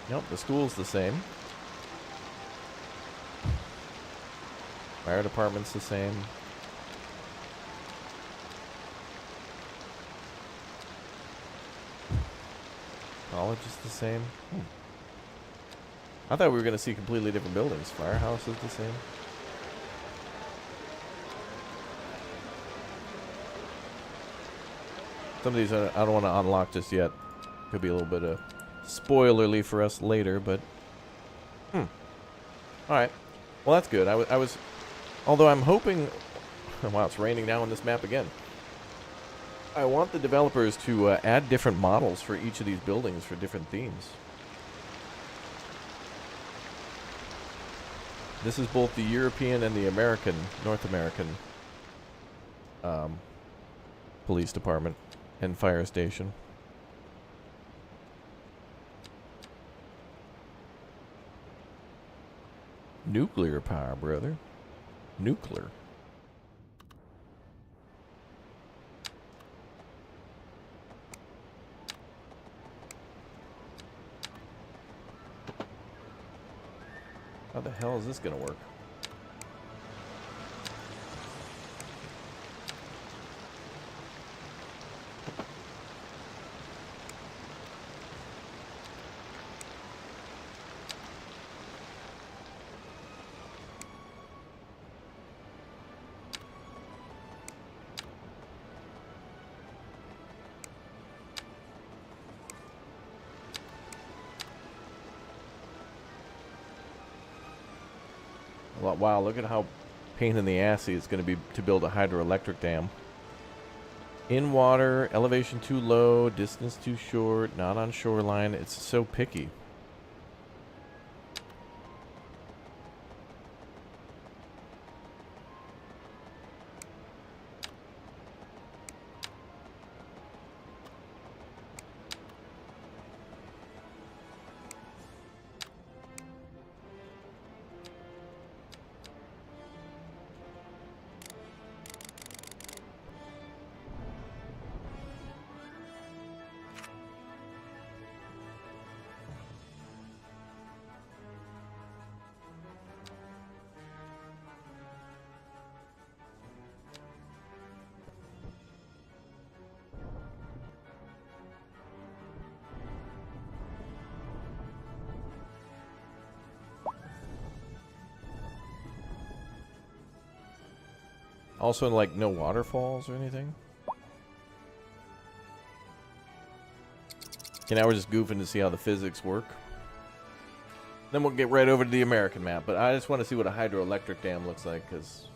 Nope, the school's the same. Fire department's the same. College is the same. I thought we were going to see completely different buildings. Firehouse is the same. Some of these I don't want to unlock just yet. Could be a little bit of spoilerly for us later, but... Alright. Well, that's good. I was... Although I'm hoping... Wow, it's raining now on this map again. I want the developers to add different models for each of these buildings for different themes. This is both the European and the American, North American police department and fire station. Nuclear power, brother. Nuclear. How the hell is this gonna work? Wow, look at how pain in the assy it's going to be to build a hydroelectric dam. In water, elevation too low, distance too short, not on shoreline. It's so picky. Also, like, no waterfalls or anything? Okay, now we're just goofing to see how the physics work. Then we'll get right over to the American map. But I just want to see what a hydroelectric dam looks like, because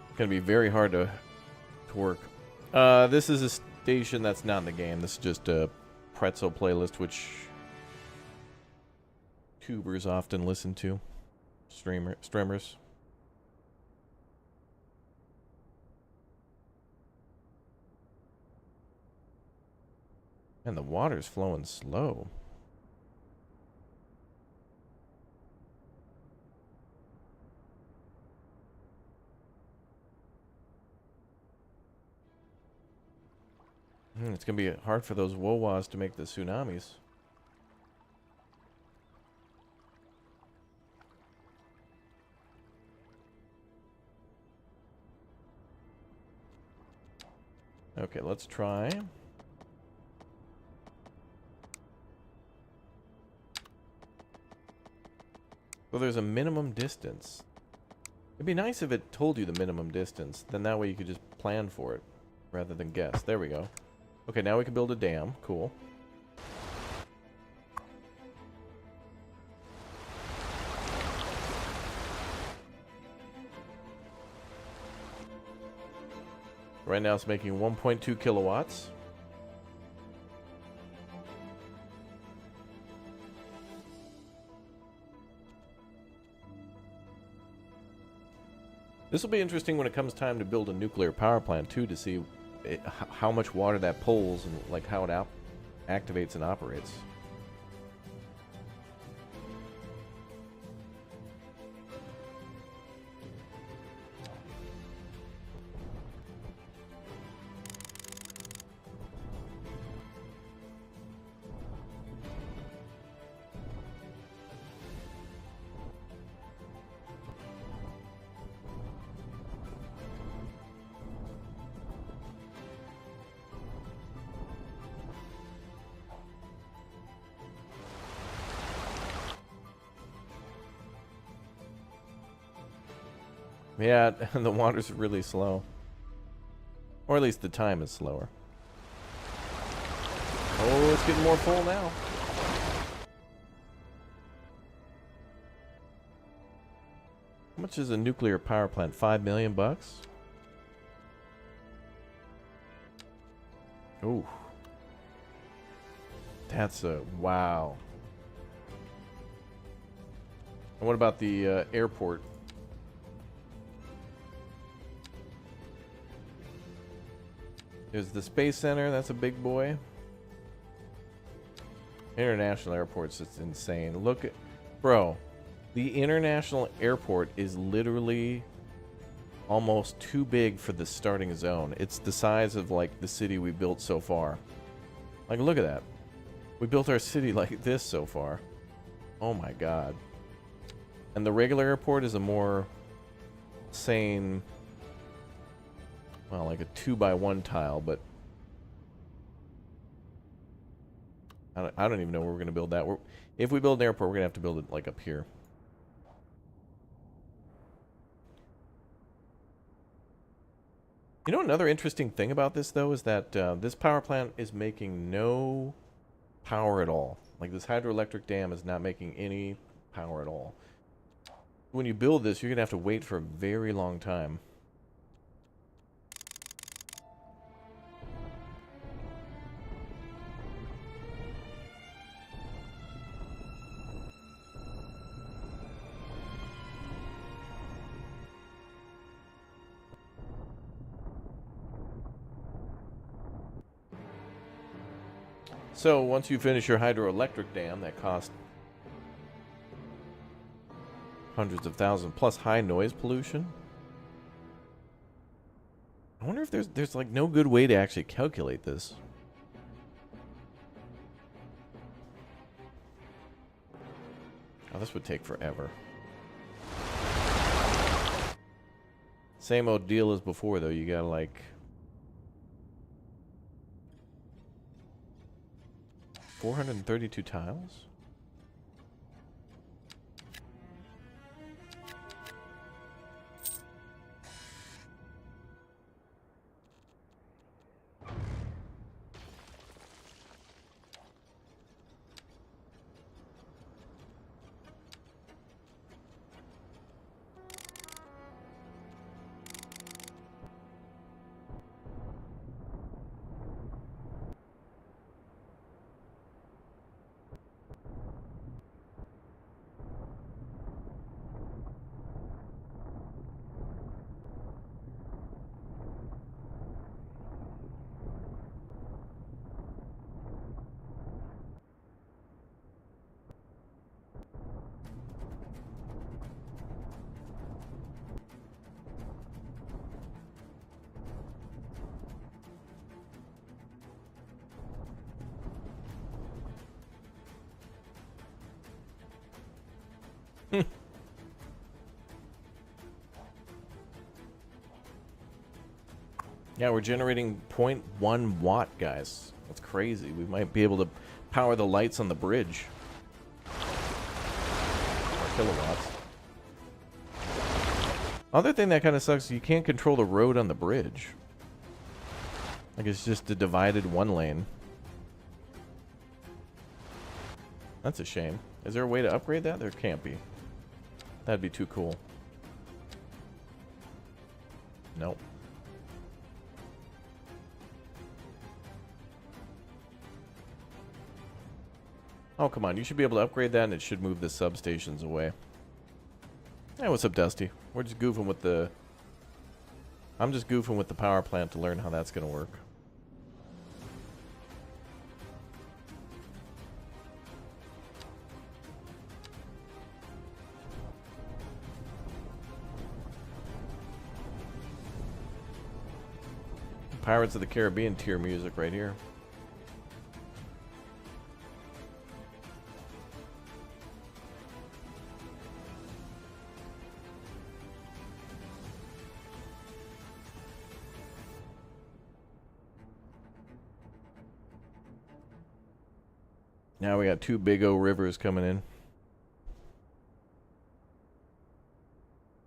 it's going to be very hard to work. This is a station that's not in the game. This is just a pretzel playlist, which tubers often listen to. Streamers. And the water's flowing slow. It's going to be hard for those wowas to make the tsunamis. Okay, let's try. Well, there's a minimum distance. It'd be nice if it told you the minimum distance. Then that way you could just plan for it rather than guess. There we go. Okay, now we can build a dam. Cool. Right now it's making 1.2 kilowatts. This will be interesting when it comes time to build a nuclear power plant too, to see how much water that pulls and like how it activates and operates. Yeah, and the water's really slow. Or at least the time is slower. Oh, it's getting more full now. How much is a nuclear power plant? 5 million bucks? Ooh. That's a wow. And what about the airport? There's the Space Center, that's a big boy. International airports, it's insane. Look at, bro, the international airport is literally almost too big for the starting zone. It's the size of like the city we built so far. Like, look at that. We built our city like this so far. Oh my god. And the regular airport is a more sane, well, like a 2x1 tile, but I don't even know where we're going to build that. If we build an airport, we're going to have to build it like up here. You know, another interesting thing about this, though, is that this power plant is making no power at all. Like, this hydroelectric dam is not making any power at all. When you build this, you're going to have to wait for a very long time. So once you finish your hydroelectric dam, that costs hundreds of thousands, plus high noise pollution. I wonder if there's like no good way to actually calculate this. Oh, this would take forever. Same old deal as before, though. You gotta like 432 tiles? Yeah, we're generating 0.1 watt, guys. That's crazy. We might be able to power the lights on the bridge. Or kilowatts. Other thing that kind of sucks, you can't control the road on the bridge. Like, it's just a divided one lane. That's a shame. Is there a way to upgrade that? There can't be. That'd be too cool. Nope. Oh, come on. You should be able to upgrade that, and it should move the substations away. Hey, what's up, Dusty? We're just goofing with the I'm just goofing with the power plant to learn how that's going to work. Pirates of the Caribbean tier music right here. Now we got 2 big O rivers coming in.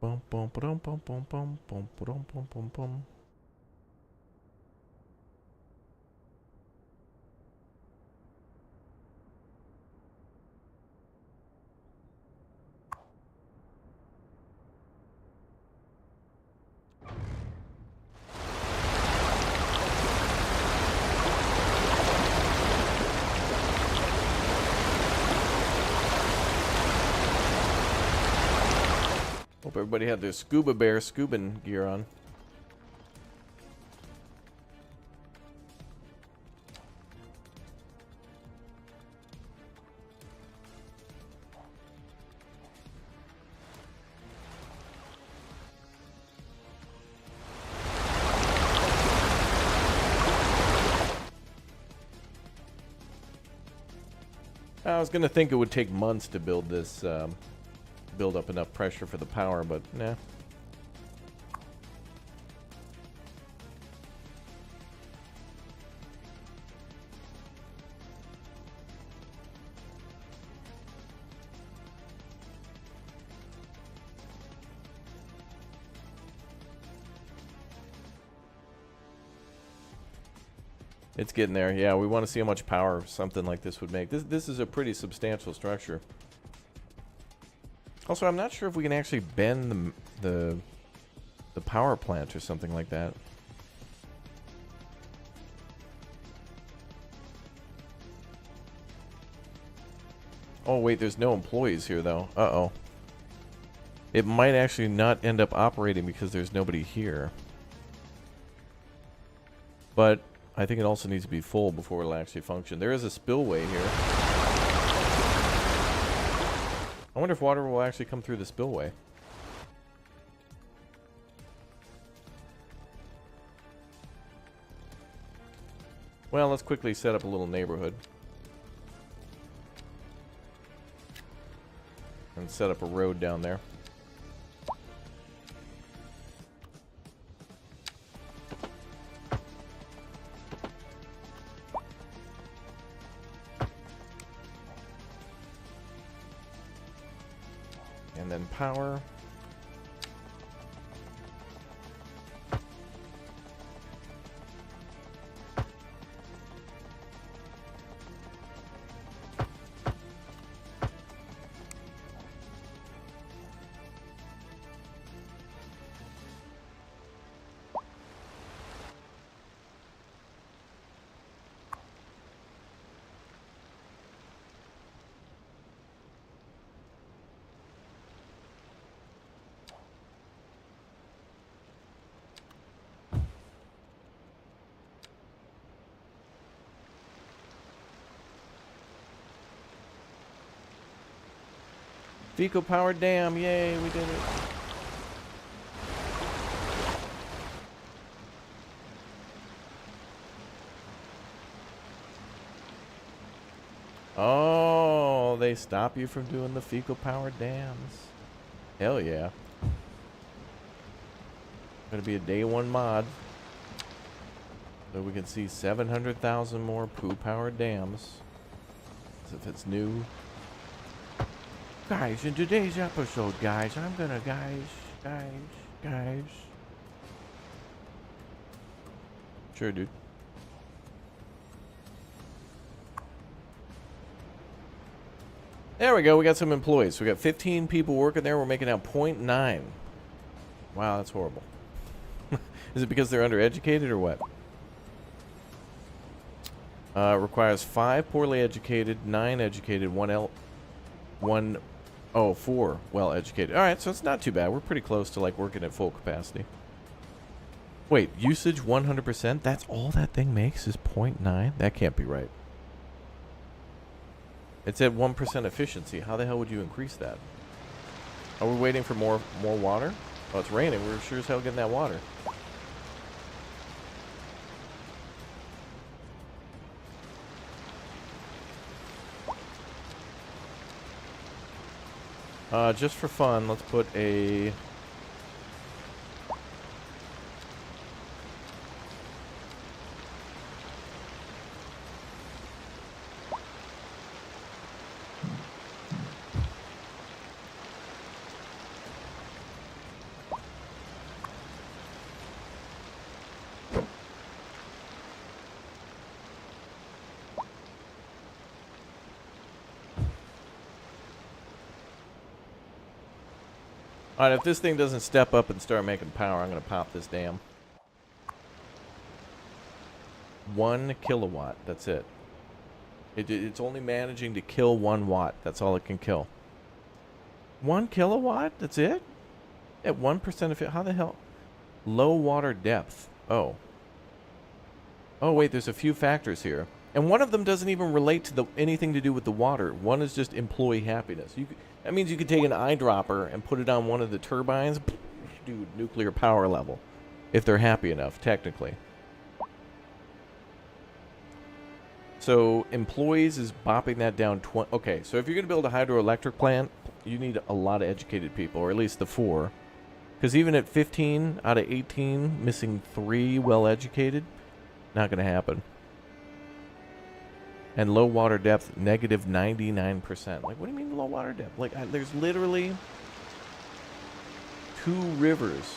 Bum bum ba-dum bum bum bum bum ba-dum bum bum bum. Hope everybody had their scuba bear scuba gear on. I was gonna think it would take months to build this, build up enough pressure for the power, but nah. It's getting there. Yeah, we want to see how much power something like this would make. This is a pretty substantial structure. Also, I'm not sure if we can actually bend the power plant or something like that. Oh wait, there's no employees here though. Uh-oh. It might actually not end up operating because there's nobody here. But I think it also needs to be full before it'll actually function. There is a spillway here. I wonder if water will actually come through the spillway. Well, let's quickly set up a little neighborhood. And set up a road down there. And then power. Fecal powered dam, yay, we did it. Oh, they stop you from doing the fecal powered dams. Hell yeah. Gonna be a day one mod. So we can see 700,000 more poo powered dams. As if it's new. Guys, in today's episode, guys, I'm gonna, guys. Sure, dude. There we go, we got some employees. We got 15 people working there, we're making out 0.9. Wow, that's horrible. Is it because they're undereducated or what? Requires 5 poorly educated, 9 educated, 4 well educated. Alright, so it's not too bad. We're pretty close to like working at full capacity. Wait, usage 100%? That's all that thing makes is 0.9? That can't be right. It's at 1% efficiency. How the hell would you increase that? Are we waiting for more water? Oh, it's raining. We're sure as hell getting that water. Just for fun, let's put a... Alright, if this thing doesn't step up and start making power, I'm going to pop this dam. 1 kilowatt, that's it. It's only managing to kill 1 watt. That's all it can kill. 1 kilowatt? That's it? At 1% of it? How the hell? Low water depth. Oh. Oh, wait, there's a few factors here. And one of them doesn't even relate to anything to do with the water. One is just employee happiness. That means you could take an eyedropper and put it on one of the turbines, do nuclear power level, if they're happy enough, technically. So employees is bopping that down 20. Okay, so if you're going to build a hydroelectric plant, you need a lot of educated people, or at least the 4. Because even at 15 out of 18, missing 3 well-educated, not going to happen. And low water depth, negative 99%. Like, what do you mean low water depth? Like, there's literally 2 rivers.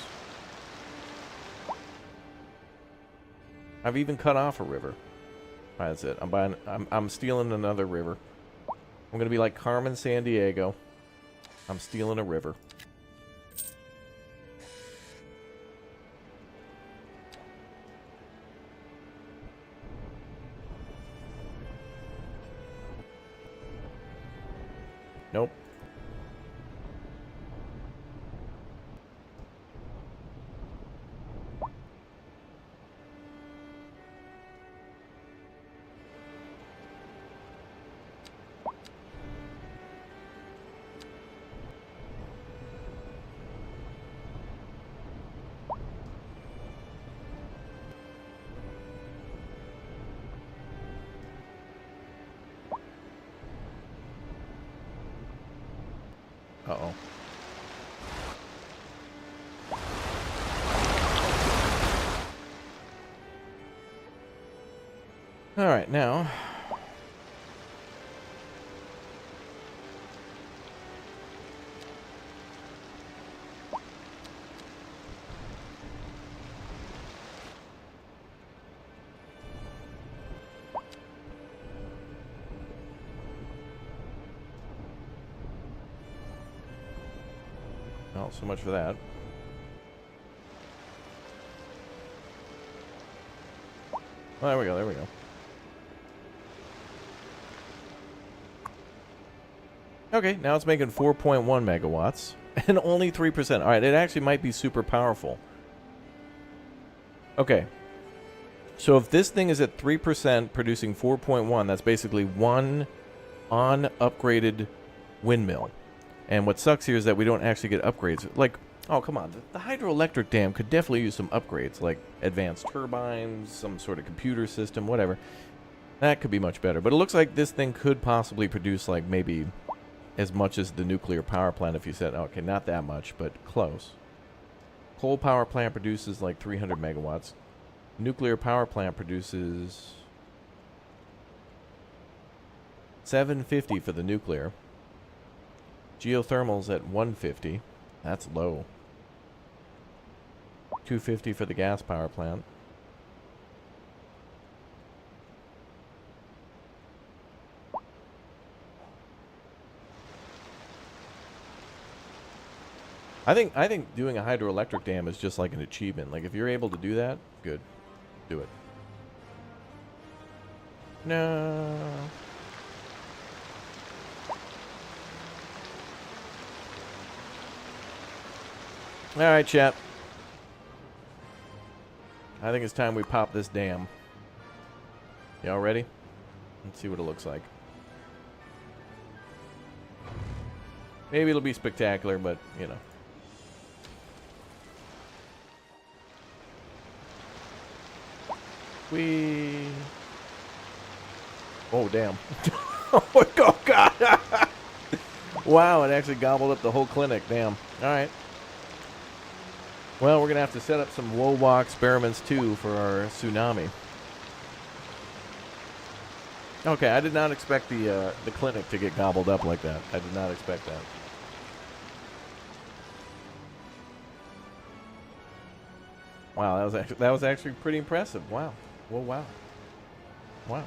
I've even cut off a river. That's it. I'm stealing another river. I'm gonna be like Carmen Sandiego. I'm stealing a river. Nope. Uh-oh. All right, now. Well, so much for that. Well, there we go, there we go. Okay, now it's making 4.1 megawatts and only 3%. All right, it actually might be super powerful. Okay. So if this thing is at 3% producing 4.1, that's basically 1 on-upgraded windmill. And what sucks here is that we don't actually get upgrades. Like, oh, come on. The hydroelectric dam could definitely use some upgrades, like advanced turbines, some sort of computer system, whatever. That could be much better. But it looks like this thing could possibly produce, like, maybe as much as the nuclear power plant if you said, okay, not that much, but close. Coal power plant produces, like, 300 megawatts. Nuclear power plant produces 750 for the nuclear. Geothermal's at 150. That's low. 250 for the gas power plant. I think doing a hydroelectric dam is just like an achievement. Like, if you're able to do that, good. Do it. No. All right, chat. I think it's time we pop this dam. Y'all ready? Let's see what it looks like. Maybe it'll be spectacular, but, you know. Oh, damn. Oh, God. Wow, it actually gobbled up the whole clinic. Damn. All right. Well, we're going to have to set up some WOWA experiments, too, for our tsunami. Okay, I did not expect the clinic to get gobbled up like that. I did not expect that. Wow, that was actually pretty impressive. Wow. Whoa, wow. Wow.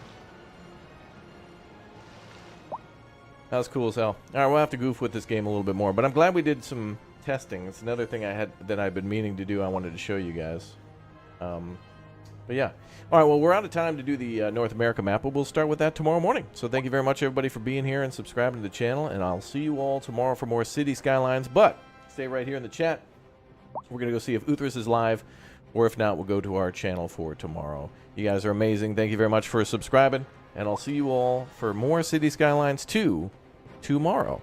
That was cool as hell. All right, we'll have to goof with this game a little bit more, but I'm glad we did some testing. It's another thing I've been meaning to do. I wanted to show you guys. But yeah. All right, well, we're out of time to do the North America map, but we'll start with that tomorrow morning. So thank you very much, everybody, for being here and subscribing to the channel, and I'll see you all tomorrow for more City Skylines, but stay right here in the chat. We're going to go see if Uthras is live, or if not, we'll go to our channel for tomorrow. You guys are amazing. Thank you very much for subscribing, and I'll see you all for more City Skylines 2 tomorrow.